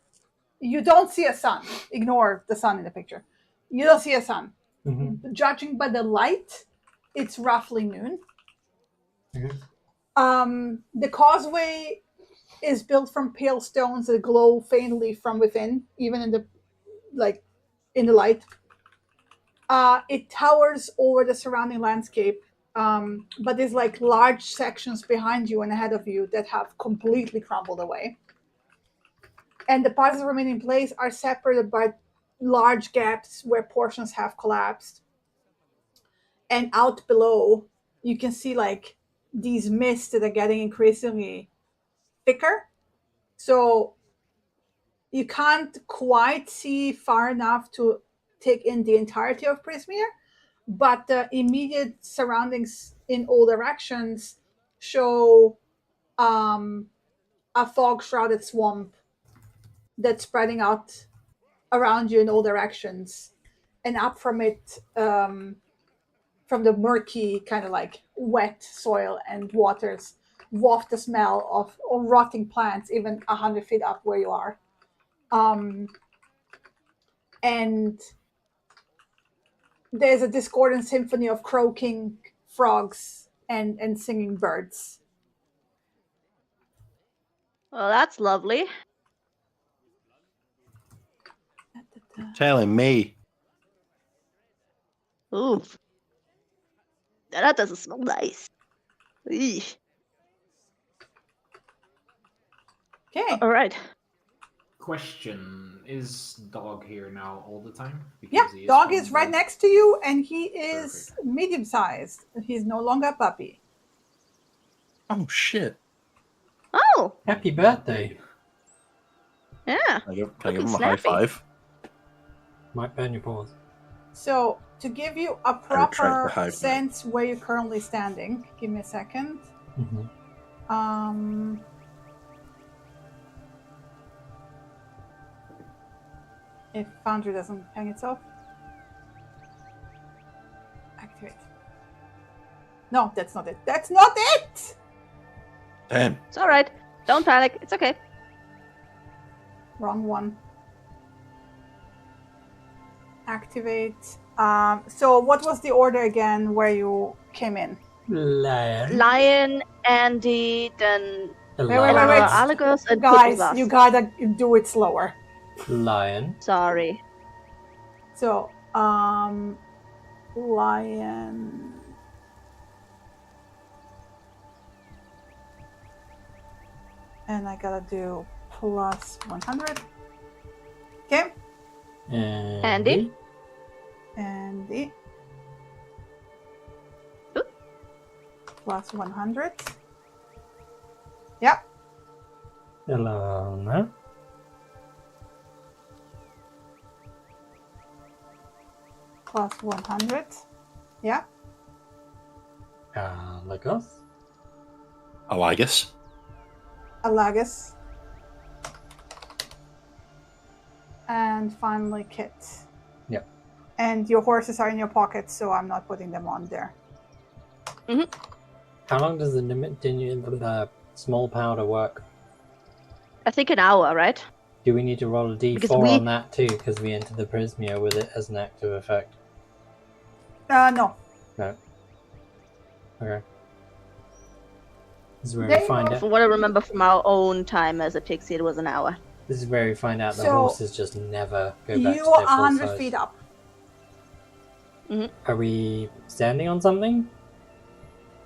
You don't see a sun. Ignore the sun in the picture. You don't see a sun. Mm-hmm. Judging by the light, it's roughly noon. Mm-hmm. The causeway is built from pale stones that glow faintly from within, even in the light. It towers over the surrounding landscape, but there's like large sections behind you and ahead of you that have completely crumbled away. And the parts that remain in place are separated by large gaps where portions have collapsed. And out below, you can see like these mists that are getting increasingly thicker. So you can't quite see far enough to take in the entirety of Prismere, but the immediate surroundings in all directions show a fog-shrouded swamp that's spreading out around you in all directions, and up from it, from the murky kind of like wet soil and waters, waft the smell of rotting plants even 100 feet up where you are. And there's a discordant symphony of croaking frogs and singing birds. Well, that's lovely. Telling me. Ooh. That doesn't smell nice. Eesh. Okay. All right. Question: is Dog here now all the time? Yeah, Because he dog from is right the- next to you, and he is medium-sized. He's no longer a puppy. Oh shit! Oh, Happy birthday. yeah. Can I give him a high Snappy. five? Might burn your paws. So, to give you a retract the proper high five. sense where you're currently standing, give me a second. Mm-hmm. If Foundry doesn't hang itself, activate. No, that's not it. That's not it! Damn. It's all right. Don't panic. It's okay. Wrong one. Activate. So what was the order again where you came in? Lion, Andy, then Wait. Alagos, and Guys, Kutlas. you gotta do it slower. Lion. Sorry. So, Lion. And I gotta do plus 100. Okay. Andy. Andy. Ooh. Plus 100. Yep. Elena. Plus 100. Yeah. Lagos. Alagus. Alagus. And finally Kit. Yep. And your horses are in your pocket, so I'm not putting them on there. How long does the small powder work? I think an hour, right? Do we need to roll a Because d4 on that too? Because we enter the Prismia with it as an active effect. No. No. Okay. This is where we find out. From what I remember from our own time as a pixie, it was an hour. This is where we find out the So, horses just never go back to You are their full 100 size. feet up. Are we standing on something?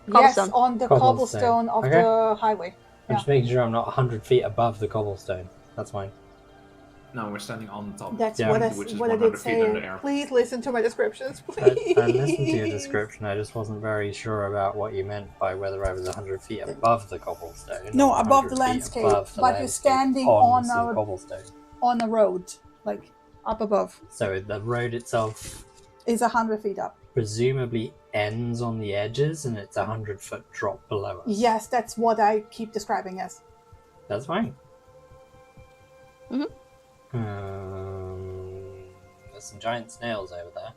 Cobblestone. Yes, on the Cobblestone. cobblestone of Okay. the highway. I'm just making sure I'm not 100 feet above the cobblestone. That's fine. No, we're standing on top. That's Yeah. what I, Which is what I 100 did feet in the say. air. Please listen to my descriptions, please. I listened to your description. I just wasn't very sure about what you meant by whether I was 100 feet above the cobblestone. No, or above the 100 feet landscape, above the but you're landscape standing on on the a- cobblestone. On a road, like up above, So the road itself is 100 feet up. presumably ends on the edges and it's 100-foot drop below us. Yes, that's what I keep describing as. That's fine. Mhm. There's some giant snails over there.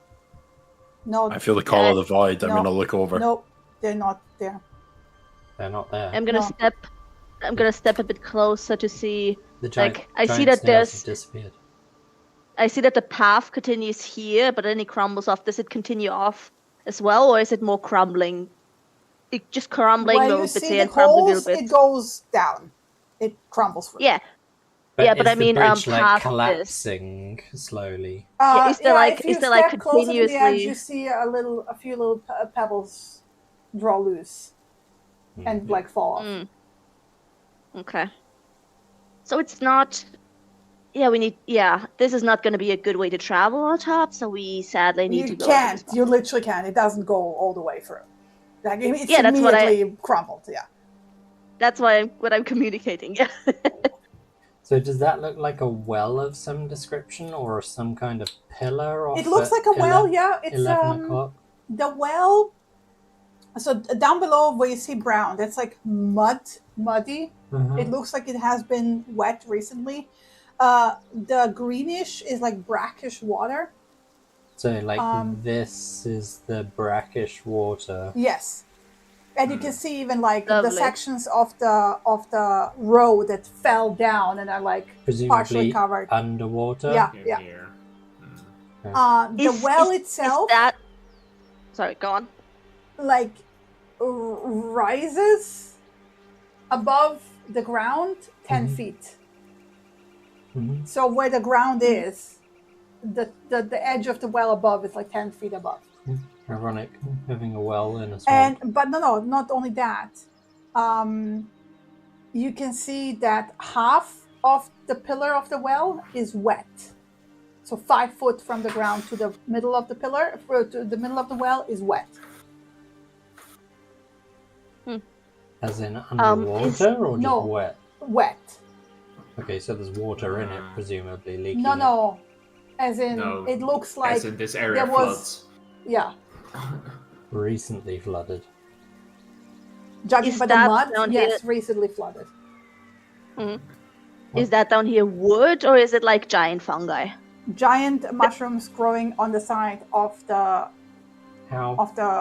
No, I feel the call of the void. I'm No. going to look over. nope, they're not there. They're not there. I'm gonna No. step a bit closer to see. The giant, Like, I see giant that snails there's- have disappeared. I see that the path continues here, but then it crumbles off. Does it continue off as well, or is it more crumbling? It just crumbling When a you little bit see here the and crumbling a holes, little bit. it goes down. It crumbles through. Yeah, Yeah, but is I the mean, bridge like past this. collapsing slowly? Yeah, is there, like- if you is there, like, step closer to the edge, continuously- you see a few little pebbles draw loose and like fall off. Mm. Okay. So it's not. Yeah, we need. Yeah, this is not going to be a good way to travel on top. So we sadly need to You go. can't. You literally can't. It doesn't go all the way through. Like it's Yeah, that's what immediately crumbled. Yeah. That's why what I'm communicating. Yeah. So does that look like a well of some description or some kind of pillar? Off It looks at like a well. 11 Yeah. It's 11 o'clock? the well. So down below where you see brown, that's like muddy. Mhm. It looks like it has been wet recently. The greenish is like brackish water. So like this is the brackish water. Yes, and you can see even like the Lovely. sections of the road that fell down and are like partially Presumably covered. underwater. Yeah. Here. Mm. The well is itself that? Sorry, go on. like rises above the ground 10 Mhm. feet. Mhm. So where the ground is, the edge of the well above is like 10 feet above. Ironic, having a well in a swamp. But no, not only that. You can see that half of the pillar of the well is wet. So 5 foot from the ground to the middle of the pillar, to the middle of the well is wet. As in underwater or just no. wet? Wet. Okay, so there's water in it, presumably leaking. No. As in, No, it looks like, As in this area there was- yeah. Recently flooded. Judging Is by the that mud, down yes, recently flooded. Is that down here wood or is it like giant fungi? Giant mushrooms growing on the side of the How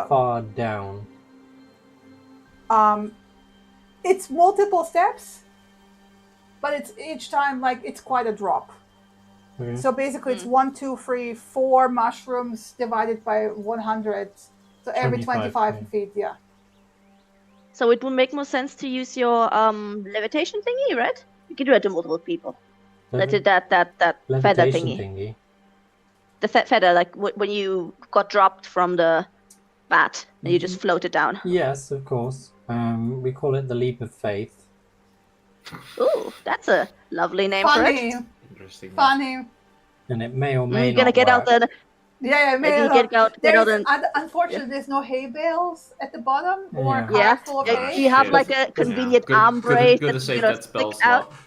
far down? It's multiple steps. but it's each time like it's quite a drop. Okay. So basically, it's 1, 2, 3, 4 mushrooms divided by 100. So every 25 feet, yeah. So it would make more sense to use your levitation thingy, right? You can do it to multiple people. That feather Levitation thingy. The feather, like when you got dropped from the bat and you just floated down. Yes, of course. We call it the leap of faith. Ooh, that's a lovely name Funny. for it. Interesting. Funny. And it may or may You're gonna not get work. out the. Yeah, maybe Get out unfortunately, there's no hay bales at the bottom or a cart Yeah. full of Do hay. you have Shit. like a convenient arm brace Good to that's save gonna that spell stick out? slot.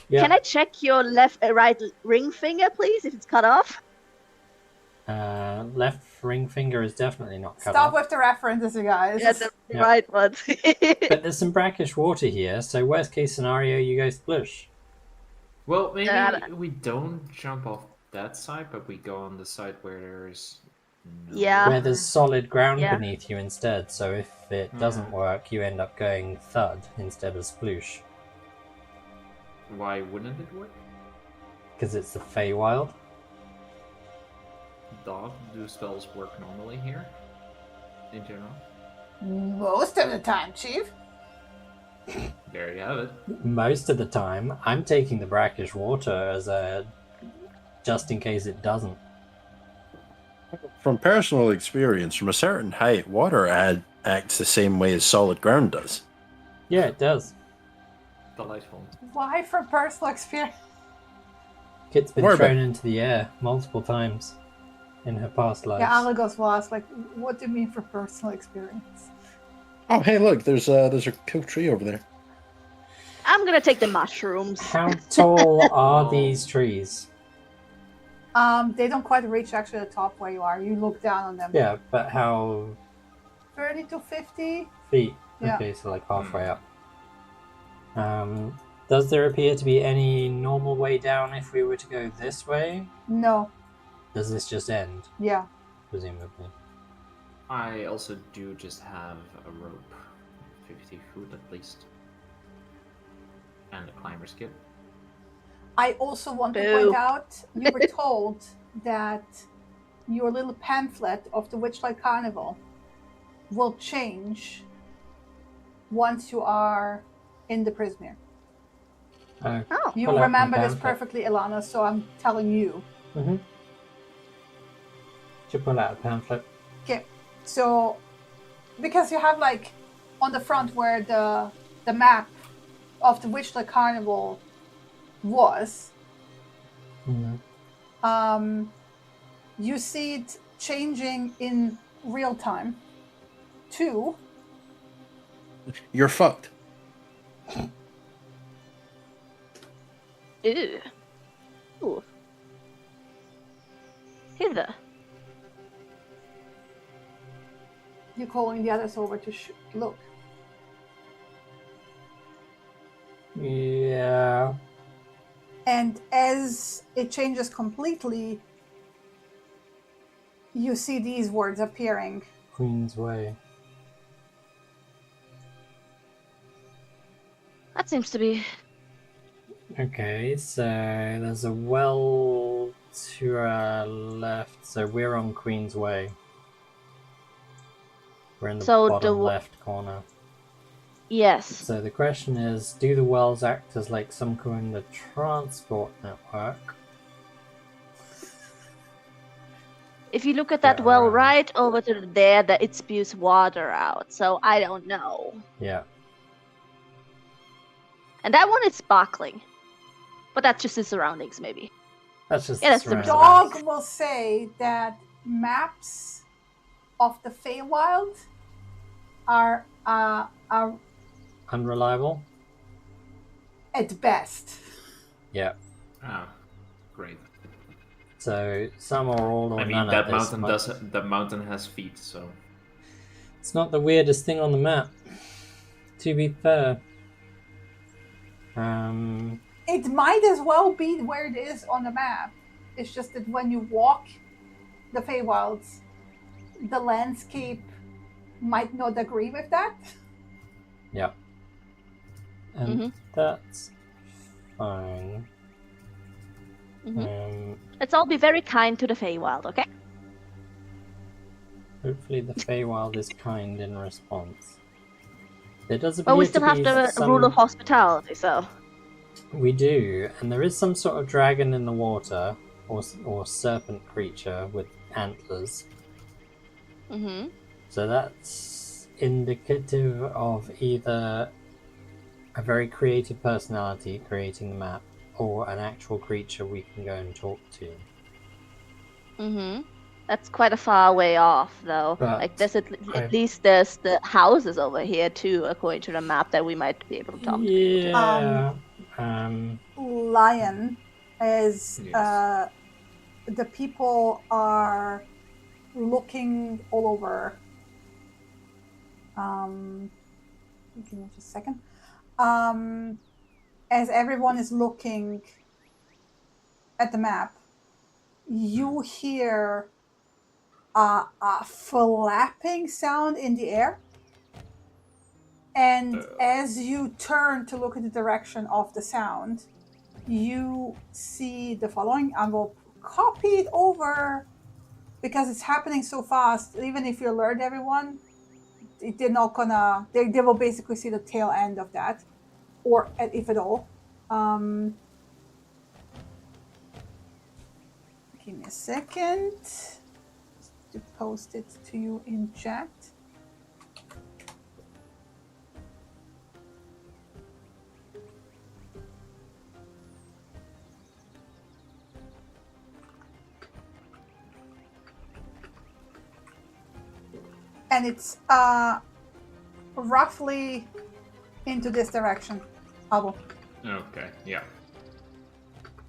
Yeah. Can I check your right ring finger, please, if it's cut off? Left ring finger is definitely not cut Stop off. with the references, you guys. Yeah, the Yeah. right one. But there's some brackish water here, so worst case scenario, you go splush. Well, maybe we don't jump off that side, but we go on the side where there's Yeah. Where there's solid ground Yeah. beneath you instead, so if it doesn't work, you end up going thud instead of sploosh. Why wouldn't it work? Because it's the Feywild. Dog, do spells work normally here? In general? Most of the time, Chief. There you have it. Most of the time, I'm taking the brackish water as a just in case it doesn't. From personal experience, from a certain height, water acts the same way as solid ground does. Yeah, it does. Delightful. Why from personal experience? Kit's been Worry about thrown into the air multiple times in her past lives. Yeah, Alagos was like, what do you mean for personal experience? Oh, hey, look, there's a cool tree over there. I'm gonna take the mushrooms. How tall are these trees? They don't quite reach actually the top where you are. You look down on them. Yeah, but how 30 to 50. feet? Yeah. Okay, so like halfway up. Does there appear to be any normal way down if we were to go this way? No. Does this just end, Yeah. presumably? I also do just have a rope. 50 foot at least. And a climber's kit. I also want to Boo. point out you were told that your little pamphlet of the Witchlight Carnival will change once you are in the Prismere. Oh. You Pull out my remember this pamphlet. perfectly, Ilana, so I'm telling you. Mm-hmm. Should pull out a pamphlet. Okay, so because you have like on the front where the map of the Witchlight Carnival was, Mm-hmm. you see it changing in real time to You're fucked. Ew. Ooh. Hither. you calling the others over to look. Yeah. And as it changes completely, you see these words appearing. Queen's Way. That seems to be. Okay, so there's a well to our left, so we're on Queen's Way. We're in the So bottom the- left corner. Yes. So the question is, do the wells act as like some kind of transport network? If you look at that Yeah, well around. right over to there, that it spews water out. So I don't know. Yeah. And that one is sparkling. But that's just the surroundings, maybe. That's just Yeah, that's the surrounding. Dog will say that maps of the Feywild are Unreliable? at best. Yeah. Ah, great. So some or all or I mean, none that at this mountain that mountain has feet, so It's not the weirdest thing on the map, to be fair. It might as well be where it is on the map. It's just that when you walk the Feywilds, the landscape might not agree with that. Yeah. And Mhm. that's fine. Let's all be very kind to the Feywild, okay? Hopefully the Feywild is kind in response. There does appear Well, we still to have be the rule of hospitality, so... We do, and there is some sort of dragon in the water, or serpent creature with antlers. So that's indicative of either a very creative personality creating the map, or an actual creature we can go and talk to. That's quite a far way off, though. But like, there's at least there's the houses over here too, according to the map, that we might be able to talk to. Yeah. Lion is the people are looking all over. Give me just a second. As everyone is looking at the map, you hear a flapping sound in the air. And as you turn to look in the direction of the sound, you see the following. I will copy it over because it's happening so fast. Even if you alert everyone, they're not gonna. They will basically see the tail end of that, or if at all. Give me a second to post it to you in chat. And it's roughly into this direction. Abo. Okay, yeah.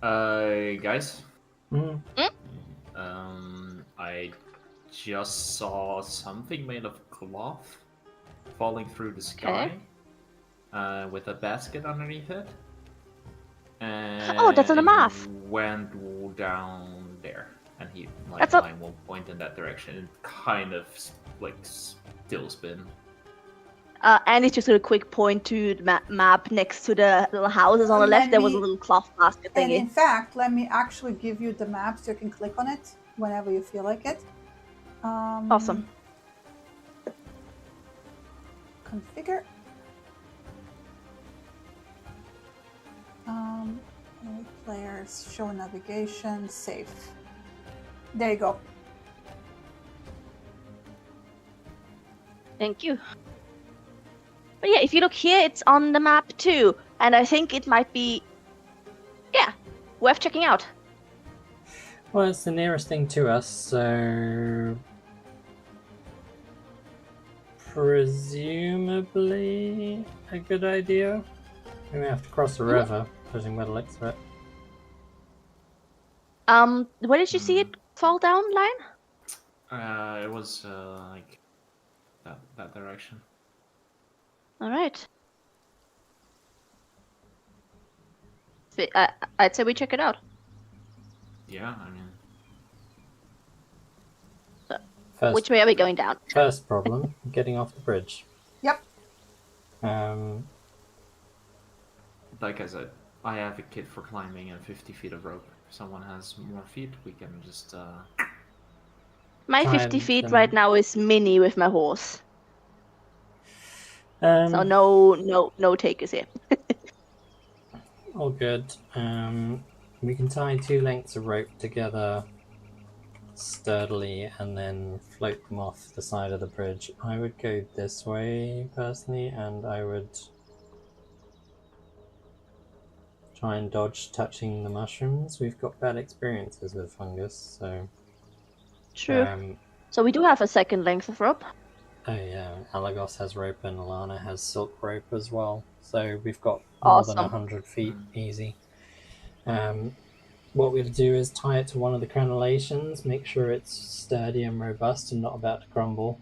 Guys? I just saw something made of cloth falling through the sky with a basket underneath it. And oh, that's on the map. Went down there, and he line will point in that direction. It kind of still spin. And it's just a quick point to the map next to the little houses on the left. There was a little cloth basket thingy. And in fact, let me actually give you the map so you can click on it whenever you feel like it. Awesome. Configure. Players, show navigation, save. There you go. Thank you. But yeah, if you look here, it's on the map too. And I think it might be, worth checking out. Well, it's the nearest thing to us, so presumably a good idea. We may have to cross the river, judging by the looks of it. Where did you see it fall down, Lion? It was that direction. All right. I'd say we check it out. Yeah, I mean. So, which way are we going down? First problem, getting off the bridge. Yep. Like I said, I have a kit for climbing and 50 feet of rope. If someone has more feet, we can just... My 50 feet right now is mini with my horse. So no takers here. All good. We can tie 2 lengths of rope together sturdily and then float them off the side of the bridge. I would go this way personally, and I would try and dodge touching the mushrooms. We've got bad experiences with fungus, so... True. So we do have a second length of rope. Oh yeah, Alagos has rope and Alana has silk rope as well. So we've got more than 100 feet easy. What we'll do is tie it to one of the crenellations, make sure it's sturdy and robust and not about to crumble.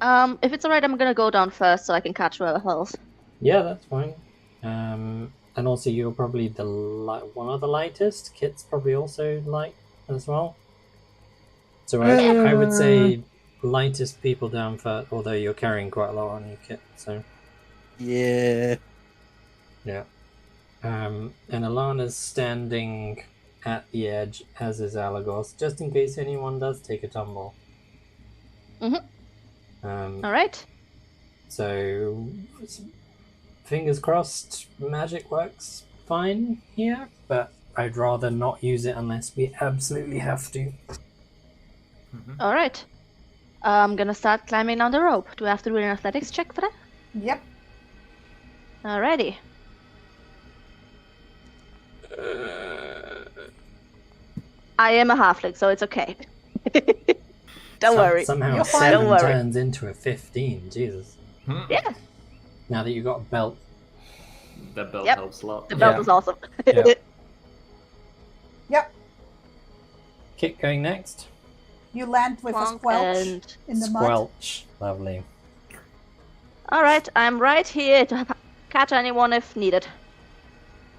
If it's alright, I'm gonna go down first so I can catch whoever else. Yeah, that's fine. And also you're probably one of the lightest. Kit's probably also light as well. So I would say lightest people down first, although you're carrying quite a lot on your kit, so... Yeah. Yeah. And Alana's standing at the edge, as is Alagos, just in case anyone does take a tumble. All right. So, fingers crossed, magic works fine here, but I'd rather not use it unless we absolutely have to. All right. I'm gonna start climbing down the rope. Do I have to do an athletics check for that? Yep. Alrighty. I am a halfling, so it's okay. Don't worry. Somehow You're a fine. 7 Don't worry. turns into a 15. Jesus. Yeah, Now that you got a belt. The belt Yep. helps a lot. the belt Yeah. is awesome. Yeah. Yep. Kit going next. You land with a Plonk squelch and- in the mud. Squelch. Lovely. All right, I'm right here to catch anyone if needed.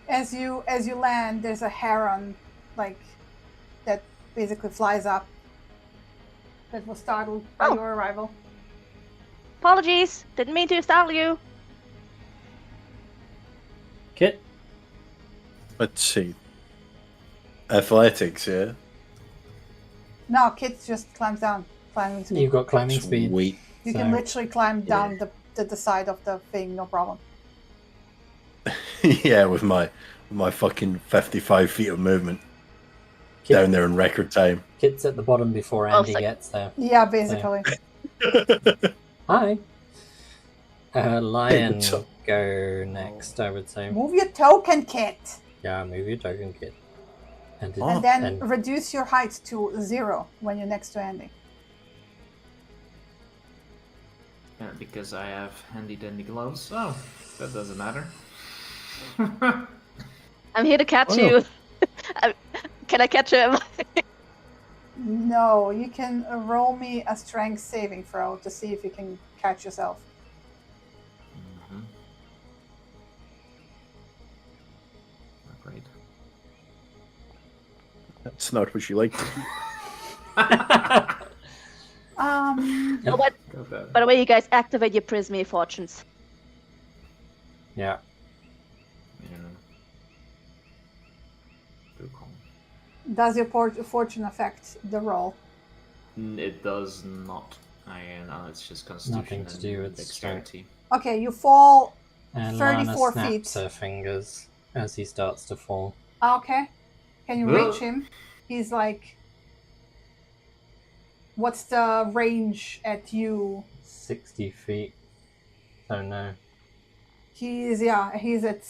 As you land, there's a heron, like, that basically flies up. That was startled by Oh. your arrival. Apologies, didn't mean to startle you. Kit. Let's see. Athletics, yeah. No, Kit just climbs down, climbing speed. You've got climbing speed. Sweet. You so- can literally climb down the side of the thing, no problem. Yeah, with my fucking 55 feet of movement Kit, down there in record time. Kit's at the bottom before Oh, Andy sick. gets there. Yeah, basically. Hi. Lion What's up? go next, I would say. Move your token, Kit, Yeah, move your token, Kit. And, Oh. and then and reduce your height to 0 when you're next to Andy. Because I have handy dandy gloves. Oh, that doesn't matter. I'm here to catch Oh. you. Can I catch him? No, you can roll me a strength saving throw to see if you can catch yourself. Mhm. Not great. That's not what you like. Oh, but Got that. by the way, you guys activate your Prismy fortunes. yeah. Yeah. Good call. Does your fortune affect the roll? It does not. It's just constitution Nothing to and do with dexterity. Okay, you fall. And 34 Lana feet. snaps her fingers as he starts to fall. Okay. Can you Ugh. reach him? He's like. What's the range at you? 60 feet. Oh no. He's at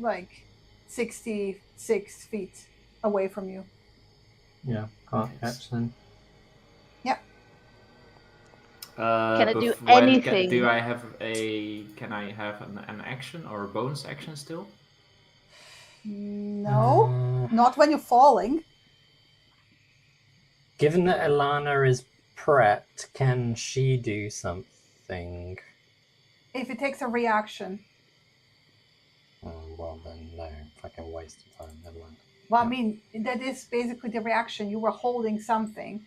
like 66 feet away from you. Yeah, can't Okay. catch them. Can I do when anything? Can I have an action or a bonus action still? No, Uh, not when you're falling. given that Alana is prepped, can she do something? If it takes a reaction. Oh, well then, no. Fucking waste of time. Never mind. Well, I mean, that is basically the reaction. You were holding something.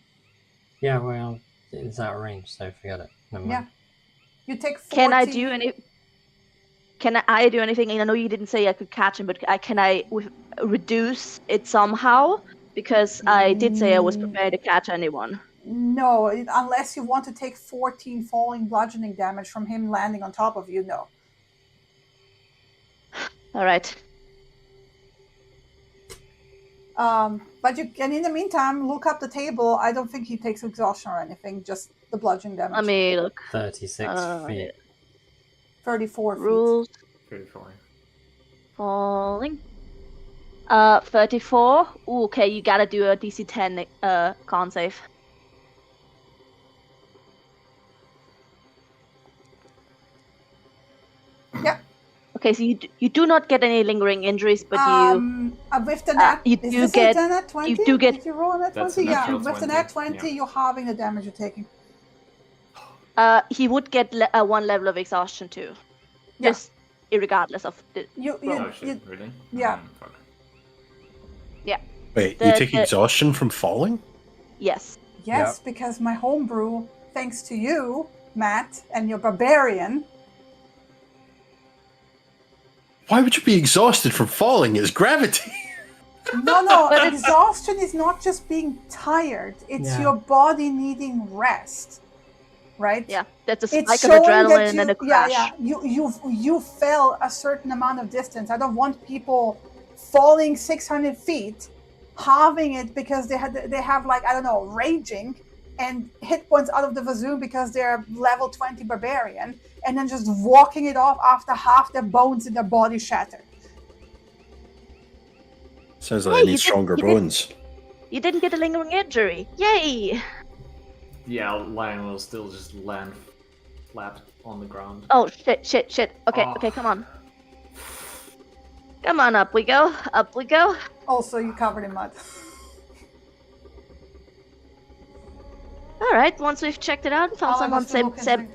Yeah, well, it's out of range, so forget it. Never mind. Yeah. You take 40... Can I do any? Can I do anything? And I know you didn't say I could catch him, but can I reduce it somehow? Because I did say I was prepared to catch anyone. No, unless you want to take 14 falling bludgeoning damage from him landing on top of you, no. All right. But you can, in the meantime, look up the table. I don't think he takes exhaustion or anything, just the bludgeoning damage. Let me look. 36 feet. 34 feet. Rules 34. falling. 34. Ooh, okay, you gotta do a DC 10 con save. Yep. Okay, so you do not get any lingering injuries, but With the net, you is do this get- a net 20? you do get- Did you roll a net That's 20? a Yeah, natural with the 20, net 20, yeah. you're halving the damage you're taking. he would get one level of exhaustion too. Yeah. Just irregardless of the. Oh shit! Really? yeah. Fuck. Wait, The- you take the- exhaustion from falling? Yes. Yes, because my homebrew, thanks to you, Matt, and your barbarian. Why would you be exhausted from falling? It's gravity. No, exhaustion is not just being tired. It's your body needing rest, right? Yeah, that's a spike of adrenaline and a crash. You fell a certain amount of distance. I don't want people falling 600 feet, having it because they have like, I don't know, raging and hit points out of the wazoo because they're level 20 barbarian, and then just walking it off after half their bones in their body shattered. Sounds like they need stronger bones. You didn't get a lingering injury. Yay! Yeah, Lion will still just land flat on the ground. Oh, shit. Okay, come on. Come on, up we go. Also, you covered in mud. Alright, once we've checked it out and found someone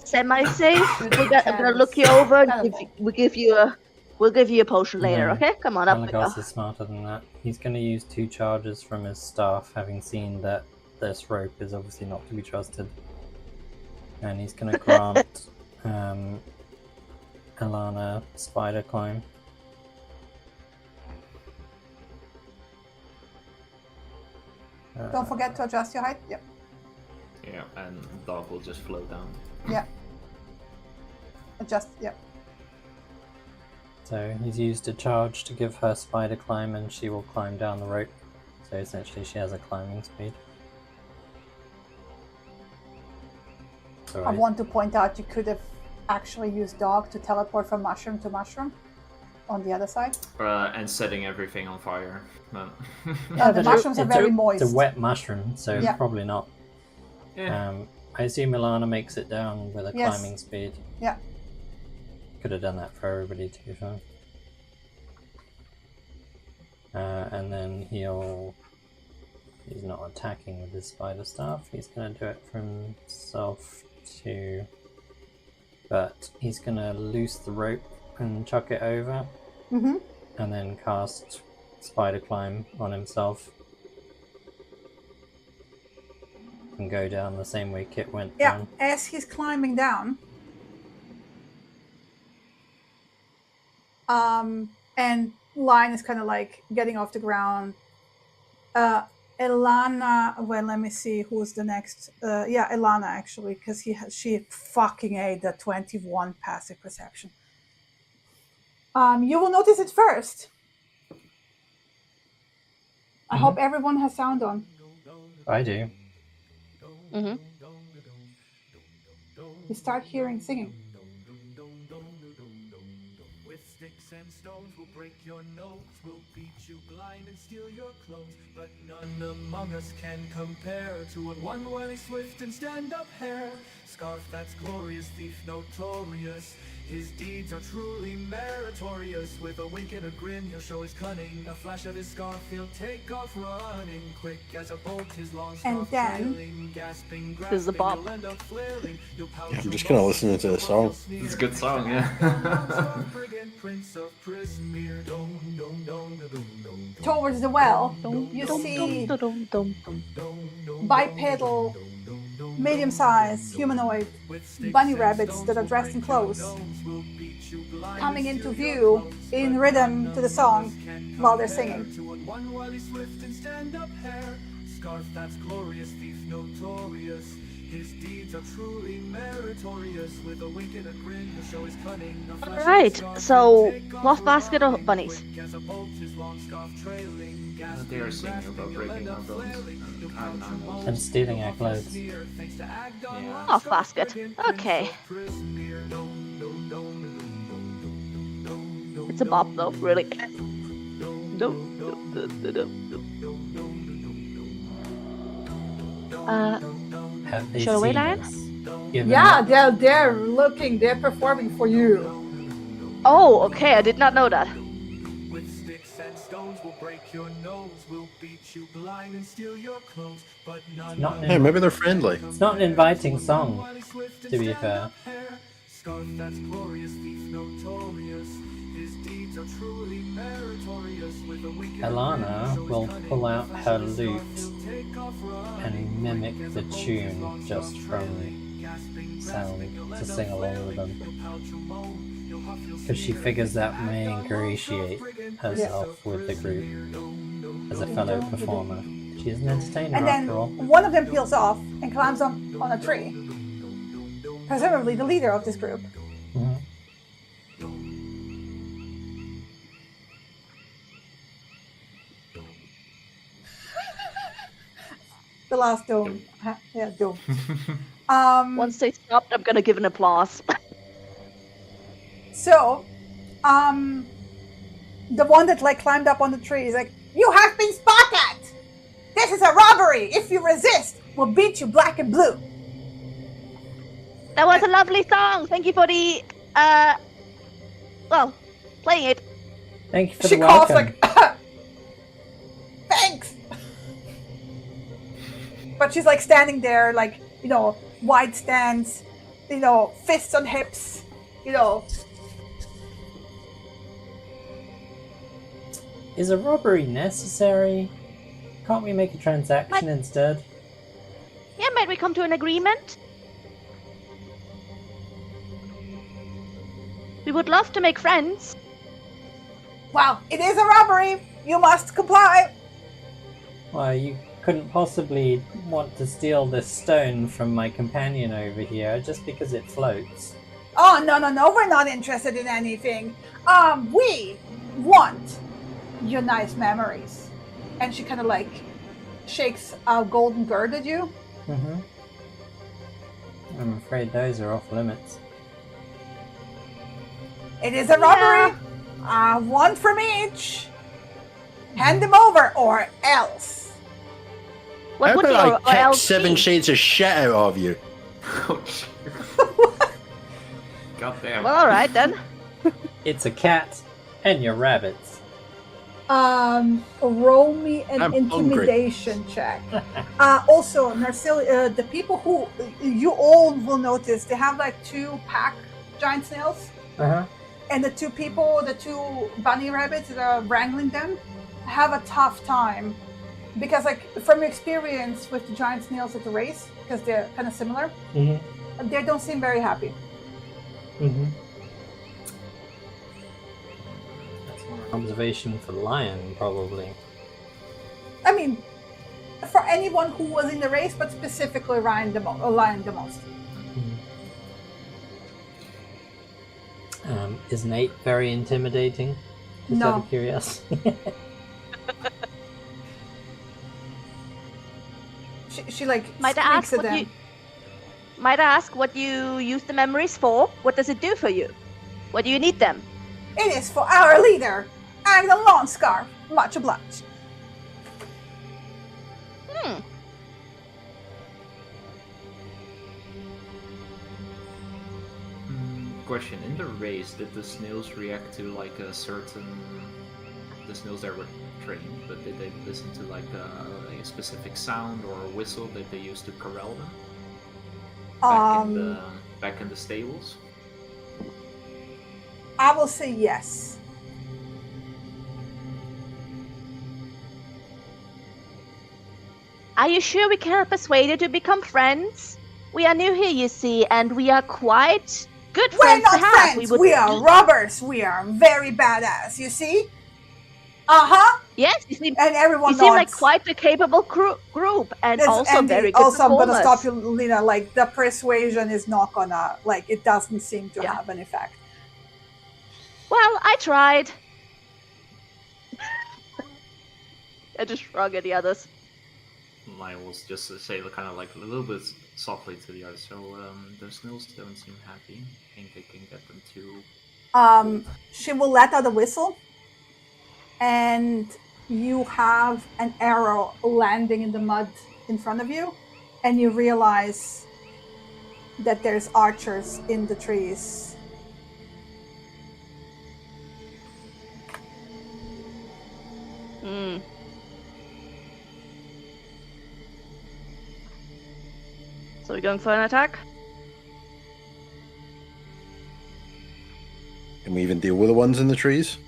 semi-safe, I'm gonna look you over and we'll give you a potion later, okay? Come on, up we go. Malagas is smarter than that. He's going to use 2 charges from his staff, having seen that this rope is obviously not to be trusted. And he's going to grant Alana spider climb. Don't forget to adjust your height. Yep. Yeah, and dog will just float down. Yeah. Adjust, yep. So he's used a charge to give her spider climb, and she will climb down the rope. So essentially she has a climbing speed. So I want to point out you could have actually used dog to teleport from mushroom to mushroom on the other side. And setting everything on fire. Yeah, the mushrooms are very moist. It's a wet mushroom, so Yeah. probably not. Yeah. I assume Milana makes it down with a Yes. climbing speed. Yeah. Could have done that for everybody to be fair. And then he's not attacking with his spider staff. He's going to do it for himself too. But he's going to loose the rope and chuck it over. Mm-hmm. And then cast spider climb on himself. And go down the same way Kit went down. As he's climbing down, and Lion is kind of like getting off the ground. Elana, well, let me see who's the next. Elana actually, because she fucking ate the 21 passive perception. You will notice it first. I hope everyone has sound on. I do. Mm-hmm. You start hearing singing. With sticks and stones we'll break your nose, we'll beat you blind and steal your clothes, but none among us can compare to one wily swift and stand-up hare. Scarf that's glorious, thief notorious, his deeds are truly meritorious. With a wink and a grin he'll show his cunning, a flash of his scarf he'll take off running, quick as a bolt his long scarf trailing, gasping, This is a bop. I'm just kind of listening to the song. It's a good song, yeah. Towards the well, you see bipedal, medium-sized, humanoid bunny rabbits that are dressed in clothes coming into view in rhythm to the song while they're singing. Scarf that's glorious, thief notorious. His deeds are truly meritorious. With a wink and a grin, he'll show his cunning. Alright, so cloth basket or bunnies? They are singing about breaking our bones. And stealing our clothes. Yeah. Cloth basket. Okay. It's a bop though, really. Have they Show away, seen Lion? us? Given Yeah, that- they're performing for you. Oh, okay, I did not know that. With sticks and stones we'll break your nose, we'll beat you blind and steal your clothes, but none Not of Hey, maybe they're friendly. It's not an inviting song, to be fair. Scarf that's glorious, thief notorious. His deeds are truly meritorious. With a wink and a Alana grin, will pull out her lute take off running, and mimic the tune just from sound to sing along with them. because she figures that may ingratiate herself with the group as a fellow performer. She's an entertainer And then after all. one of them peels off and climbs on a tree. Presumably the leader of this group. Mhm. The last dome. Yeah, dome. Once they stopped, I'm gonna give an applause. So, the one that like climbed up on the tree is like, "You have been spotted! This is a robbery! If you resist, we'll beat you black and blue." That was a lovely song. Thank you for the playing it. Thank you for She the coughs welcome. like, "Thanks." But she's like standing there, like, you know, wide stance, you know, fists on hips, you know. Is a robbery necessary? Can't we make a transaction instead? Yeah, might we come to an agreement? We would love to make friends. Well, it is a robbery. You must comply. Well, you couldn't possibly want to steal this stone from my companion over here just because it floats. Oh, no, we're not interested in anything. We want your nice memories. And she kind of like shakes a golden bird at you. Mm-hmm. I'm afraid those are off limits. It is a robbery. One from each. Hand them over or else. How What would about your I kick else 7 be? shades of shit out of you? God damn. Well, all right then. It's a cat and your rabbits. Roll me an I'm intimidation check. Also, Narcil, the people who you all will notice, they have like 2 pack giant snails. Uh-huh. And the 2 people, the 2 bunny rabbits that are wrangling them, have a tough time. Because, like, from your experience with the giant snails at the race, because they're kind of similar, Mm-hmm. they don't seem very happy. Mm-hmm. That's more an observation for the lion, probably. I mean, for anyone who was in the race, but specifically lion the most. Is Nate very intimidating? Just out No. of curiosity. She like Might I ask squeaks at what them. you? Might I ask what you use the memories for? What does it do for you? What do you need them? It is for our leader and the lawn scarf. Much obliged. Question: in the race, did the snails react to like a certain the snails that were trained, but did they listen to like a specific sound or a whistle that they used to corral them back in the stables? I will say yes. Are you sure we cannot persuade you to become friends? We are new here, you see, and we are quite good We're friends not to have. friends. We are robbers. We are very badass. You see? Yes, you seem. And everyone You seem like nods. quite a capable group, and also Andy, very good also, I'm gonna performers. stop you, Lena. Like the persuasion is not gonna it doesn't seem to have an effect. Well, I tried. I just shrug at the others. I will just say kind of like a little bit softly to the others. So the snails don't seem happy. I think I can get them to. She will let out a whistle, and you have an arrow landing in the mud in front of you, and you realize that there's archers in the trees. So we're going for an attack? Can we even deal with the ones in the trees?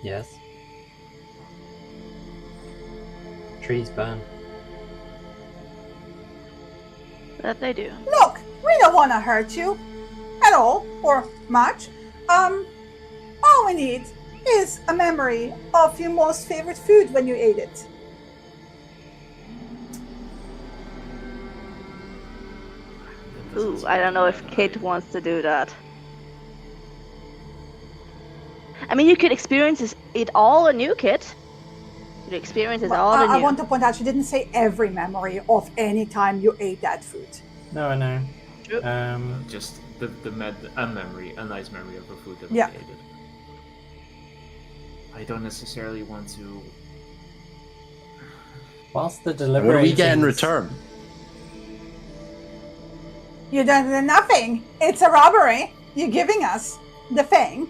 Yes. Trees burn. That they do. Look, we don't want to hurt you at all or much. All we need is a memory of your most favorite food when you ate it. Ooh, I don't know if Kit wants to do that. I mean, you could experience it all anew, Kit. You could experience it all anew. I want to point out, she didn't say every memory of any time you ate that food. No, I know. True. Just a memory, a nice memory of a food that Yeah. I ate it. I don't necessarily want to. Whilst the What deliberating... do we get in return? You don't do nothing. It's a robbery. You're giving us the thing.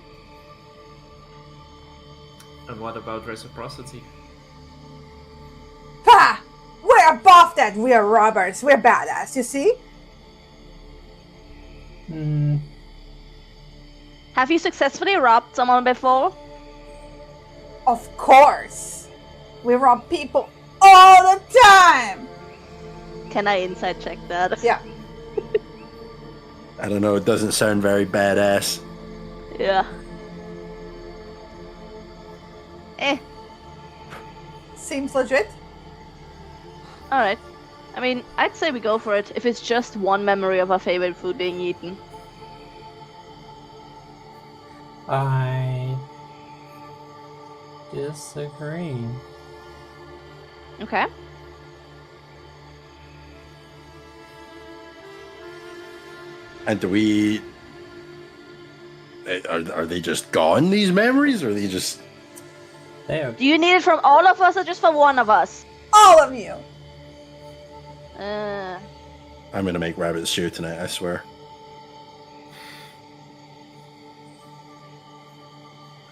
And what about reciprocity? Ha! We're above that. We're robbers. We're badass, you see? Have you successfully robbed someone before? Of course. We rob people all the time. Can I insight check that? Yeah. I don't know, it doesn't sound very badass. Yeah. Seems legit. Alright. I mean, I'd say we go for it if it's just one memory of our favorite food being eaten. I disagree. Okay. And do we... Are they just gone, these memories? Or are they just... There. Do you need it from all of us or just for one of us? All of you. I'm gonna make rabbit stew tonight, I swear.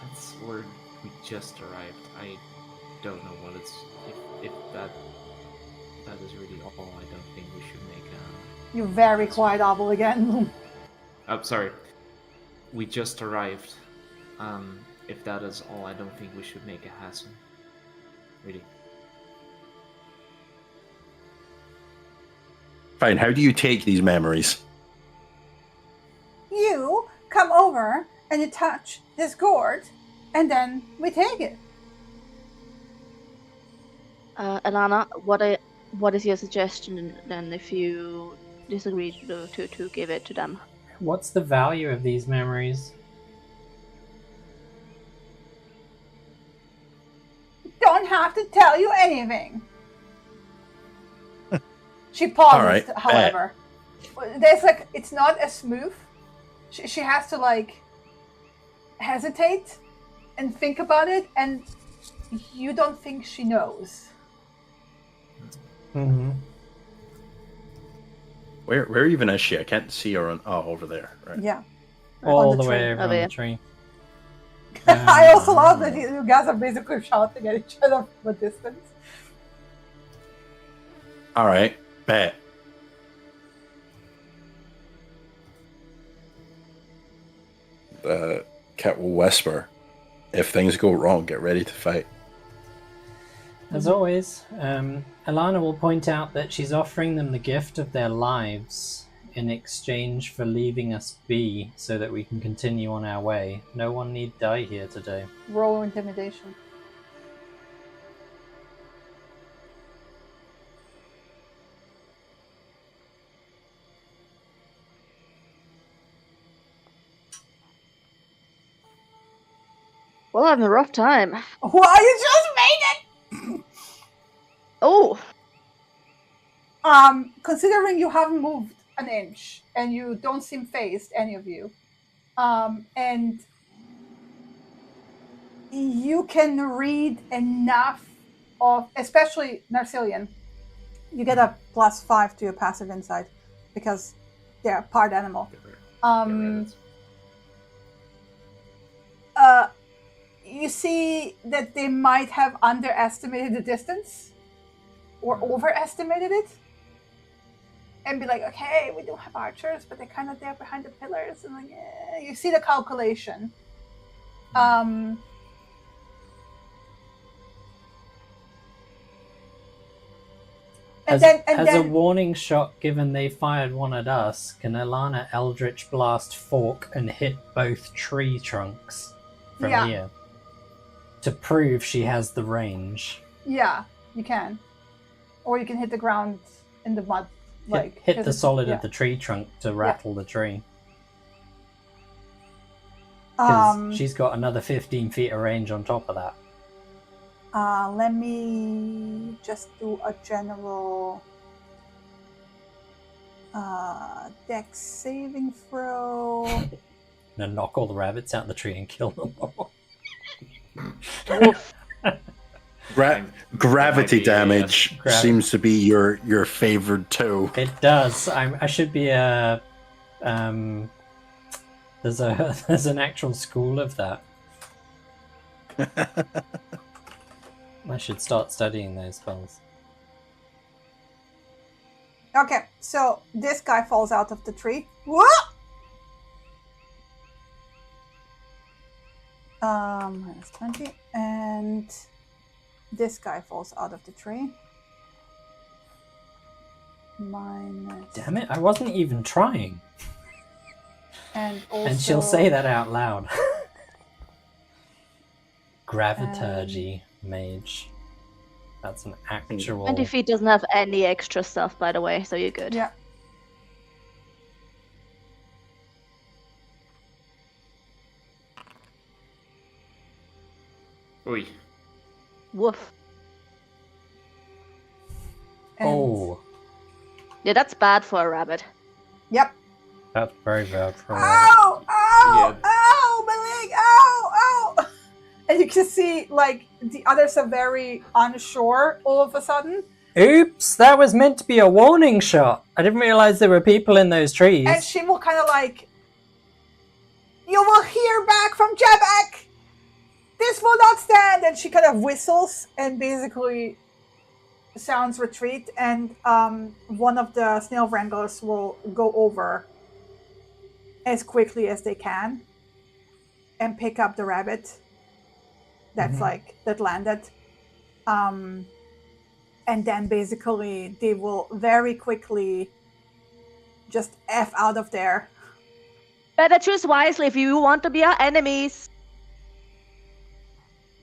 That's where we just arrived. I don't know what it's. If that is really all, I don't think we should make a. You very quiet owl again. I'm sorry. We just arrived. If that is all, I don't think we should make a hassle. Really. Fine, how do you take these memories? You come over and you touch this gourd, and then we take it. Alana, what is your suggestion then if you disagree to give it to them? What's the value of these memories? Don't have to tell you anything. She paused, All right, however. There's like, it's not as smooth. She has to like hesitate and think about it, and you don't think she knows. Mm-hmm. Where even is she? I can't see her on... Oh, over there. Right. Yeah. All On the the way tree. over on there. the tree. I also love that you guys are basically shouting at each other from a distance. All right, bet. Cat will whisper, if things go wrong, get ready to fight. As always, Alana will point out that she's offering them the gift of their lives in exchange for leaving us be so that we can continue on our way. No one need die here today. Roll intimidation. Well, I'm having a rough time. Why, you just made it! Oh, Considering you haven't moved an inch and you don't seem phased, any of you, and you can read enough of, especially Narcillian, you get a +5 to your passive insight because they're part animal. You see that they might have underestimated the distance or overestimated it, and be like, okay, we don't have archers, but they're kind of there behind the pillars, and like, you see the calculation. As then a warning shot, given they fired one at us, can Alana Eldritch Blast Fork and hit both tree trunks from here? To prove she has the range. Yeah, you can. Or you can hit the ground in the mud. Like hit the solid of the tree trunk to rattle the tree. Because she's got another 15 feet of range on top of that. Let me just do a general dex saving throw. Gonna knock all the rabbits out of the tree and kill them all. Gravity damage seems to be your favored tool. It does. I should be a. There's an actual school of that. I should start studying those spells. Okay, so this guy falls out of the tree. What? Minus 20, and this guy falls out of the tree. Minus. Damn it! I wasn't even trying. And also. And she'll say that out loud. Graviturgy mage. That's an actual. 20 feet doesn't have any extra stuff, by the way, so you're good. Yeah. Oi. Woof. Oh. Yeah, that's bad for a rabbit. Yep. That's very bad for a Ow! Ow! Yeah. Ow! My leg! Ow! Ow! And you can see, like, the others are very unsure all of a sudden. Oops, that was meant to be a warning shot. I didn't realize there were people in those trees. And she will kind of like, you will hear back from Jabak! This will not stand! And she kind of whistles and basically sounds retreat. And one of the snail wranglers will go over as quickly as they can and pick up the rabbit that's that landed. And then basically they will very quickly just F out of there. Better choose wisely if you want to be our enemies.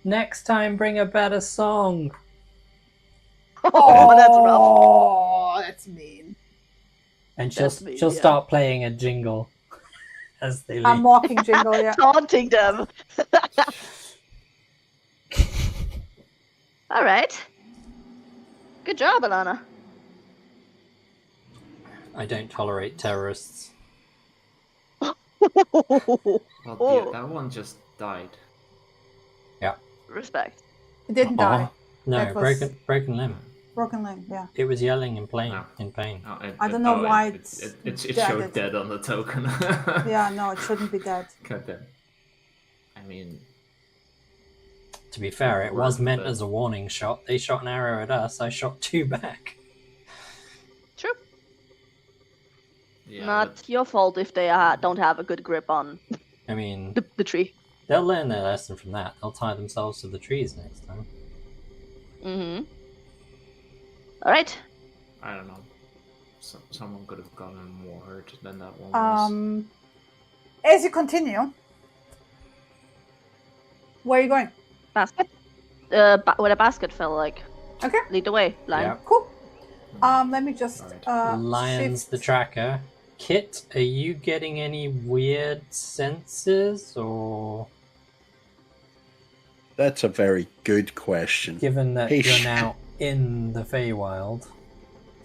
Next time, bring a better song. Oh, that's rough. Oh, that's mean. And That's she'll me, she'll yeah. start playing a jingle as they leave. A mocking jingle, yeah. Taunting them. All right. Good job, Alana. I don't tolerate terrorists. Well, Oh. that one just died. Respect. It didn't die. No, That was- broken limb. Broken limb, yeah. It was yelling in pain. Oh. In pain. Oh, I don't know why it it's showed dead. dead on the token. Yeah, no, it shouldn't be dead. God damn. I mean, To be fair, it was meant But- as a warning shot. They shot an arrow at us. I shot 2 back. True. yeah, Not your fault if they don't have a good grip on I mean, the tree. they'll learn their lesson from that. They'll tie themselves to the trees next time. Mm-hmm. All right. I don't know. Someone could have gotten more hurt than that one was. As you continue, where are you going? Basket. Where the basket fell, like. Okay, Lead the way, Lion. Yeah. cool. Let me just Lion's shift. the tracker. Kit, are you getting any weird senses, or That's a very good question. given that Hey, you're now in the Feywild,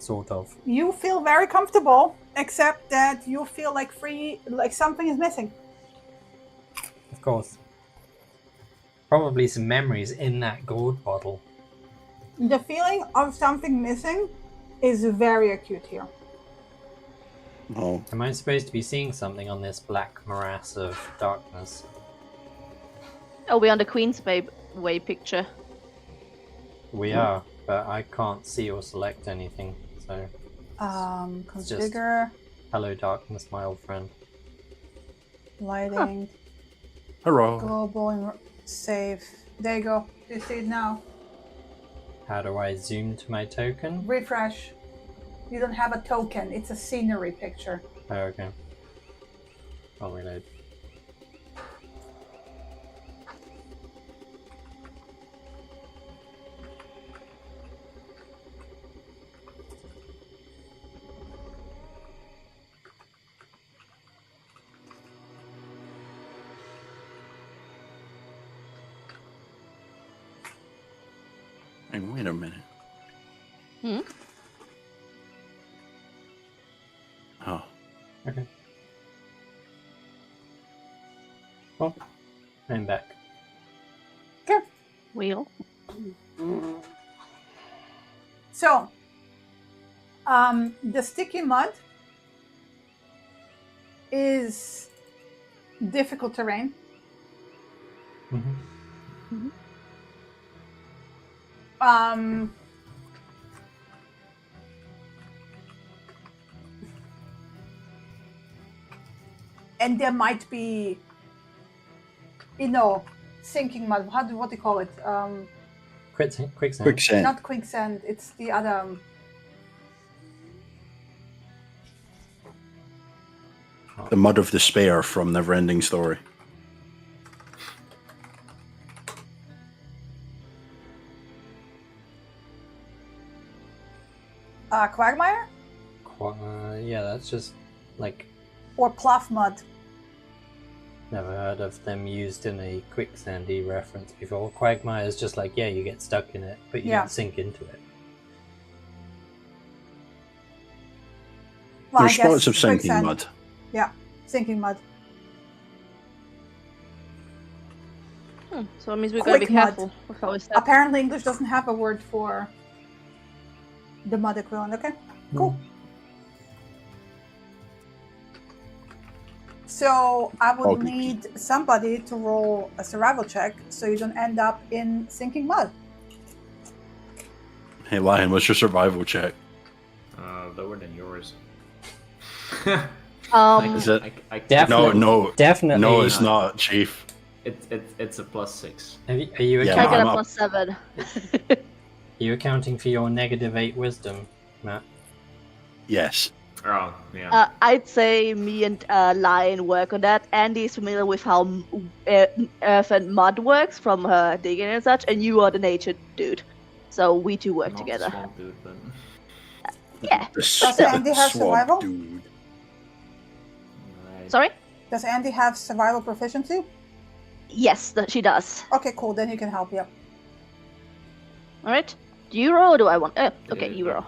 sort of? You feel very comfortable, except that you feel like something is missing. Of course. Probably some memories in that gourd bottle. The feeling of something missing is very acute here. Oh, Am I supposed to be seeing something on this black morass of darkness? Oh, we're on the Queen's Way picture. We are, but I can't see or select anything. So, just- Configure, hello darkness, my old friend. lighting, hello. global, and save. There you go. You see it now. How do I zoom to my token? Refresh. You don't have a token. It's a scenery picture. Oh, okay. I'll reload. And wait a minute. Hmm? Oh. Okay. Well, I'm back. Okay. Wheel. So, the sticky mud is difficult terrain. Mm-hmm. And there might be, sinking mud. What do you call it? Quicksand. Quicksand. Not quicksand. It's the other. The mud of despair from Neverending Story. Quagmire? Yeah, that's just like Or plough mud. never heard of them used in a quicksandy reference before. Quagmire is just like, yeah, you get stuck in it, but you Yeah. don't sink into it. Well, There's I guess spots of sinking quicksand. mud. Yeah, sinking mud. So it means we've got to be Quick mud. careful with how we step. Apparently, English doesn't have a word for the mud equivalent. Okay, cool. So I would Okay. need somebody to roll a survival check so you don't end up in sinking mud. Hey, Lion, what's your survival check? Lower than yours. Is it? Definitely. No, Definitely. no, it's not, Chief. It's a +6. Are you, Yeah, I account- got I'm a up. +7. are you accounting for your -8 wisdom, Matt? Yes. Oh, yeah. I'd say me and Lion work on that. Andy is familiar with how earth and mud works from her digging and such, and you are the nature dude. So we two work Not together. the swamp dude, but Yeah. Does Andy have survival? Dude. right. Sorry? Does Andy have survival proficiency? Yes, she does. Okay, cool. Then you can help. Yep. All right. Do you roll or do I want? Okay, you roll.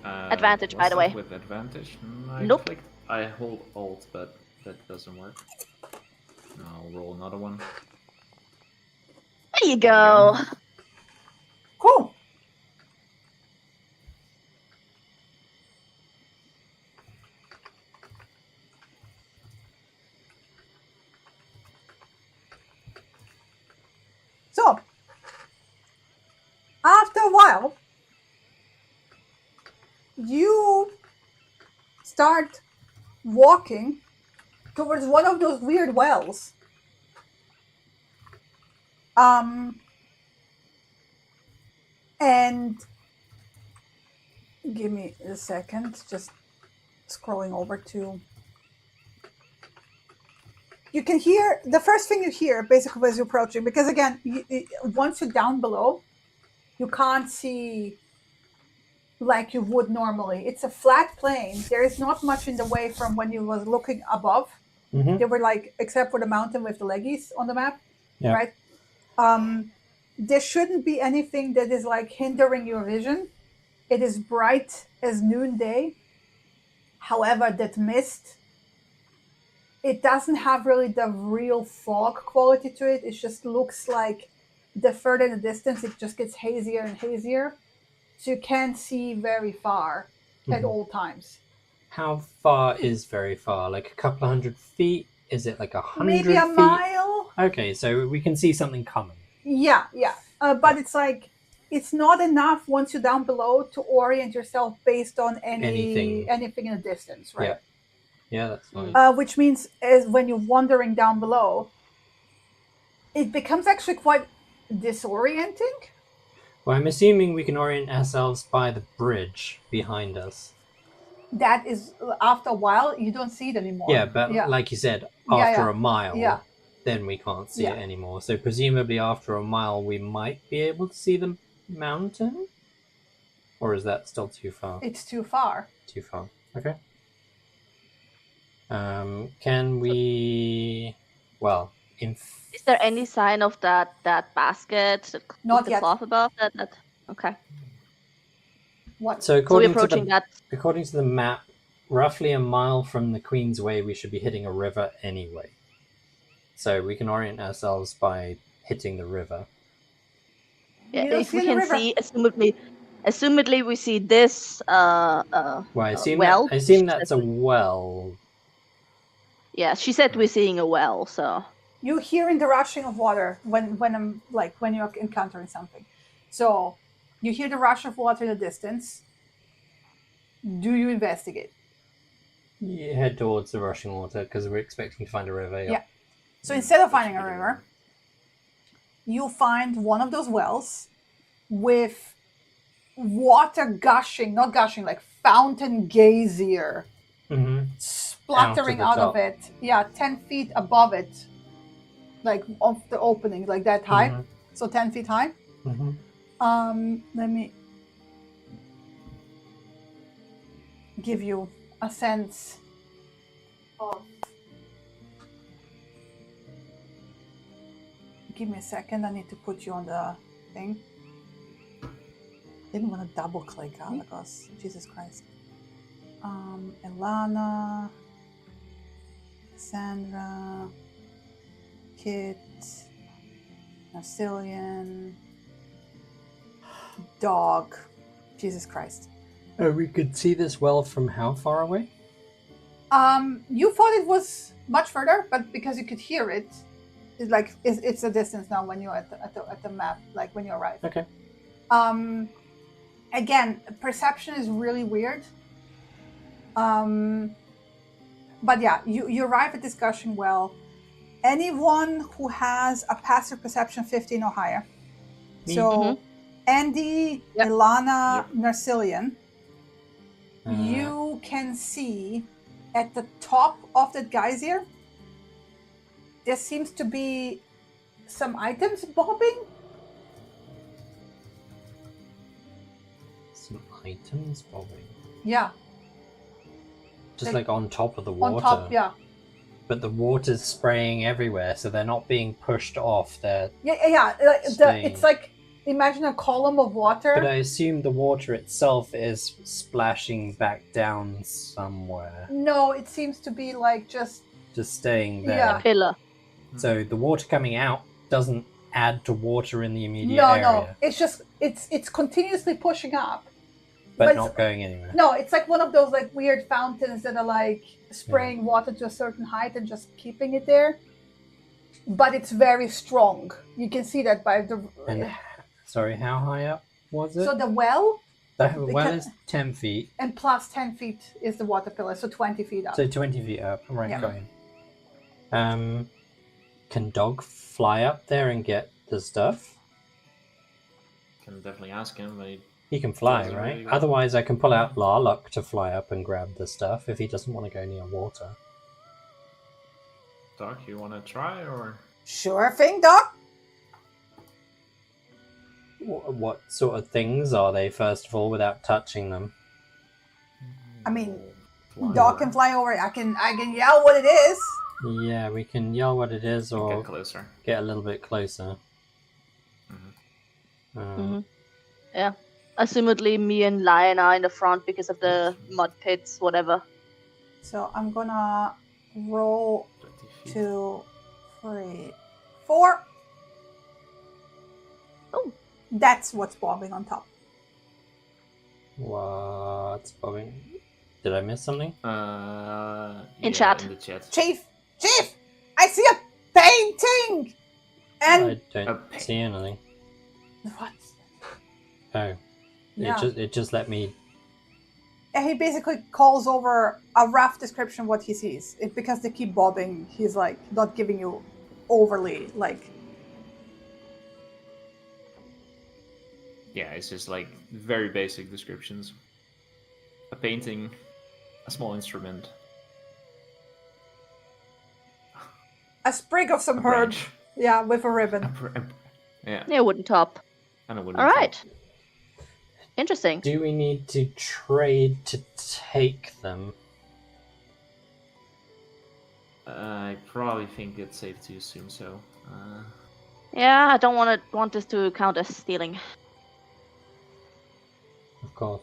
Advantage, by was the that way. With advantage? Nope. I hold Alt, but that doesn't work. I'll roll another one. There you go. Cool. So, after a while, you start walking towards one of those weird wells. And give me a second, just scrolling over to. You can hear the first thing you hear basically as you're approaching, because again, once you're down below, you can't see like you would normally. It's a flat plane. There is not much in the way from when you was looking above. Mm-hmm. They were like, except for the mountain with the leggies on the map, Yeah. right? There shouldn't be anything that is like hindering your vision. It is bright as noonday. However, that mist, it doesn't have really the real fog quality to it. It just looks like the further in the distance, it just gets hazier and hazier. So you can't see very far at Mhm. all times. How far is very far? Like a couple of 100 feet? Is it like 100 Maybe a feet? mile. Okay, so we can see something coming. Yeah. But it's like, it's not enough once you're down below to orient yourself based on anything in the distance, right? Yeah, that's fine. Which means as when you're wandering down below, it becomes actually quite disorienting. Well, I'm assuming we can orient ourselves by the bridge behind us. That is, after a while, you don't see it anymore. Yeah, but like you said, Yeah, after yeah. a mile, Yeah. then we can't see Yeah. it anymore. So presumably after a mile, we might be able to see the mountain? Or is that still too far? It's too far. Too far. Okay. Can we... Well, Is there any sign of that basket? Not with the yet. cloth above that? Okay. What? So So we're according approaching that. according to the map, roughly a mile from the Queen's Way, we should be hitting a river anyway. So we can orient ourselves by hitting the river. You don't If see we the can river. see, assumedly we see this Well, I assume well. I assume that's a well. Yeah, she said we're seeing a well, so You hearing the rushing of water when you're encountering something. So you hear the rush of water in the distance. Do you investigate? You head towards the rushing water because we're expecting to find a river. Yeah. So instead of finding a river, you find one of those wells with water gushing, not gushing, like fountain geyser Mm-hmm. splattering out of it. Yeah, 10 feet above it, like off the opening, like that high. Mm-hmm. So 10 feet high. Mm-hmm. Let me give you a sense of. Give me a second. I need to put you on the thing. Didn't want to double click because Jesus Christ. Elana, Sandra, Kit, Narcillian, dog. Jesus Christ. We could see this well from how far away? You thought it was much further, but because you could hear it, it's a distance now when you're at the map, like when you arrive. Okay. Again, perception is really weird. But yeah, you arrive at this gushing well. Anyone who has a passive perception 15 or higher. Me. So Andy, Yep. Ilana, Narcillian, Uh, you can see at the top of that geyser, there seems to be some items bobbing. Some items bobbing. Yeah, Just Like, like on top of the water. on top, yeah. But the water's spraying everywhere, so they're not being pushed off. They're... Yeah. Staying. It's like, imagine a column of water. But I assume the water itself is splashing back down somewhere. No, it seems to be like just Staying there. Yeah. pillar. So the water coming out doesn't add to water in the immediate no. area. It's just it's continuously pushing up. But but not going anywhere. No, it's like one of those like weird fountains that are like spraying water to a certain height and just keeping it there. But it's very strong. You can see that by the. And sorry, how high up was it? So the well The well because- is 10 feet, and plus 10 feet is the water pillar, so 20 feet up. so 20 feet up. Right, Yeah. got you. Can Dog fly up there and get the stuff? Can definitely ask him, but He can fly, Doesn't right? really work. Otherwise, I can pull out Larlock to fly up and grab the stuff if he doesn't want to go near water. Doc, you want to try or? Sure thing, Doc. What sort of things are they, first of all, without touching them? I mean, Fly Doc over. can fly over. I can yell what it is. Yeah, we can yell what it is or Get closer. get a little bit closer. Yeah. Assumedly, me and Lion are in the front because of the mud pits, whatever. So I'm gonna roll 20 feet. 2, 3, 4. Oh. That's what's bobbing on top. What's bobbing? Did I miss something? In chat. In the chat. Chief, I see a painting. And I don't Okay. see anything. what? Oh, Yeah. it just let me. And he basically calls over a rough description of what he sees. Because they keep bobbing, he's like not giving you overly like. yeah, it's just like very basic descriptions. A painting, a small instrument, A sprig of some a herb. branch, Yeah, with a ribbon. yeah, Yeah, wooden top. and a wooden All top. right. Interesting. Do we need to trade to take them? I probably think it's safe to assume so. Yeah, I don't want this to count as stealing. Of course.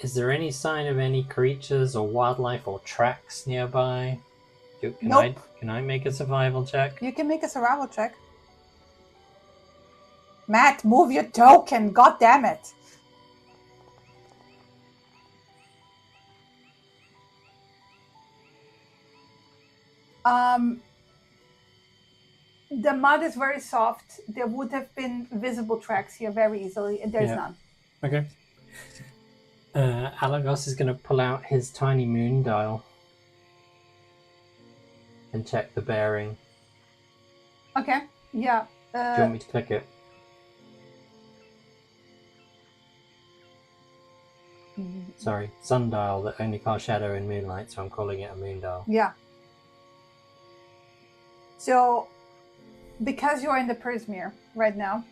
Is there any sign of any creatures or wildlife or tracks nearby? Nope. Can I make a survival check? You can make a survival check. Matt, move your token. God damn it. The mud is very soft. There would have been visible tracks here very easily, and there's none. Okay. Alagos is going to pull out his tiny moon dial and check the bearing. Okay, yeah. Do you want me to click it? Sorry, sundial that only casts shadow in moonlight, so I'm calling it a moon dial. Yeah. So, because you're in the Prismere right now,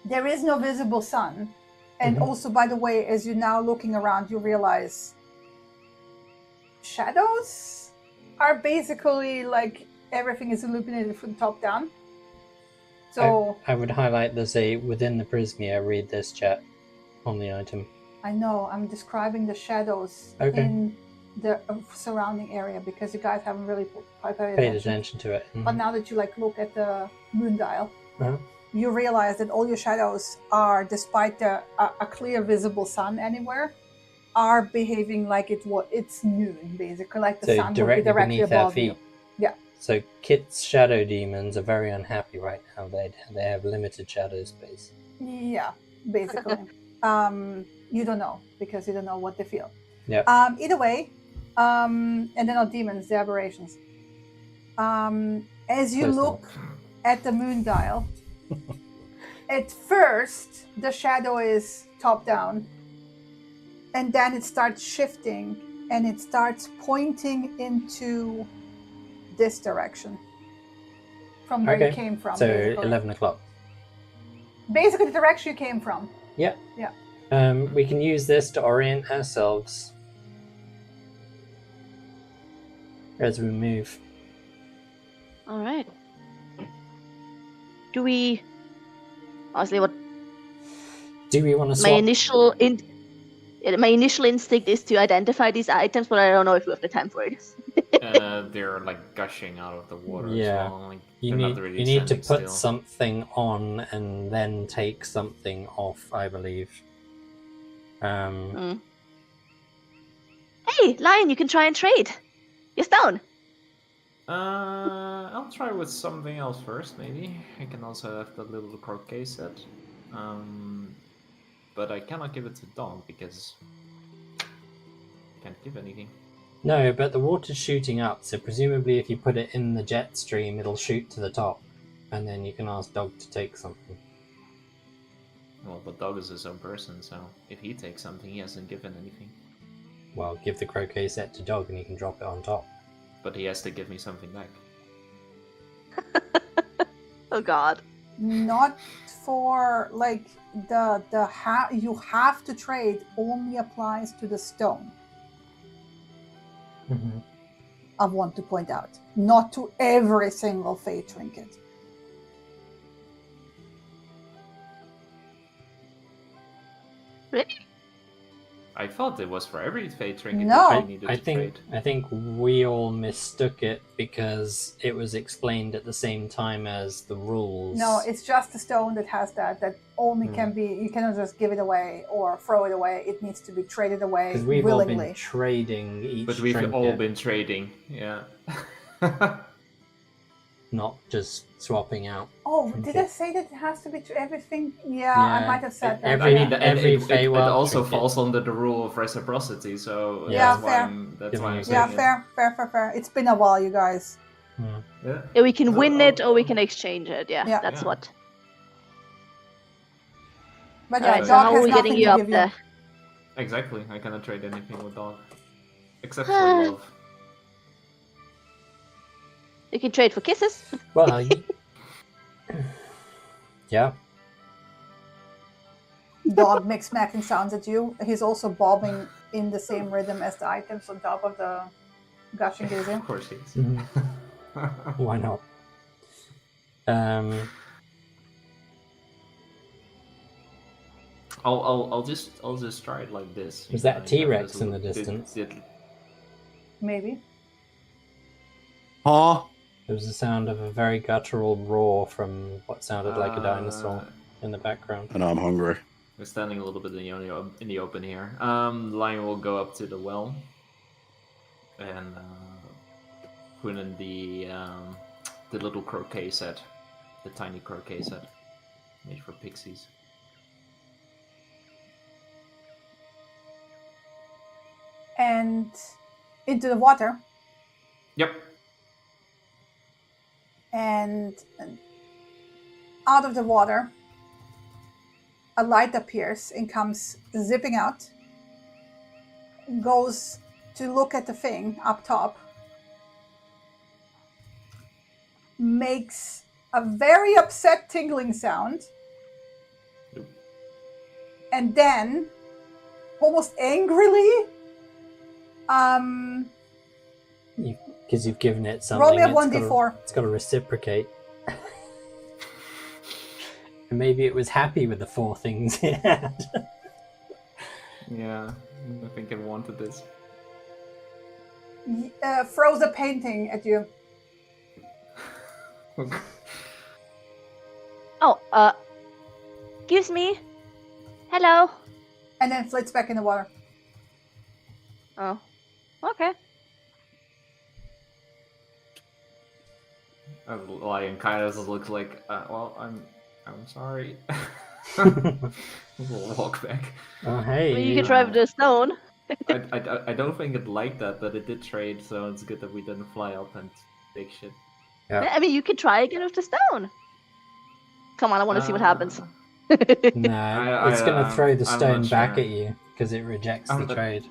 there is no visible sun. And also, by the way, as you're now looking around, you realize shadows are basically like everything is illuminated from the top down. So I would highlight there's a within the Prismere, read this chat on the item. I know I'm describing the shadows Okay. in the surrounding area because you guys haven't really Paid attention to it. But now that you like look at the moon dial, Uh-huh. you realize that all your shadows are, despite a clear visible sun anywhere, are behaving like it's noon, basically, like the So sun would be directly directly beneath our above you. feet. Yeah. So Kit's shadow demons are very unhappy right now. They have limited shadow space. Yeah, basically. You don't know because you don't know what they feel. Yeah. Either way, and they're not demons, they're aberrations. As you Close look at the moon dial, at first the shadow is top down, and then it starts shifting and it starts pointing into this direction from where Okay. you came from. So basically. 11 o'clock. Basically, the direction you came from. Yeah. Yeah. We can use this to orient ourselves as we move. All right. Do we? Honestly, what Do we want to my swap? my initial instinct is to identify these items, but I don't know if we have the time for it. They're like gushing out of the water. Yeah. So, like, You they're need not really you need to standing put still. something on and then take something off, I believe. Hey, Lion, you can try and trade. You're down. I'll try with something else first, maybe. I can also have the little croquet set. But I cannot give it to Dog because I can't give anything. No, but the water's shooting up, so presumably if you put it in the jet stream, it'll shoot to the top, and then you can ask Dog to take something. Well, but Dog is his own person, so if he takes something, he hasn't given anything. Well, give the croquet set to Dog and he can drop it on top. But he has to give me something back. Oh God. Not for like you have to trade only applies to the stone. Mm-hmm. I want to point out, not to every single fate trinket. Really? I thought it was for every fate trinket No. that I needed I to think trade. I think we all mistook it because it was explained at the same time as the rules. No, it's just the stone that has that only can be. You cannot just give it away or throw it away. It needs to be traded away because we've willingly. all been trading each But we've trinket, all been trading, yeah. not just swapping out. Oh, trinket. did I say that it has to be everything? Yeah, I Yeah, might have said that. every- yeah. every it Feywild also trinket. falls under the rule of reciprocity, so Yeah, that's why fair. I'm Giving saying you it. Yeah, fair. It's been a while, you guys. Yeah. Yeah, we can win Oh, it or we oh. can exchange it. Yeah, Yeah. that's Yeah. what. But yeah, Alright, so dog how are has we getting nothing you to up give you. there? Exactly. I cannot trade anything with dog. Except for love. You can trade for kisses. Well, yeah. Dog makes smacking sounds at you. He's also bobbing in the same rhythm as the items on top of the gushing geyser. Of course he is. Mhm. Why not? I'll just try it like this. Was that a Like, T-Rex this in the look- distance? Maybe. Huh? There was the sound of a very guttural roar from what sounded like a dinosaur in the background. I know I'm hungry. We're standing a little bit in the open here. Lion will go up to the well and put in the little croquet set, the tiny croquet set made for pixies. And into the water. Yep. And out of the water, a light appears and comes zipping out. Goes to look at the thing up top. Makes a very upset tingling sound. Nope. And then, almost angrily, Because you've given it something. roll me a it's 1d4. It's got to reciprocate. And maybe it was happy with the 4 things it had. Yeah, I think it wanted this. Throws a painting at you. Oh, excuse me. Hello. And then flits back in the water. Oh, okay. Lion kind of looks like, well, I'm sorry. We'll walk back. Oh, hey. Well, you can try with the stone. I don't think it liked that, but it did trade, so it's good that we didn't fly up and take shit. Yeah. I mean, you can try again with the stone. Come on, I want to see what happens. No, it's going to throw the I'm stone not back sure. at you because it rejects I'm the not- trade.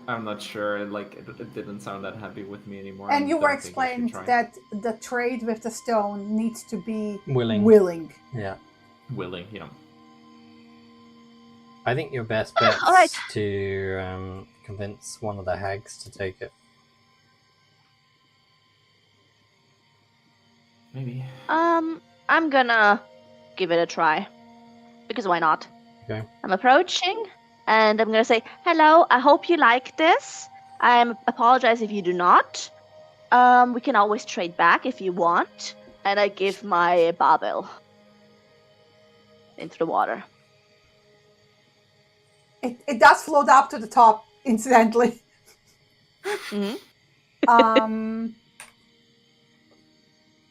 I'm not sure. It didn't sound that happy with me anymore. And I you don't were think I should explained try. that the trade with the stone needs to be Willing. willing. Yeah. Willing, yeah. I think your best bet's All right. to convince one of the hags to take it. Maybe. I'm gonna give it a try. Because why not? Okay. I'm approaching, and I'm gonna say, hello, I hope you like this. I apologize if you do not. We can always trade back if you want. And I give my barbell into the water. It does float up to the top, incidentally. Mm-hmm.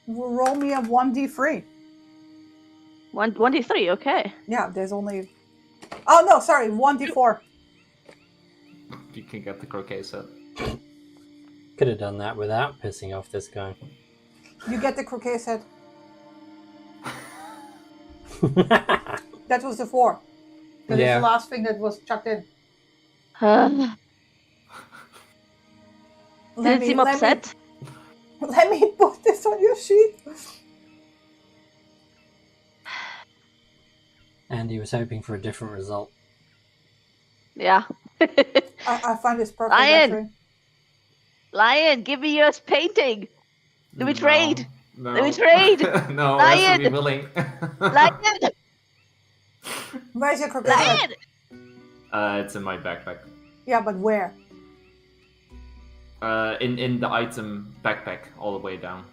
Roll me a 1d3. 1d3, okay. Yeah, there's only... Oh, no, sorry, 1d4. You can get the croquet set. Could have done that without pissing off this guy. You get the croquet set. That was the 4. That is Yeah. the last thing that was chucked in. Didn't seem upset. Let me put this on your sheet. And he was hoping for a different result. Yeah. I find this perfect, Lion! actually. Lion, give me your painting. Do we trade? No. Do we trade? No, it has to be Lion! willing. Lion! Where's your croquet set? Lion! It's in my backpack. Yeah, but where? In the item backpack, all the way down.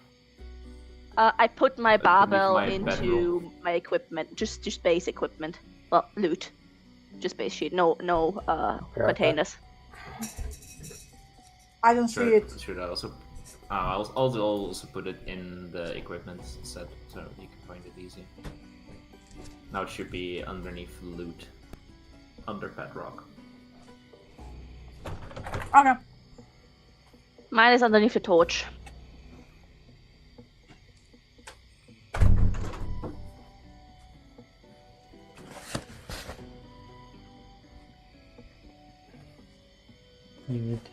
I put my beneath barbell my into bedroll. my equipment, just base equipment. Well, loot, just base sheet. No, containers. I don't see it. Should I also? I'll also put it in the equipment set so you can find it easy. Now it should be underneath loot, under bedrock. Okay. Mine is underneath the torch.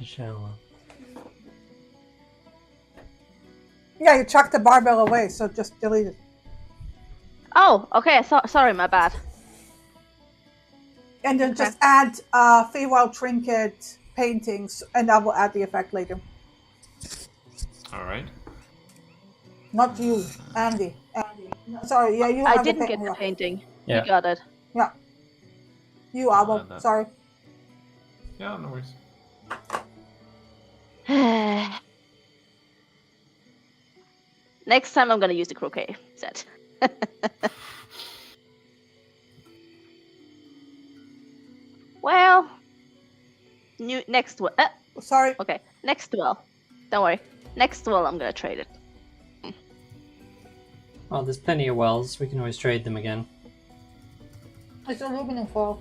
Shower. Yeah, you chucked the barbell away, so just delete it. Oh, okay. Sorry, my bad. And then Okay. just add Feywild trinket paintings, and I will add the effect later. All right. Not you, Andy. Andy. No, sorry, yeah, you I have didn't the get the painting. painting. Yeah. You got it. Yeah. You, Abo. that- Sorry. Yeah, no worries. Next time I'm gonna use the croquet set. Well, next one. Sorry. Okay, next duel. Don't worry. Next duel, I'm gonna trade it. Oh, there's plenty of wells. We can always trade them again. It's aluminum foil.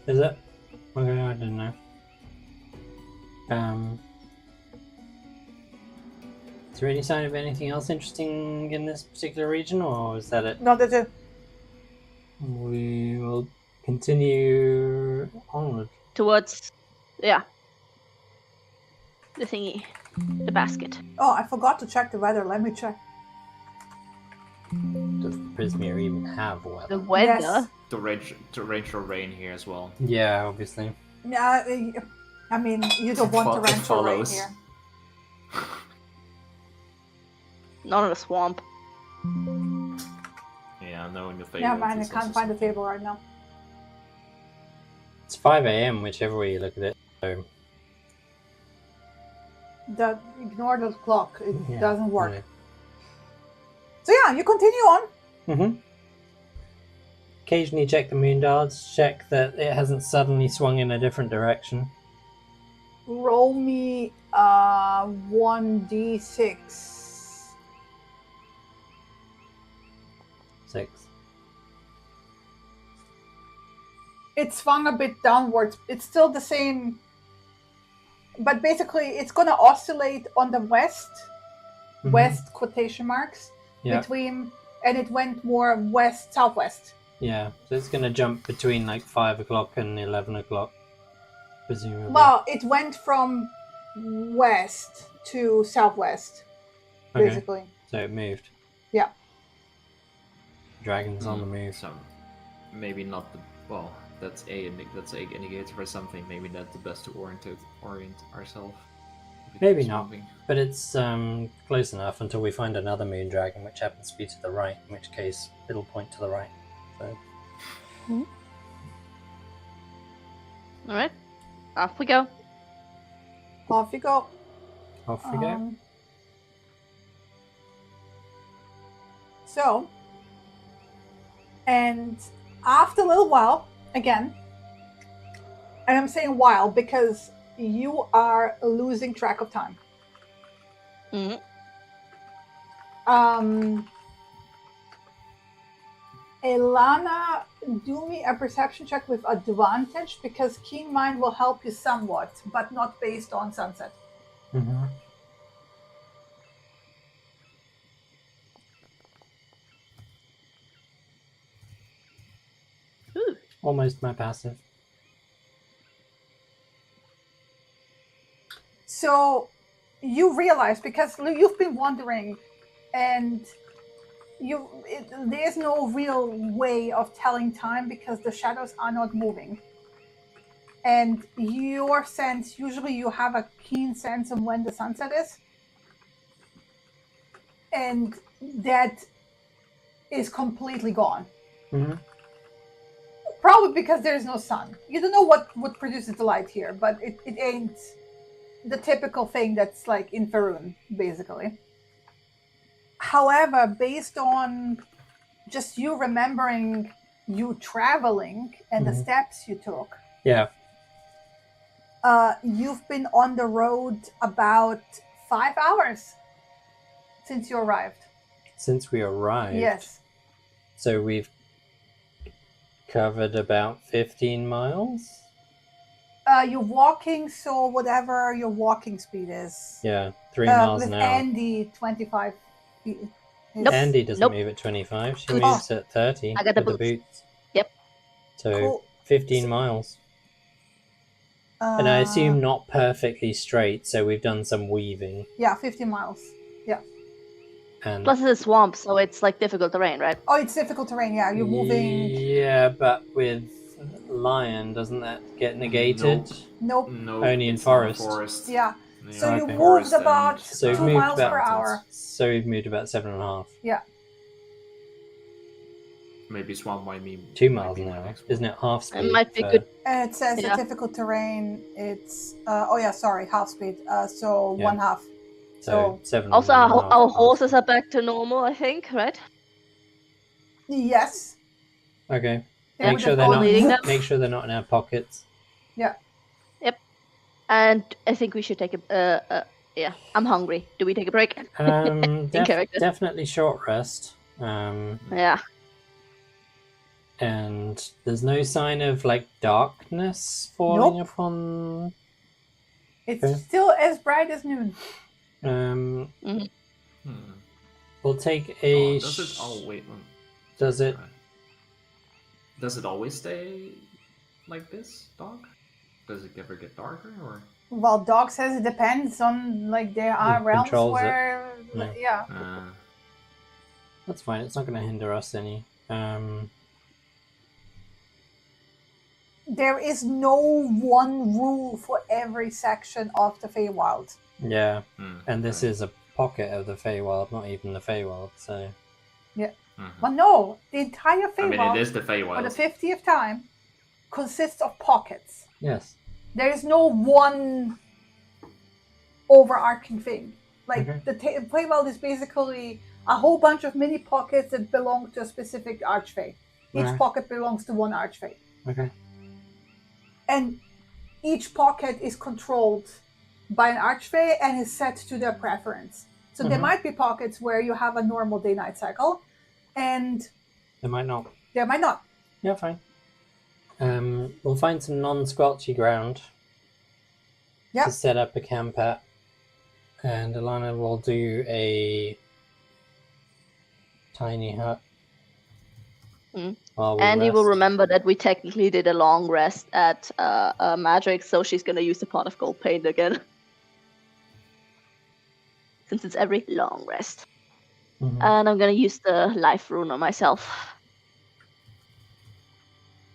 Is it? Okay, I don't know. Is there any sign of anything else interesting in this particular region, or is that it? No, that's it. We will continue onward. Towards, yeah. The thingy, the basket. Oh, I forgot to check the weather. Let me check. Does Prismere even have The weather? weather. Yes. The torrential rain here as well. Yeah, obviously. Yeah, I mean, you don't want It torrential rain follows. here. Not in a swamp. Yeah, no, in the Feywild. Yeah, man, I it's can't also find the something. table right now. It's 5 a.m. whichever way you look at it. So Ignore the clock. It yeah, doesn't work. yeah. So yeah, you continue on. Mm-hmm. Occasionally check the moon dials, check that it hasn't suddenly swung in a different direction. Roll me 1d6. 6. It swung a bit downwards. It's still the same, but basically it's going to oscillate on the west, west quotation marks, Yeah. between, and it went more west, southwest. Yeah, so it's going to jump between like 5 o'clock and 11 o'clock, presumably. Well, it went from west to southwest, Okay. basically. So it moved. Yeah. Dragon's on the move. So maybe not the well. That's a indicator for something. Maybe not the best to orient ourselves. Maybe not. But it's close enough until we find another moon dragon, which happens to be to the right, in which case it'll point to the right. So Alright. Off we go. Off you go. off we go. So, and after a little while, again, and I'm saying while because you are losing track of time. Mhm. Elana, do me a perception check with advantage because Keen Mind will help you somewhat, but not based on sunset. Mm-hmm. Ooh. Almost my passive. So you realize because you've been wandering and there's no real way of telling time because the shadows are not moving. And your sense, usually you have a keen sense of when the sunset is. And that is completely gone. Mm-hmm. Probably because there's no sun. You don't know what produces the light here, but it ain't the typical thing that's like in Faerun, basically. However, based on just you remembering you traveling and the steps you took, Yeah. you've been on the road about 5 hours since you arrived. Since we arrived. Yes. So we've covered about 15 miles? You're walking, so whatever your walking speed is. Yeah, 3 miles with an hour. Andy, 25 feet. Nope. Andy doesn't Nope. move at 25. She Good. moves at 30 I got the with the boots. boots. Yep. So Cool. 15 miles. And I assume not perfectly straight, so we've done some weaving. Yeah, 50 miles. Yeah. And Plus it's a swamp, so it's like difficult terrain, right? Oh, it's difficult terrain. Yeah, you're moving. Yeah, but with lion, doesn't that get negated? Nope. No, Only in it's not a forest. forest. Yeah. So you Okay. moved Forest about and, So we've 2 moved miles per about- hour. So we've moved about 7.5. Yeah. Maybe swamp might be 2 might miles be an my hour. next one. Isn't it half speed? might be for- good. It says Yeah. the difficult terrain. It's half speed. So Yeah. 1/2. So 7. Also, and a half our miles. horses are back to normal, I think, right? Yes. Okay. They Make would sure have they're gone not. leading them. Make sure they're not in our pockets. Yeah. And I think we should take a yeah. I'm hungry. Do we take a break? character. Definitely short rest. Yeah. And there's no sign of like darkness falling Nope. upon. It's Okay. still as bright as noon. Um, Hmm. we'll take Oh, a. does it? Oh wait. Does it? Does it always stay like this, dog? Does it ever get darker, or? Well, Dog says it depends on, like, there are Who realms controls it. where, Yeah. yeah. That's fine. It's not going to hinder us any. There is no one rule for every section of the Feywild. Yeah, and this okay. is a pocket of the Feywild, not even the Feywild. So But no, the entire I mean, Feywild, it is the for Feywild. the 50th time, consists of pockets. yes, There is no one overarching thing. Like, Okay. the Feywild is basically a whole bunch of mini pockets that belong to a specific archfey. Each Right. pocket belongs to one archfey. okay, And each pocket is controlled by an archfey and is set to their preference. So there Mhm. might be pockets where you have a normal day-night cycle, and they might not. there might not. Yeah, fine. We'll find some non-squelchy ground Yep. to set up a camp at, and Alana will do a tiny hut. Mm. While we Andy will rest. remember that we technically did a long rest at Magic, so she's gonna use the pot of gold paint again. Since it's every long rest. Mhm. And I'm gonna use the life rune on myself.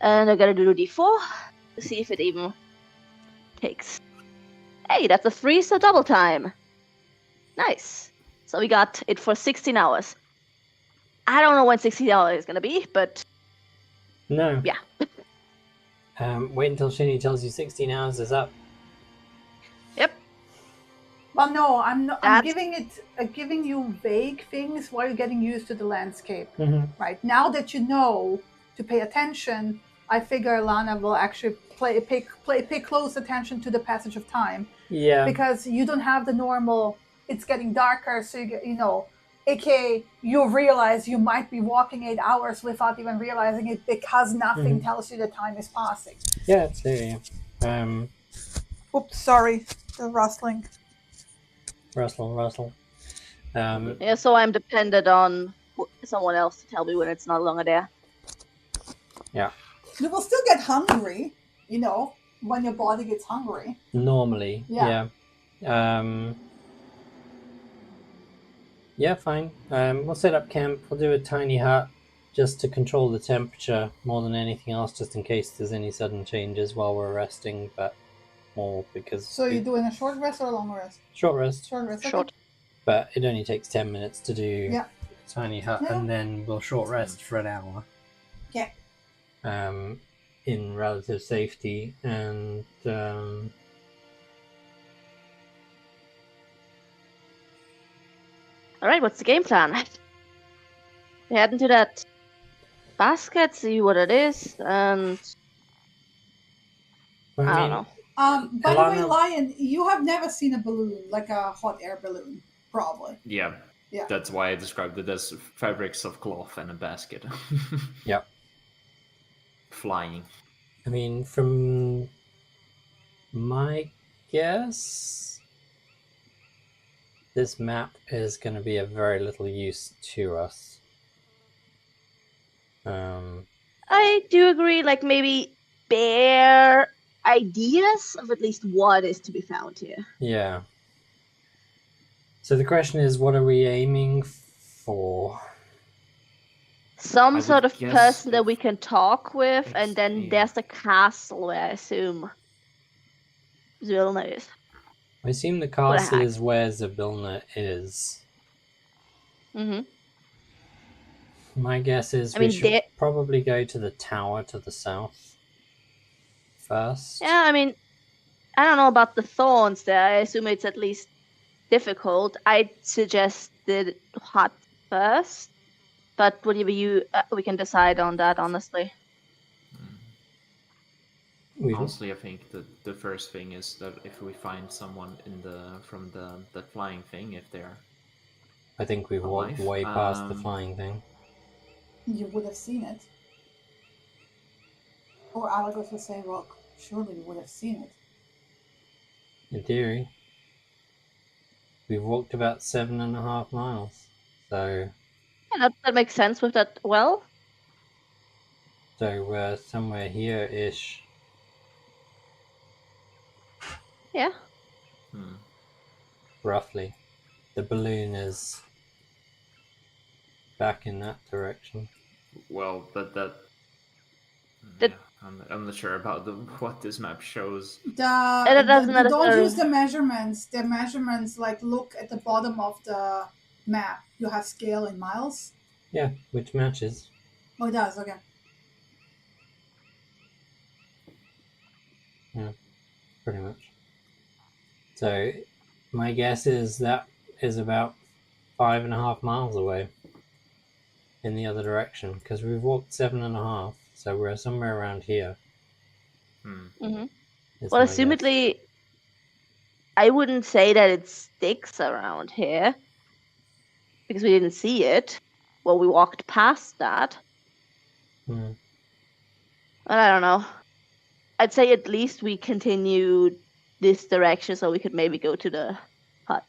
And I'm gonna do the D4 to see if it even takes. Hey, that's a 3, so double time. Nice. So we got it for 16 hours. I don't know when 16 hours is gonna be, but No. yeah. Wait until Shinny tells you 16 hours is up. Yep. Well, no, I'm not. I'm That's- giving you vague things while you're getting used to the landscape. Mm-hmm. Right now that you know to pay attention, I figure Lana will actually pay close attention to the passage of time, Yeah. because you don't have the normal. It's getting darker, so aka you realize you might be walking 8 hours without even realizing it because nothing Mhm. tells you the time is passing. Yeah, absolutely. Oops, sorry, the rustling. Russell. Yeah, so I'm dependent on someone else to tell me when it's no longer there. You will still get hungry, when your body gets hungry. Normally. Yeah. Yeah, fine. We'll set up camp. We'll do a tiny hut just to control the temperature more than anything else, just in case there's any sudden changes while we're resting, but more because... So you're doing a short rest or a long rest? Short rest. Short rest. okay. Short. But it only takes 10 minutes to do Yeah. a tiny hut, Yeah. and then we'll short rest for an hour. Yeah. In relative safety, and Alright, what's the game plan? We head into that basket, see what it is, and I don't know. By the way, Alana- Lion, you have never seen a balloon, like a hot air balloon, probably. Yeah. Yeah. That's why I described it as fabrics of cloth and a basket. Yep. Flying. I mean, from my guess, this map is going to be of very little use to us. I do agree, like maybe bear. ideas of at least what is to be found here. Yeah. So the question is, what are we aiming for? Some I sort would of guess person that if we can talk with, and then yeah. there's the castle where I assume Zwilna is. I assume the the castle heck? is where Zybilna is. Mm-hmm. My guess is I we mean, should probably go to the tower to the south first. yeah, I mean, I don't know about the thorns there. I assume it's at least difficult. I'd suggest the hut first, but whatever you, we can decide on that, honestly. Honestly, I think the first thing is that if we find someone from the flying thing, if they're I think we've walked alive, way past the flying thing. You would have seen it. Or Alagos would say, well, surely you would have seen it. In theory. We've walked about 7.5 miles. So Yeah, that makes sense with that well. So we're somewhere here-ish. Yeah. Roughly. The balloon is back in that direction. Well, That- yeah, I'm not sure about what this map shows. doesn't You don't matter. use the measurements. The measurements, like, look at the bottom of the map. You have scale in miles. Yeah, which matches. Oh, it does. Okay. Yeah, pretty much. So my guess is that is about 5.5 miles away in the other direction, because we've walked 7.5, so we're somewhere around here. Mm-hmm. Is Well, my guess. assumedly, I wouldn't say that it sticks around here because we didn't see it. Well, we walked past that. Hmm. And I don't know. I'd say at least we continue this direction so we could maybe go to the hut,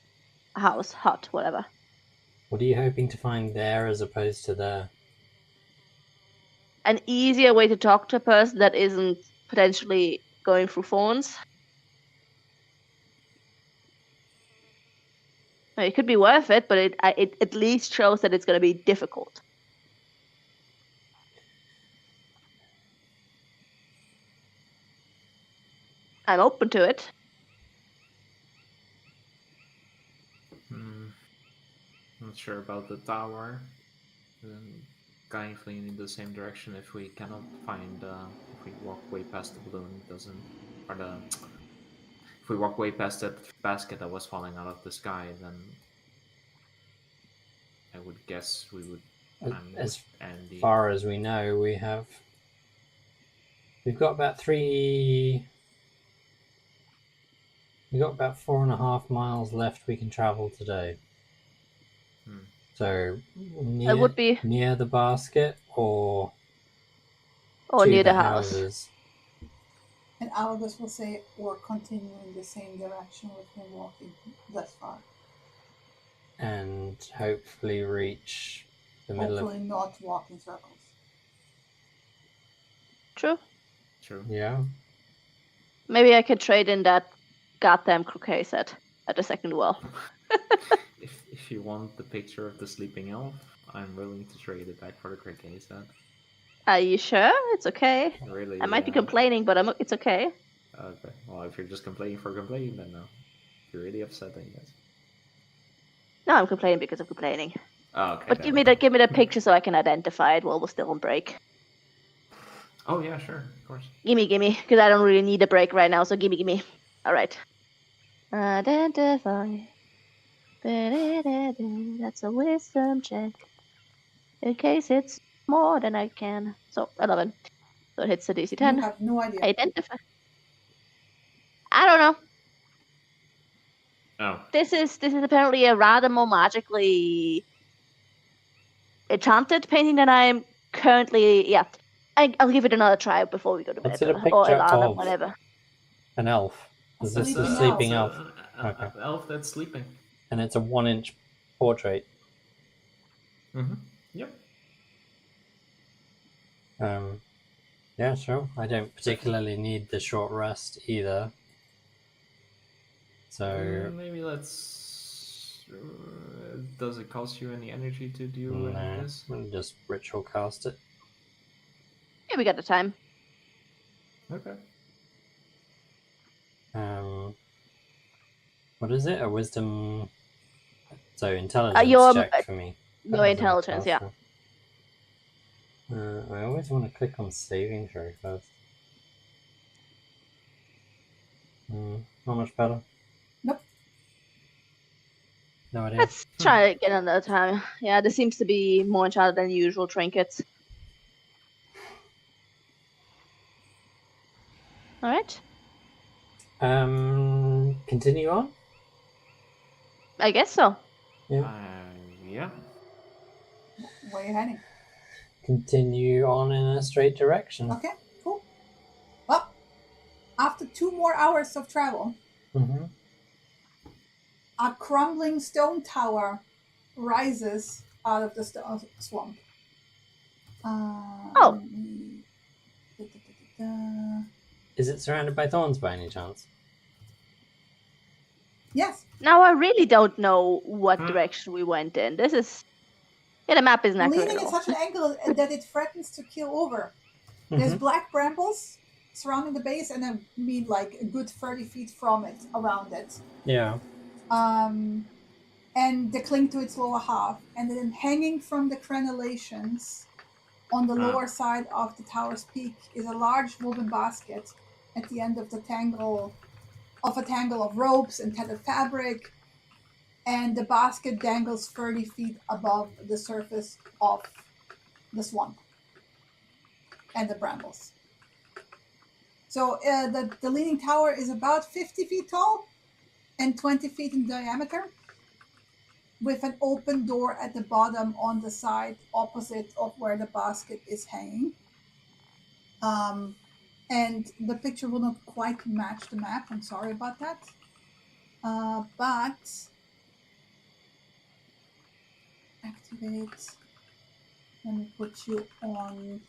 whatever. What are you hoping to find there as opposed to there? An easier way to talk to a person that isn't potentially going through thorns. It could be worth it, but it at least shows that it's going to be difficult. I'm open to it. Not sure about the tower. Going in the same direction. If we cannot find, if we walk way past the balloon, if we walk way past that basket that was falling out of the sky, then I would guess we would. As far as we know, we've got about 4.5 miles left we can travel today. So near, it would be near the basket or near the houses. And Alagos will say, or continue in the same direction with him walking thus far. And hopefully reach the middle of... Hopefully not walk in circles. True. Yeah. Maybe I could trade in that goddamn croquet set at the second well. If you want the picture of the sleeping elf, I'm willing to trade it back for the croquet set. Are you sure? It's okay. Really? I might be complaining, but it's okay. Okay. Well, if you're just complaining for complaining, then no. If you're really upset, then yes. No, I'm complaining because of complaining. Oh, okay. But give me the picture so I can identify it while we're still on break. Oh yeah, sure, of course. Gimme, because I don't really need a break right now, so gimme. All right. Identify. That's a wisdom check. In case it's more than I can. So 11. So it hits the DC 10. You have no idea. Identify. I don't know. Oh. This is apparently a rather more magically enchanted painting than I'm currently. Yeah, I'll give it another try before we go to bed. What's it a or picture Ilana, of? whatever. An elf. Is this the Sleeping sleeping elf. elf? Okay. Okay. Elf that's sleeping. And it's a 1-inch portrait. Mm-hmm. Yep. Yeah, sure. I don't particularly need the short rest either. So Maybe let's. Does it cost you any energy to do any of no, this? I'll just ritual cast it. Yeah, we got the time. Okay. What is it? A wisdom. So intelligence Your check for me. your intelligence, yeah. I always want to click on saving throw first. Not much better. Nope. No idea. Let's try it again another time. Yeah, there seems to be more enchanted than usual trinkets. All right. Continue on. I guess so. Yeah. Yeah. Where are you heading? Continue on in a straight direction. Okay, cool. Well, after 2 more hours of travel, Mm-hmm. a crumbling stone tower rises out of the swamp. Oh. Is it surrounded by thorns by any chance? Yes. Now I really don't know what direction we went in. This is... Yeah, the map isn't accurate Leaning at in all. such an angle that it threatens to keel over. There's black brambles surrounding the base, and I mean like a good 30 feet from it, around it. Yeah. And they cling to its lower half. And then hanging from the crenellations on the lower side of the tower's peak is a large woven basket at the end of a tangle of ropes and tether fabric. And the basket dangles 30 feet above the surface of the swamp and the brambles. So the leaning tower is about 50 feet tall and 20 feet in diameter, with an open door at the bottom on the side opposite of where the basket is hanging. And the picture will not quite match the map. I'm sorry about that. But activate. Let me put you on.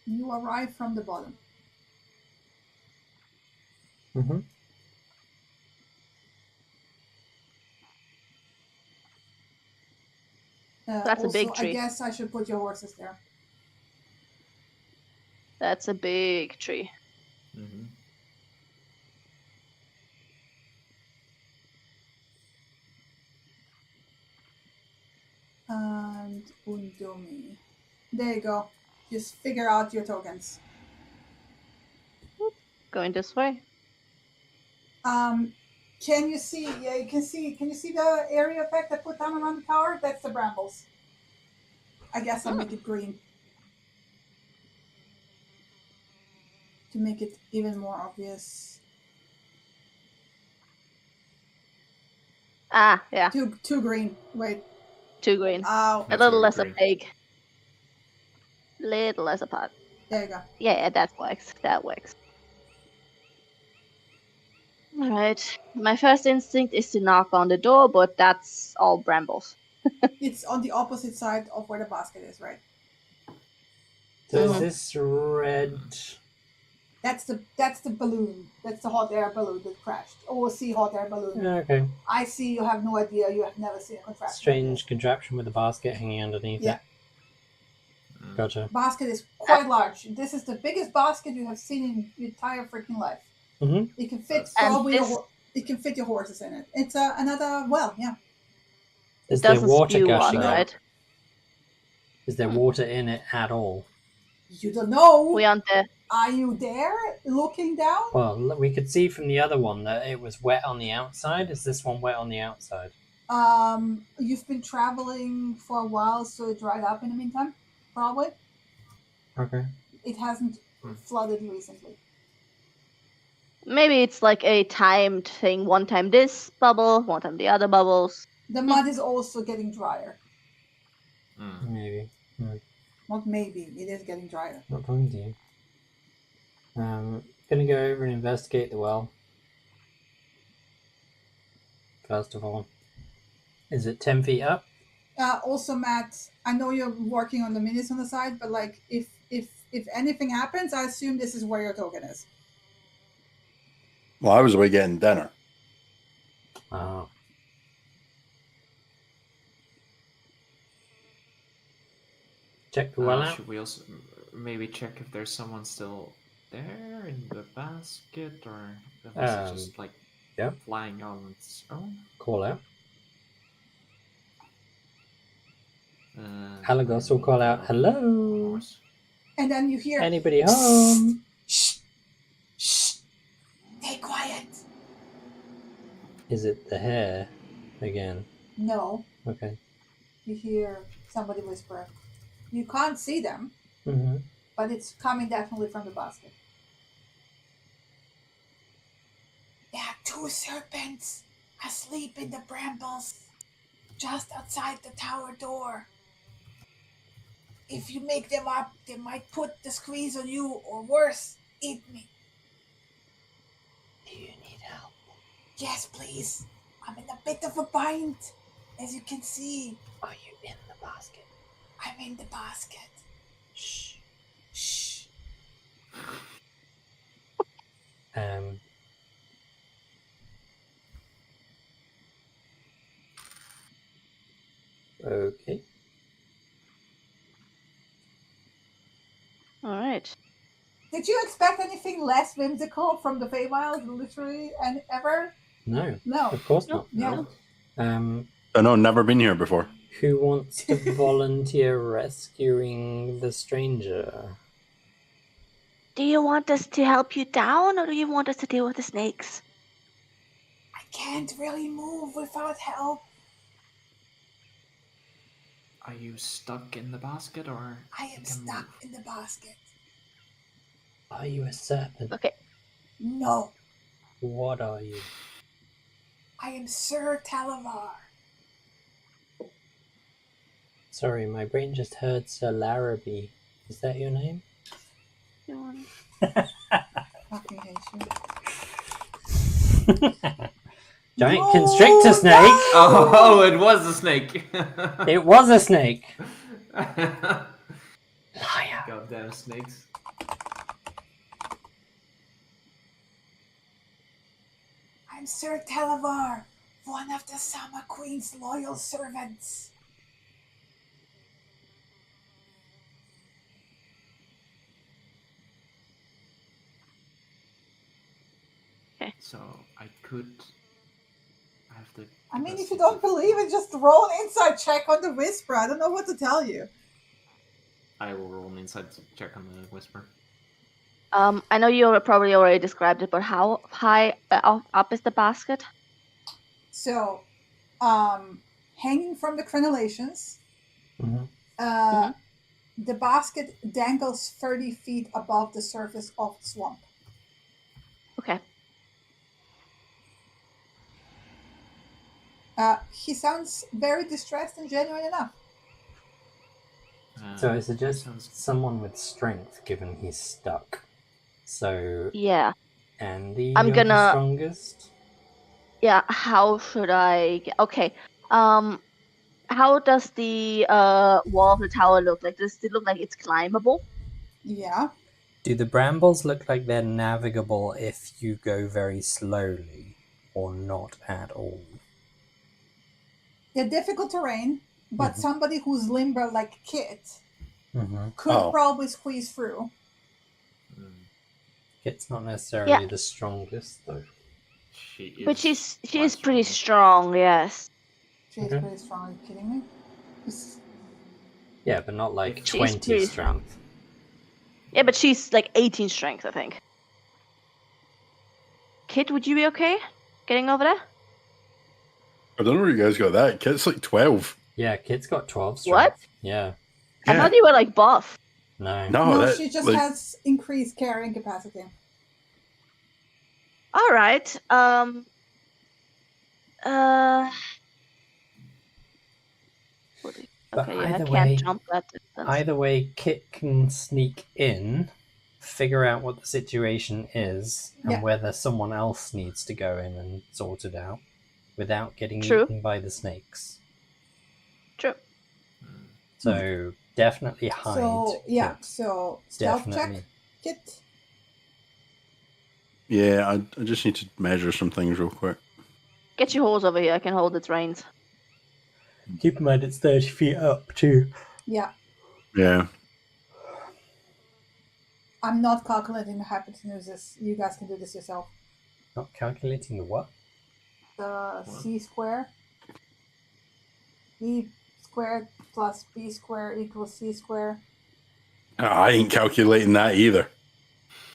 You arrive from the bottom. Mm-hmm. That's a big tree. I guess I should put your horses there. That's a big tree. Mm-hmm. And Undomi. There you go. Just figure out your tokens. Going this way. Can you see? Yeah, you can see. Can you see the area effect I put down around the tower? That's the brambles. I guess I'll make it green to make it even more obvious. Ah, yeah. Too green. Wait. 2 green. Ow. A little less green. opaque. Little less apart. There you go. Yeah, that works. That works. Alright. My first instinct is to knock on the door, but that's all brambles. It's on the opposite side of where the basket is, right? So is this red? That's the balloon. That's the hot air balloon that crashed. OC hot air balloon. Okay. I see. You have no idea. You have never seen a contraption. Strange contraption with a basket hanging underneath Yeah. it. Gotcha. Basket is quite large. This is the biggest basket you have seen in your entire freaking life. Mm-hmm. It can fit And probably this- it can fit your horses in it. It's another well, yeah. Is there Doesn't water spew gushing water, out? right? Is there water in it at all? You don't know. We on the... Are you there looking down? Well, we could see from the other one that it was wet on the outside. Is this one wet on the outside? You've been traveling for a while, so it dried up in the meantime, probably. Okay. It hasn't flooded recently. Maybe it's like a timed thing. One time this bubble, one time the other bubbles. The mud is also getting drier. Maybe. Not maybe, it is getting drier. Not talking to you. Gonna go over and investigate the well. first of all? Is it 10 feet up? Also, Matt, I know you're working on the minis on the side, but like, if anything happens, I assume this is where your token is. Well, I was away getting dinner. Oh. Check the well out. Should we also maybe check if there's someone still there in the basket, or if it's just like flying on its own? Call out. Alagos will call out, hello. And then you hear, anybody home? Shh, shh, stay quiet. Is it the hare again? No. Okay. You hear somebody whisper. You can't see them, but it's coming definitely from the basket. There are 2 serpents asleep in the brambles just outside the tower door. If you make them up, they might put the squeeze on you, or worse, eat me. Do you need help? Yes, please. I'm in a bit of a bind, as you can see. Are you in the basket? I'm in the basket. Shh. Shh. Okay. All right. Did you expect anything less whimsical from the Feywild, literally, and ever? No. No. Of course not. Yeah. Oh no, never been here before. Who wants to volunteer rescuing the stranger? Do you want us to help you down, or do you want us to deal with the snakes? I can't really move without help. Are you stuck in the basket, or I am stuck in the basket. Are you a serpent? Okay. No. What are you? I am Sir Talavar. Sorry, my brain just heard Sir Larrabee. Is that your name? Fucking hate you. Giant constrictor snake! Oh, it was a snake! It was a snake! Liar! Liar! Goddamn snakes. I'm Sir Talavar, one of the Sama Queen's loyal servants. Okay. So I could have the. I mean, if you don't believe it, just roll an insight check on the whisper. I don't know what to tell you. I will roll an insight check on the whisper. I know you probably already described it, but how high up is the basket? So, hanging from the crenellations, the basket dangles 30 feet above the surface of the swamp. Okay. He sounds very distressed and genuine enough. So I suggest someone with strength, given he's stuck. So yeah, Andy, I'm you're gonna. the strongest. Yeah. How should I? Okay. How does the wall of the tower look like? Does it look like it's climbable? Yeah. Do the brambles look like they're navigable if you go very slowly, or not at all? They're difficult terrain, but somebody who's limber like Kit could Oh. probably squeeze through. Kit's not necessarily Yeah. the strongest, though. But she's pretty strong. Yes. She's pretty strong. Are you kidding me? Yeah, but not like She's 20 pretty strength. Yeah, but she's like 18 strength, I think. Kit, would you be okay getting over there? I don't know where you guys got that. Kit's like 12. Yeah, Kit's got 12 strength. What? Yeah. I thought you were like buff. No. No, she just has increased carrying capacity. All right. But Okay, yeah, I either can't way, jump that distance. Either way, Kit can sneak in, figure out what the situation is, and Yeah. whether someone else needs to go in and sort it out, without getting True. eaten by the snakes. True. So definitely hide. So yeah, Kit. so stealth Definitely. check, Kit. Yeah, I just need to measure some things real quick. Get your horse over here. I can hold its reins. Keep in mind it's 30 feet up too. Yeah, Yeah. I'm not calculating the hypotenuses. You guys can do this yourself. Not calculating the what? The c square. E squared plus b squared equals c squared. I ain't calculating that either.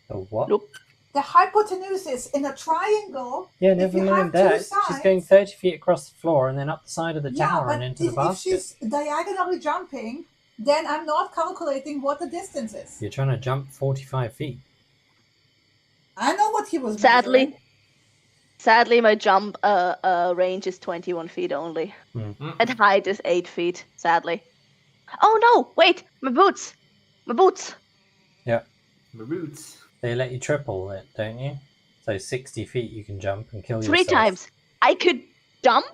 The what? Nope. The hypotenusis in a triangle. Yeah, if never you mind have two that. She's sides- going 30 feet across the floor and then up the side of the tower but and into the if basket. she's diagonally jumping, then I'm not calculating what the distance is. You're trying to jump 45 feet. I know what he was Sadly, measuring. sadly, my jump range is 21 feet only, and height is 8 feet. Sadly. Oh no! Wait, my boots. My boots. Yeah. My boots. They let you triple it, don't you? So 60 feet you can jump and kill 3 yourself. times. I could jump.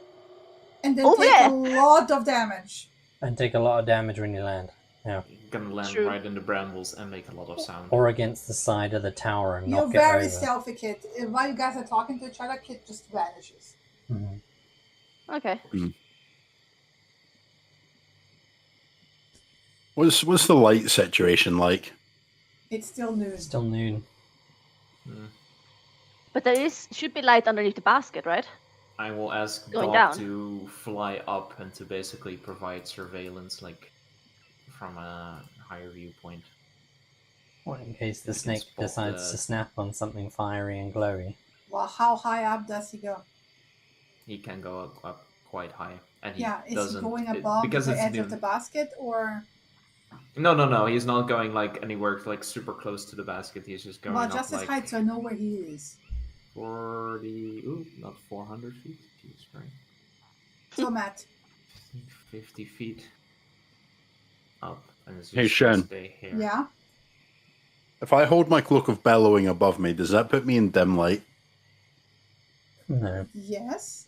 And then Over take there. a lot of damage. And take a lot of damage when you land. Yeah. You're gonna land True. right in the brambles and make a lot of sound. Or against the side of the tower and You're knock it very over. stealthy, Kit. While you guys are talking to each other, Kit just vanishes. Mhm. Okay. What's the light situation like? It's still noon. Still noon. But there should be light underneath the basket, right? I will ask Going Dog down. to fly up and to basically provide surveillance, like from a higher viewpoint. What, in case the You can snake spot decides the- to snap on something fiery and glowy? Well, how high up does he go? He can go up quite high, and he Yeah, is he doesn't going it- above because the it's edge noon. of the basket, or No. He's not going like anywhere like super close to the basket. He's just going well, up just his like height, so I know where he is. 40. Ooh, not 400 feet. Jeez, right. So Matt, 50 feet up, and it's just Hey, gonna Shen. stay here. yeah, If I hold my cloak of bellowing above me, does that put me in dim light? No. yes,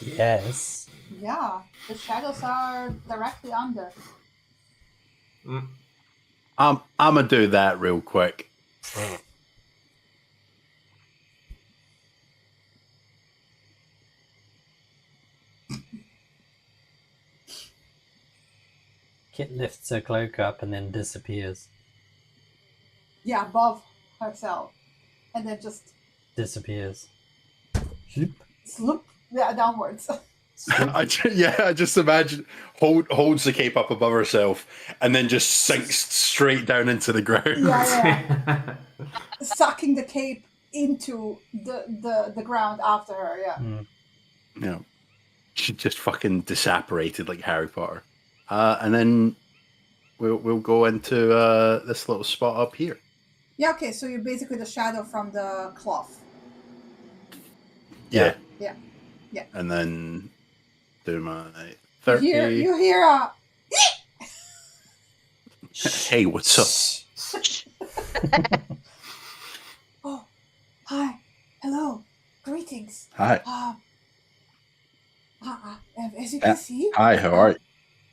Yes. yeah. The shadows are directly under. Mm. I'm gonna do that real quick. Kit lifts her cloak up and then disappears. Yeah, above herself, and then just Disappears. sloop, yeah, downwards. I just imagine holds the cape up above herself and then just sinks straight down into the ground. Yeah. Sucking the cape into the ground after her. Yeah. Yeah. She just fucking disapparated like Harry Potter. And then we'll go into this little spot up here. Yeah. Okay. So you're basically the shadow from the cloth. Yeah. Yeah. Yeah. And then do my 30. You hear a Hey, what's up? oh, hi, hello, greetings. Hi. As you can see, Hi, how are you?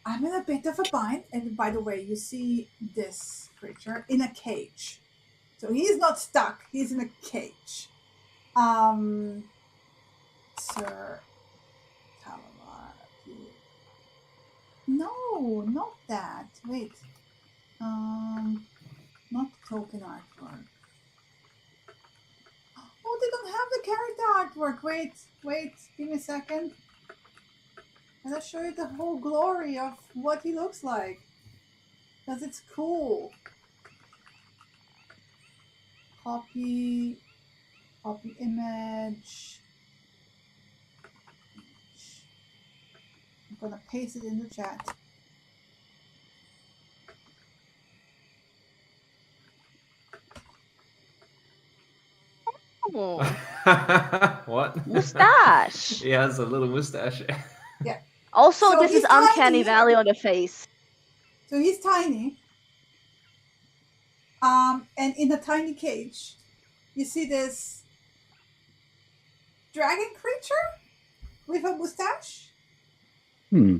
I'm in a bit of a bind. And by the way, you see this creature in a cage. So he's not stuck. He's in a cage. Sir Talamar. No, not that. Wait. Not token artwork. Oh, they don't have the character artwork. Wait, give me a second. And I'll show you the whole glory of what he looks like. Because it's cool. Copy image. I'm gonna paste it in the chat. Oh, What? mustache. He has a little mustache. Also, So this is he's uncanny tiny. valley on the face. So he's tiny. And in a tiny cage, you see this dragon creature with a mustache. Hmm.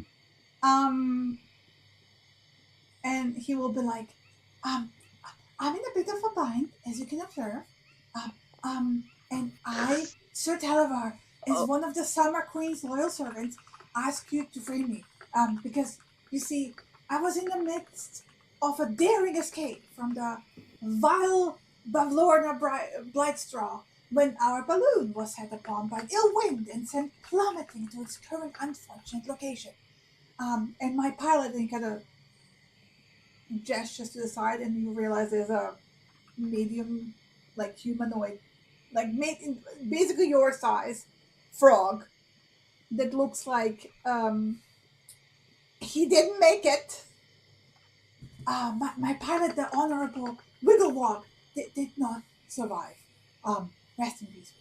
And he will be like, I'm in a bit of a bind, as you can observe. And I, Sir Talavar, as one of the Summer Queen's loyal servants, ask you to free me. Because, you see, I was in the midst of a daring escape from the vile Bavlorna Blightstraw when our balloon was set upon by ill wind and sent plummeting to its current unfortunate location. And my pilot kind of gestures to the side, and you realize there's a medium, like humanoid, like basically your size frog that looks like he didn't make it. My pilot, the Honorable Wigglewog, did not survive. Rest in peace.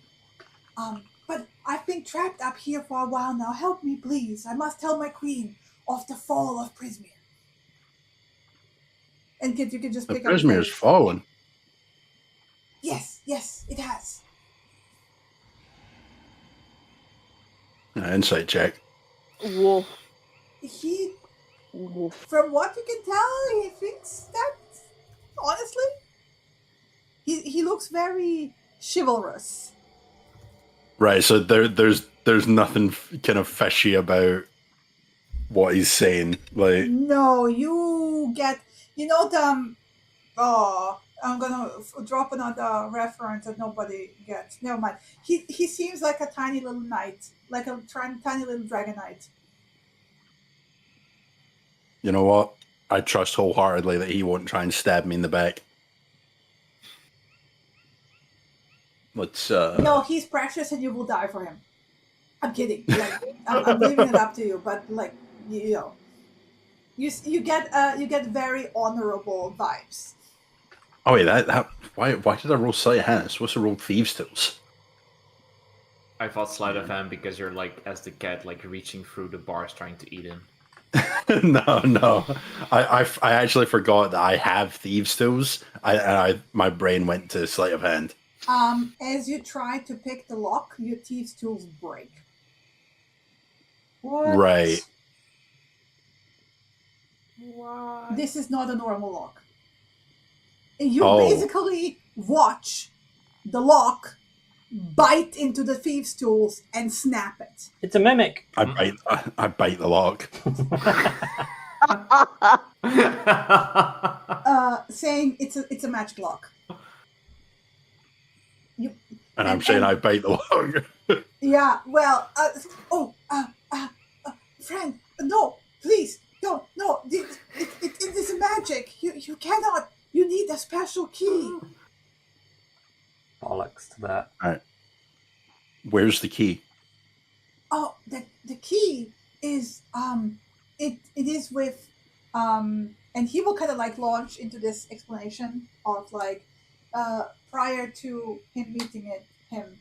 But I've been trapped up here for a while now. Help me, please. I must tell my queen of the fall of Prismere. And you can just The pick up Prismere's fallen. Yes, it has. Insight check. Whoa. From what you can tell, he thinks that, honestly, he looks very chivalrous. Right, so there's nothing kind of fishy about what he's saying. Like, no, you get, I'm gonna drop another reference that nobody gets. Never mind. He seems like a tiny little knight, like a tiny little dragon knight. you know what? I trust wholeheartedly that he won't try and stab me in the back. Let's. No, he's precious, and you will die for him. I'm kidding. Like, I'm leaving it up to you, but like, you get very honorable vibes. Oh wait, why did I roll sleight of hand? What's a roll thieves tools? I thought sleight of hand because you're like as the cat, like reaching through the bars trying to eat him. No. I actually forgot that I have thieves tools. My brain went to sleight of hand. As you try to pick the lock, your thieves tools break. What? Right. What? This is not a normal lock. You basically watch the lock bite into the thieves' tools and snap it. It's a mimic. I bite the lock. Saying it's a magic lock. I'm saying I bite the lock. Yeah, well, friend, no, please, no, it is magic. You cannot. You need a special key. Bollocks to that. All right. Where's the key? Oh, the key is it is with and he will kind of like launch into this explanation of like prior to him meeting him,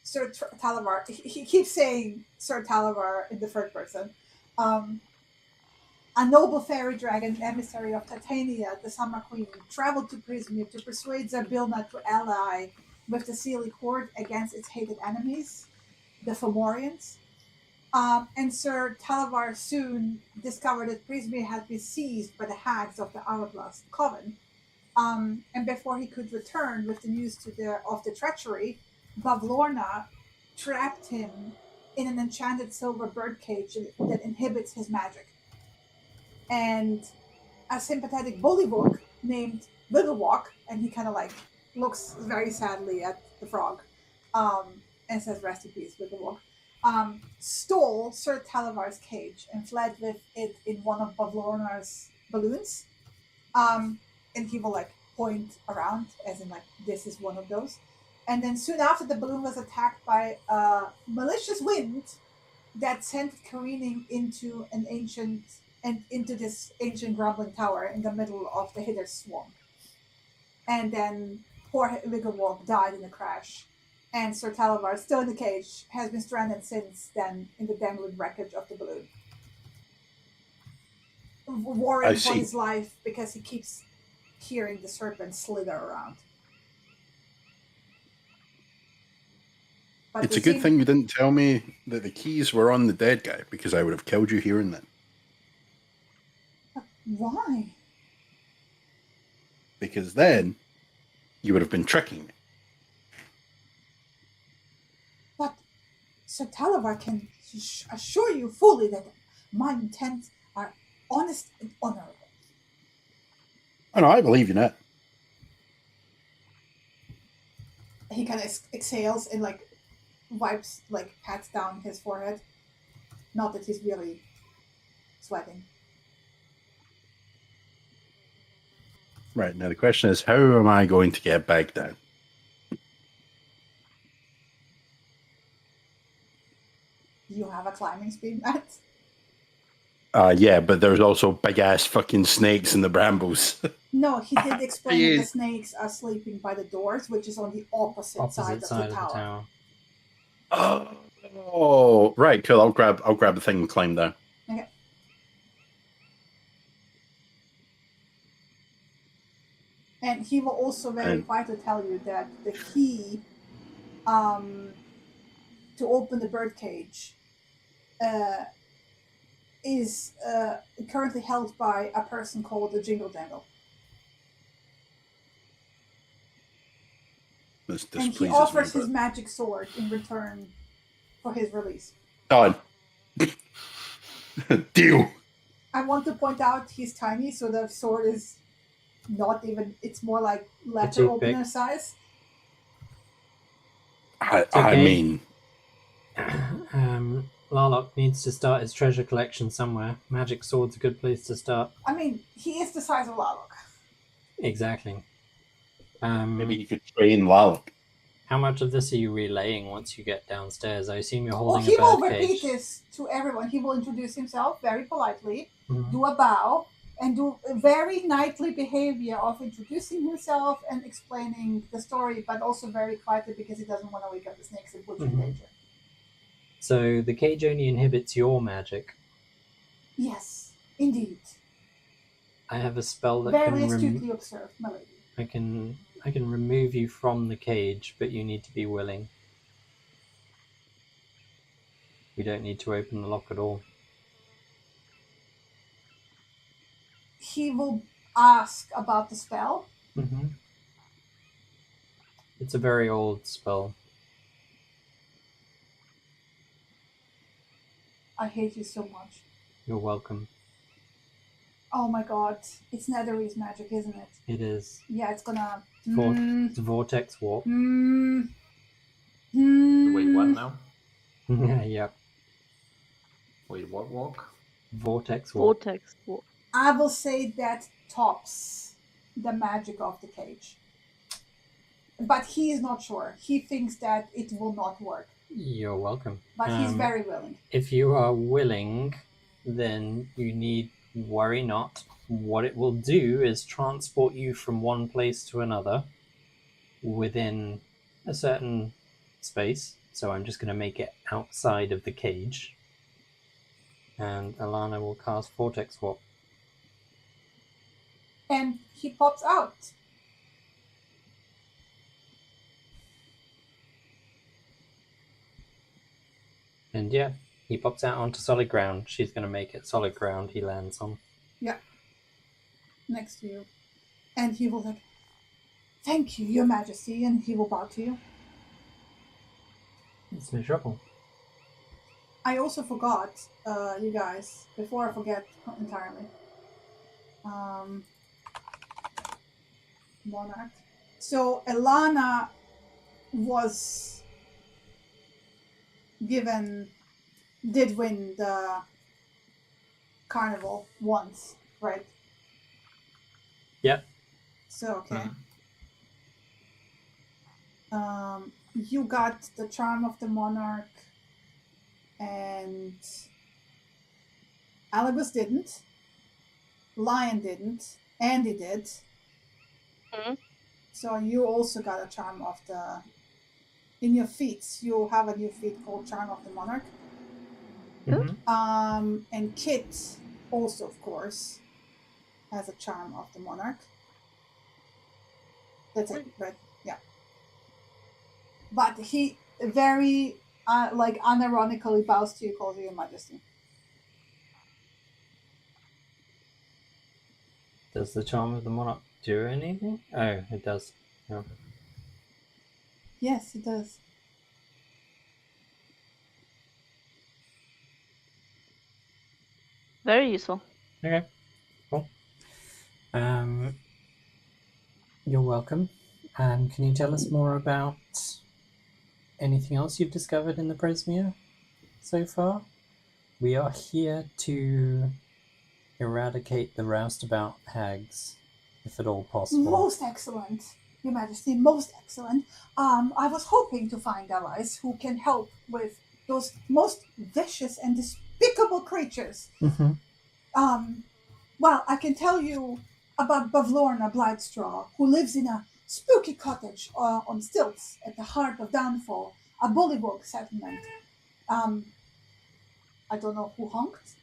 Sir Talavar. He keeps saying Sir Talavar in the third person. A noble fairy dragon, emissary of Titania, the Summer Queen, traveled to Prismere to persuade Zabilna to ally with the Sealy Court against its hated enemies, the Fomorians. And Sir Talavar soon discovered that Prismere had been seized by the hags of the Hourglass Coven. And before he could return with the news of the treachery, Bavlorna trapped him in an enchanted silver birdcage that inhibits his magic. And a sympathetic bullywug named Wigglewog, and he kind of like looks very sadly at the frog, and says, "Rest in peace, Wigglewog," stole Sir Talavar's cage and fled with it in one of Bavlorna's balloons. And he will like point around, as in like this is one of those. And then soon after, the balloon was attacked by a malicious wind that sent it careening into this ancient grumbling tower in the middle of the Hitter's Swamp. And then poor Wigglewog died in the crash. And Sir Talavar, still in the cage, has been stranded since then in the dangling wreckage of the balloon. Worrying for his life because he keeps hearing the serpent slither around. But It's a good thing you didn't tell me that the keys were on the dead guy, because I would have killed you here and then. Why? Because then you would have been tricking me. But Sir Phandelver can assure you fully that my intents are honest and honorable. Oh no, I believe in it. He kind of exhales and like wipes, like pats down his forehead. Not that he's really sweating. Right, now the question is, how am I going to get back down? You have a climbing speed, Matt? Yeah, but there's also big-ass fucking snakes in the brambles. No, he did explain that the Yes. snakes are sleeping by the doors, which is on the opposite side of the tower. Oh, right, cool. I'll grab the thing and climb down. Okay. And he will also very quietly tell you that the key to open the birdcage is currently held by a person called the Jingle Jangle. And he offers his magic sword in return for his release. Done. Deal. I want to point out he's tiny, so the sword is not even, it's more like letter opener size. I mean... Larlock needs to start his treasure collection somewhere. Magic sword's a good place to start. I mean, he is the size of Larlock. Exactly. Maybe you could train Larlock. How much of this are you relaying once you get downstairs? I assume you're holding he a will birdcage. repeat this to everyone. He will introduce himself very politely, do a bow, and do a very knightly behavior of introducing himself and explaining the story, but also very quietly because he doesn't want to wake up the snakes and put you in danger. So the cage only inhibits your magic. Yes, indeed. I have a spell that very can astutely observed, my lady. I can remove you from the cage, but you need to be willing. We don't need to open the lock at all. He will ask about the spell. It's a very old spell. I hate you so much. You're welcome. Oh my god. It's Netherese magic, isn't it? It is. Yeah, it's gonna... It's vortex warp. Wait, what now? Yeah. Wait, what walk? Vortex warp. Vortex warp. I will say that tops the magic of the cage. But he is not sure. He thinks that it will not work. You're welcome. But he's very willing. If you are willing, then you need worry not. What it will do is transport you from one place to another within a certain space. So I'm just going to make it outside of the cage. And Alana will cast Vortex Warp. And he pops out. And yeah, he pops out onto solid ground. She's going to make it solid ground he lands on. Yeah. Next to you. And he will like, thank you, your majesty. And he will bow to you. It's no trouble. I also forgot, you guys, before I forget entirely. Monarch. So Alana was did win the carnival once, right? Yep. So, okay. You got the charm of the monarch, and Alibus didn't. Lion didn't. Andy did. So you also got a charm of the... In your feats, you have a new feat called Charm of the Monarch. And Kit also, of course, has a Charm of the Monarch. That's it, right? Yeah. But very like unironically bows to you, calls you Your Majesty. Does the charm of the monarch do anything? Oh, it does. Yeah. Yes, it does. Very useful. Okay. Cool. You're welcome. Can you tell us more about anything else you've discovered in the Presmere so far? We are here to eradicate the roustabout hags, if at all possible. Most excellent, Your Majesty, most excellent. I was hoping to find allies who can help with those most vicious and despicable creatures. Mm-hmm. Well, I can tell you about Bavlorna Blightstraw, who lives in a spooky cottage on stilts at the heart of Downfall, a bullywug settlement. I don't know who honked.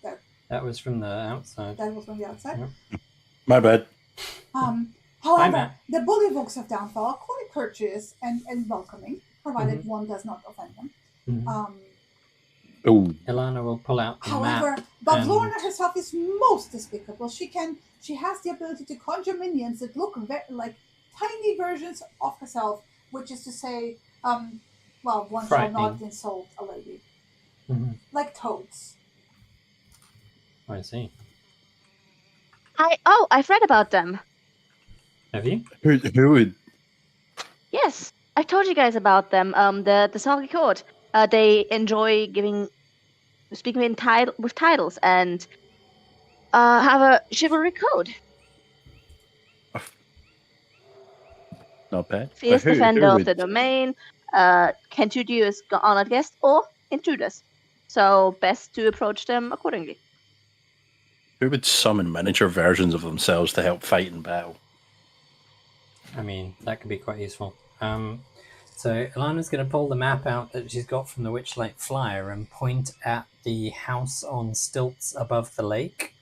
That was from the outside. That was from the outside. Yep. My bad. However, the bullywugs of Downfall are quite courteous and welcoming, provided one does not offend them. Ilana will pull out the However, map. Bavlorna herself is most despicable. She has the ability to conjure minions that look like tiny versions of herself, which is to say, one shall not insult a lady. Like toads. I see. I've read about them. Have you? Who would? Yes, I told you guys about them. The Soggy Court. They enjoy speaking with titles and have a chivalry code. Not bad. Fierce defender of the domain. Can treat you as honored guests or intruders. So best to approach them accordingly. Who would summon miniature versions of themselves to help fight in battle? I mean, that could be quite useful. So Ilana's going to pull the map out that she's got from the Witchlight Flyer and point at the house on stilts above the lake.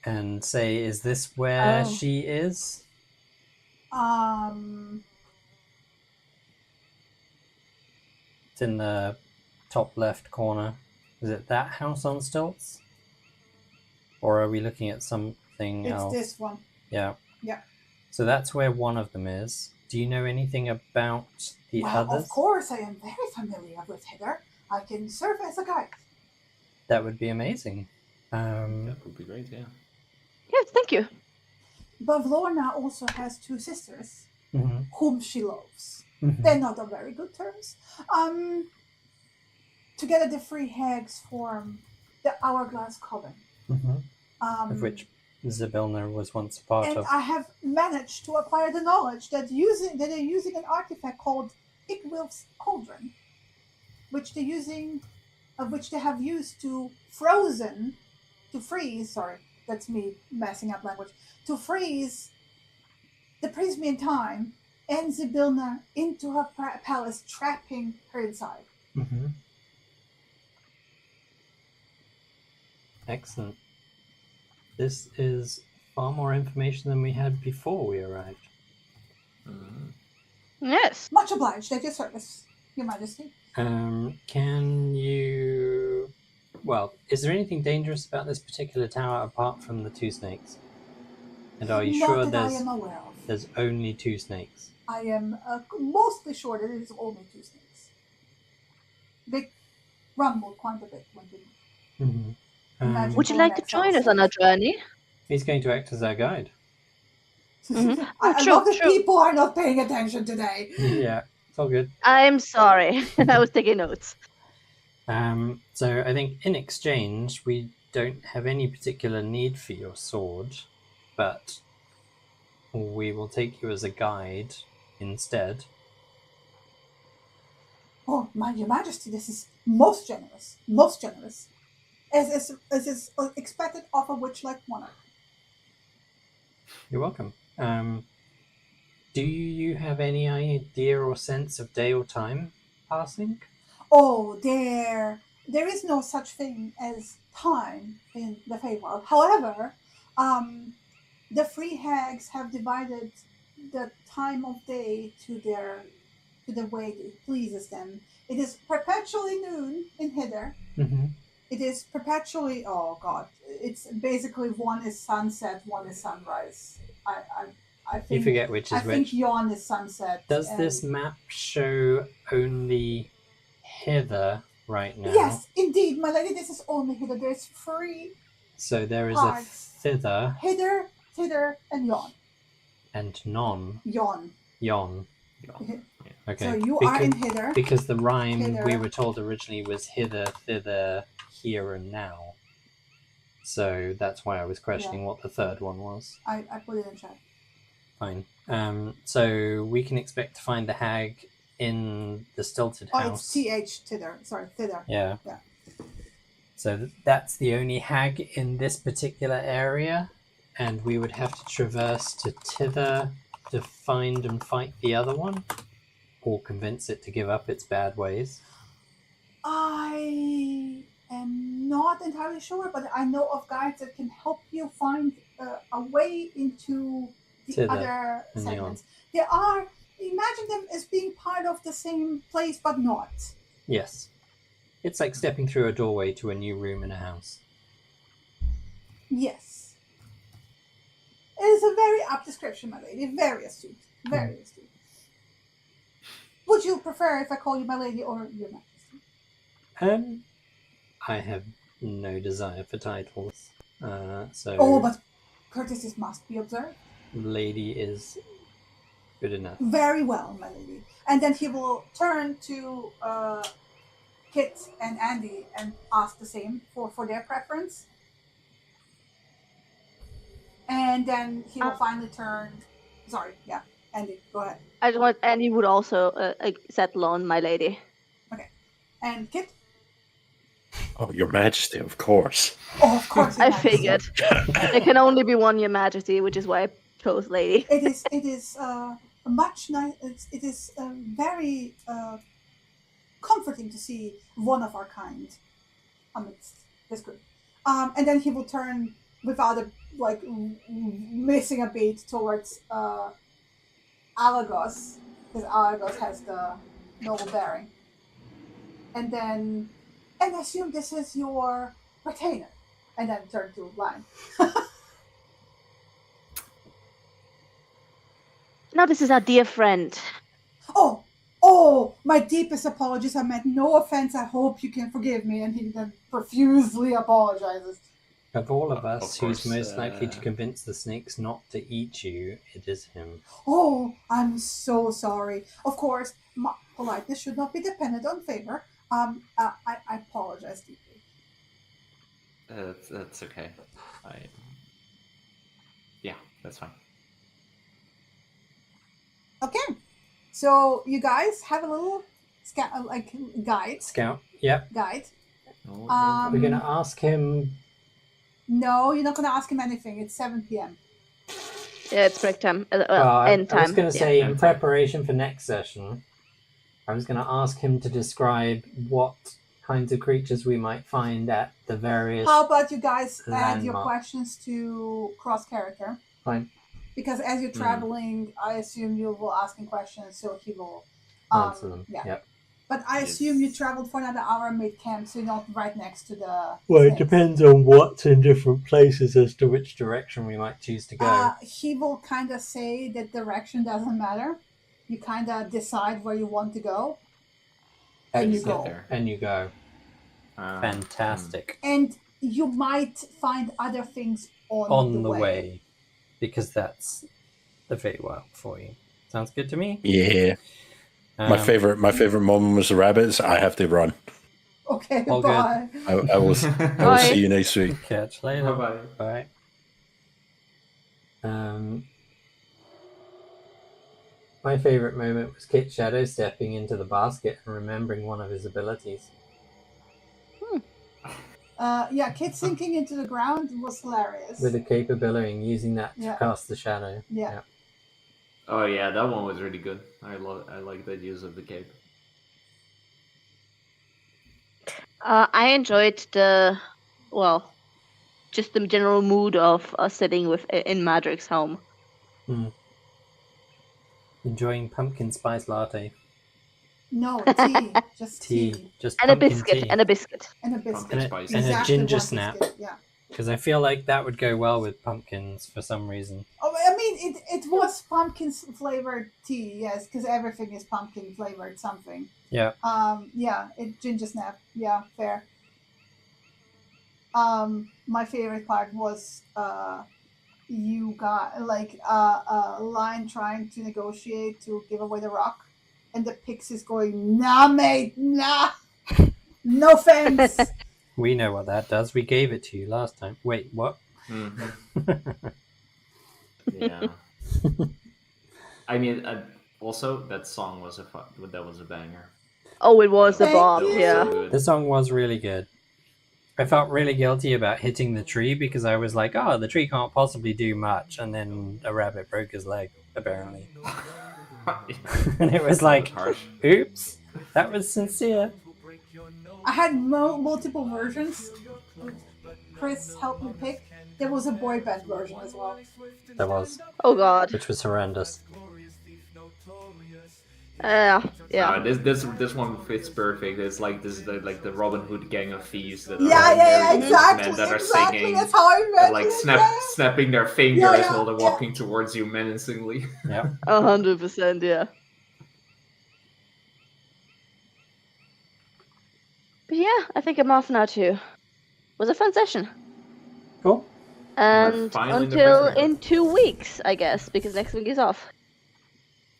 And say, is this where she is? It's in the top left corner. Is it that house on stilts? Or are we looking at something else? It's this one. Yeah. Yeah. So that's where one of them is. Do you know anything about the others? Of course, I am very familiar with Heather. I can serve as a guide. That would be amazing. That would be great, yeah. Yes, thank you. Bavlorna also has two sisters whom she loves. They're not on very good terms. Together, the three hags form the Hourglass Coven. Of which Zybilna was once a part of. And I have managed to acquire the knowledge that they're using an artifact called Ickwilf's Cauldron, which they have used to freeze. Sorry, that's me messing up language. To freeze the Prismian time and Zybilna into her palace, trapping her inside. Excellent. This is far more information than we had before we arrived. Yes. Much obliged at your service, Your Majesty. Can you... Well, is there anything dangerous about this particular tower apart from the two snakes? And are you sure I am aware of. There's only two snakes? I am mostly sure that it is only two snakes. They rumbled quite a bit when they... Would you like to join us on our journey? He's going to act as our guide. I love that people are not paying attention today. Yeah, it's all good. I'm sorry. I was taking notes. So I think in exchange, we don't have any particular need for your sword, but we will take you as a guide instead. Oh, Your Majesty, this is most generous. Most generous. As is expected of a witch-like monarch. You're welcome. Do you have any idea or sense of day or time passing? Oh, there is no such thing as time in the Feywild. However, the three hags have divided the time of day to the way it pleases them. It is perpetually noon in Hither. Mm-hmm. It is perpetually, oh god, it's basically one is sunset, one is sunrise. I think You forget which is I think which. yawn is sunset. Does and- this map show only Hither right now? Yes, indeed, my lady, this is only Hither. There's 3 So there is parts. a Thither Hither, Thither, and yawn. and non Yawn. yon. Okay. So you are in Hither. Because the rhyme we Hither. were told originally was hither, thither, here and now. So that's why I was questioning what the third one was. I put it in chat. Fine. So we can expect to find the hag in the Stilted Oh, House. it's Thither. Sorry, Thither. Yeah. Yeah. So that's the only hag in this particular area, and we would have to traverse to Tither to find and fight the other one, or convince it to give up its bad ways. I am not entirely sure, but I know of guides that can help you find a way into the Thither other and segments. There are, imagine them as being part of the same place, but not. Yes. It's like stepping through a doorway to a new room in a house. Yes. It is a very apt description, my lady. Very astute. Very astute. Would you prefer if I call you my lady or your majesty? I have no desire for titles. So Oh, but courtesies must be observed. lady is good enough. Very well, my lady. And then he will turn to Kit and Andy and ask the same for their preference. And then he will finally turn. Sorry, yeah, Andy, go ahead. I just want, and he would also settle on my lady. Okay. And Kit? Oh, Your Majesty, of course. Oh, of course. I figured. There can only be one Your Majesty, which is why I chose lady. It is much nice. It is very comforting to see one of our kind amidst this group. And then he will turn without missing a beat towards Alagos, because Alagos has the noble bearing. And I assume this is your retainer. And then turn to Lion. No, this is our dear friend. Oh, my deepest apologies. I meant no offense. I hope you can forgive me. And he then profusely apologizes. Of all of us, Of who's course, most likely to convince the snakes not to eat you, it is him. Oh, I'm so sorry. Of course, politeness should not be dependent on favor. I apologize deeply. That's okay. Yeah, that's fine. Okay, so you guys have a little guide. Scout, yep. Guide. No, We're going to ask him. No, you're not going to ask him anything. It's 7 p.m. Yeah, it's break time. End I time. was going to say, in End time. preparation for next session, I was going to ask him to describe what kinds of creatures we might find at the various. How about you guys add your landmark. questions to cross character? Fine. Because as you're traveling, I assume you will ask him questions, so he will Answer them. Yeah. Yep. But I Yes. assume you traveled for another hour and made camp, so you're not right next to the. Well, it snakes. depends on what's in different places as to which direction we might choose to go. He will kind of say that direction doesn't matter. You kind of decide where you want to go, and you Just get go. there. And you go. Um, Fantastic. And you might find other things On the way. Because that's the Feywild for you. Sounds good to me. Yeah. My favorite moment was the rabbits. I have to run. Okay, All good. bye. I will Bye. see you next week. Catch you later. Bye-bye. Bye. My favorite moment was Kit Shadow stepping into the basket and remembering one of his abilities. Yeah, Kit sinking into the ground was hilarious. With a capability and using that to Yeah. cast the shadow. Yeah. Oh yeah, that one was really good. I like that use of the cape. I enjoyed just the general mood of us sitting in Madric's home. Enjoying pumpkin spice latte. No, tea. Just tea. Just And a pumpkin biscuit. tea. And a biscuit. And a biscuit. Pumpkin And a, spice. and a Exactly ginger one snap. biscuit, yeah. Because I feel like that would go well with pumpkins for some reason. Oh, I mean, it was pumpkin flavored tea, yes, because everything is pumpkin flavored something. Yeah. Yeah, ginger snap. Yeah, fair. My favorite part was you got like a line trying to negotiate to give away the rock, and the Pixies going, "Nah, mate, nah, no offense." We know what that does. We gave it to you last time. Wait, what? Yeah. I mean, also that song was that was a banger. Oh, it was a Thank bomb. you. Yeah. So good. The song was really good. I felt really guilty about hitting the tree because I was like, oh, the tree can't possibly do much. And then a rabbit broke his leg, apparently. And it was like, harsh. oops, that was sincere. I had multiple versions. Chris helped me pick. There was a boy band version as well. There was, Oh God. which was horrendous. Yeah. This one fits perfect. It's like the Robin Hood gang of thieves that are Yeah, married exactly. men that are Exactly. singing That's how I and meant like it. snapping their fingers Yeah, while they're yeah. walking towards you menacingly. Yeah. 100%. Yeah. But yeah, I think I'm off now too. It was a fun session. Cool. And finally in the until prison. in 2 weeks, I guess, because next week is off.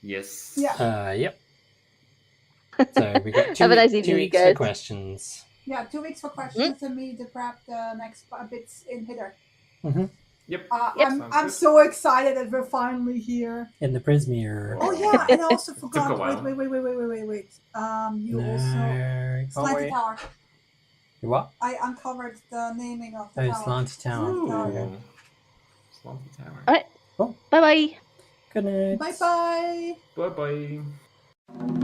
Yes. Yeah. Yep. So we got Have a nice 2 evening, weeks guys. for questions. Yeah, 2 weeks for questions and me to prep the next bits in Hitter. Mm-hmm. Yep. I'm so excited that we're finally here. In the Prismere. Oh yeah, and I also Took a forgot. while. Wait. You No. also Oh, Slanty wait. Tower. What? I uncovered the naming of the Oh, tower. Slanty Tower. Ooh. Okay. Slanty Tower. Alright. Cool. Bye bye. Good night. Bye bye. Bye bye.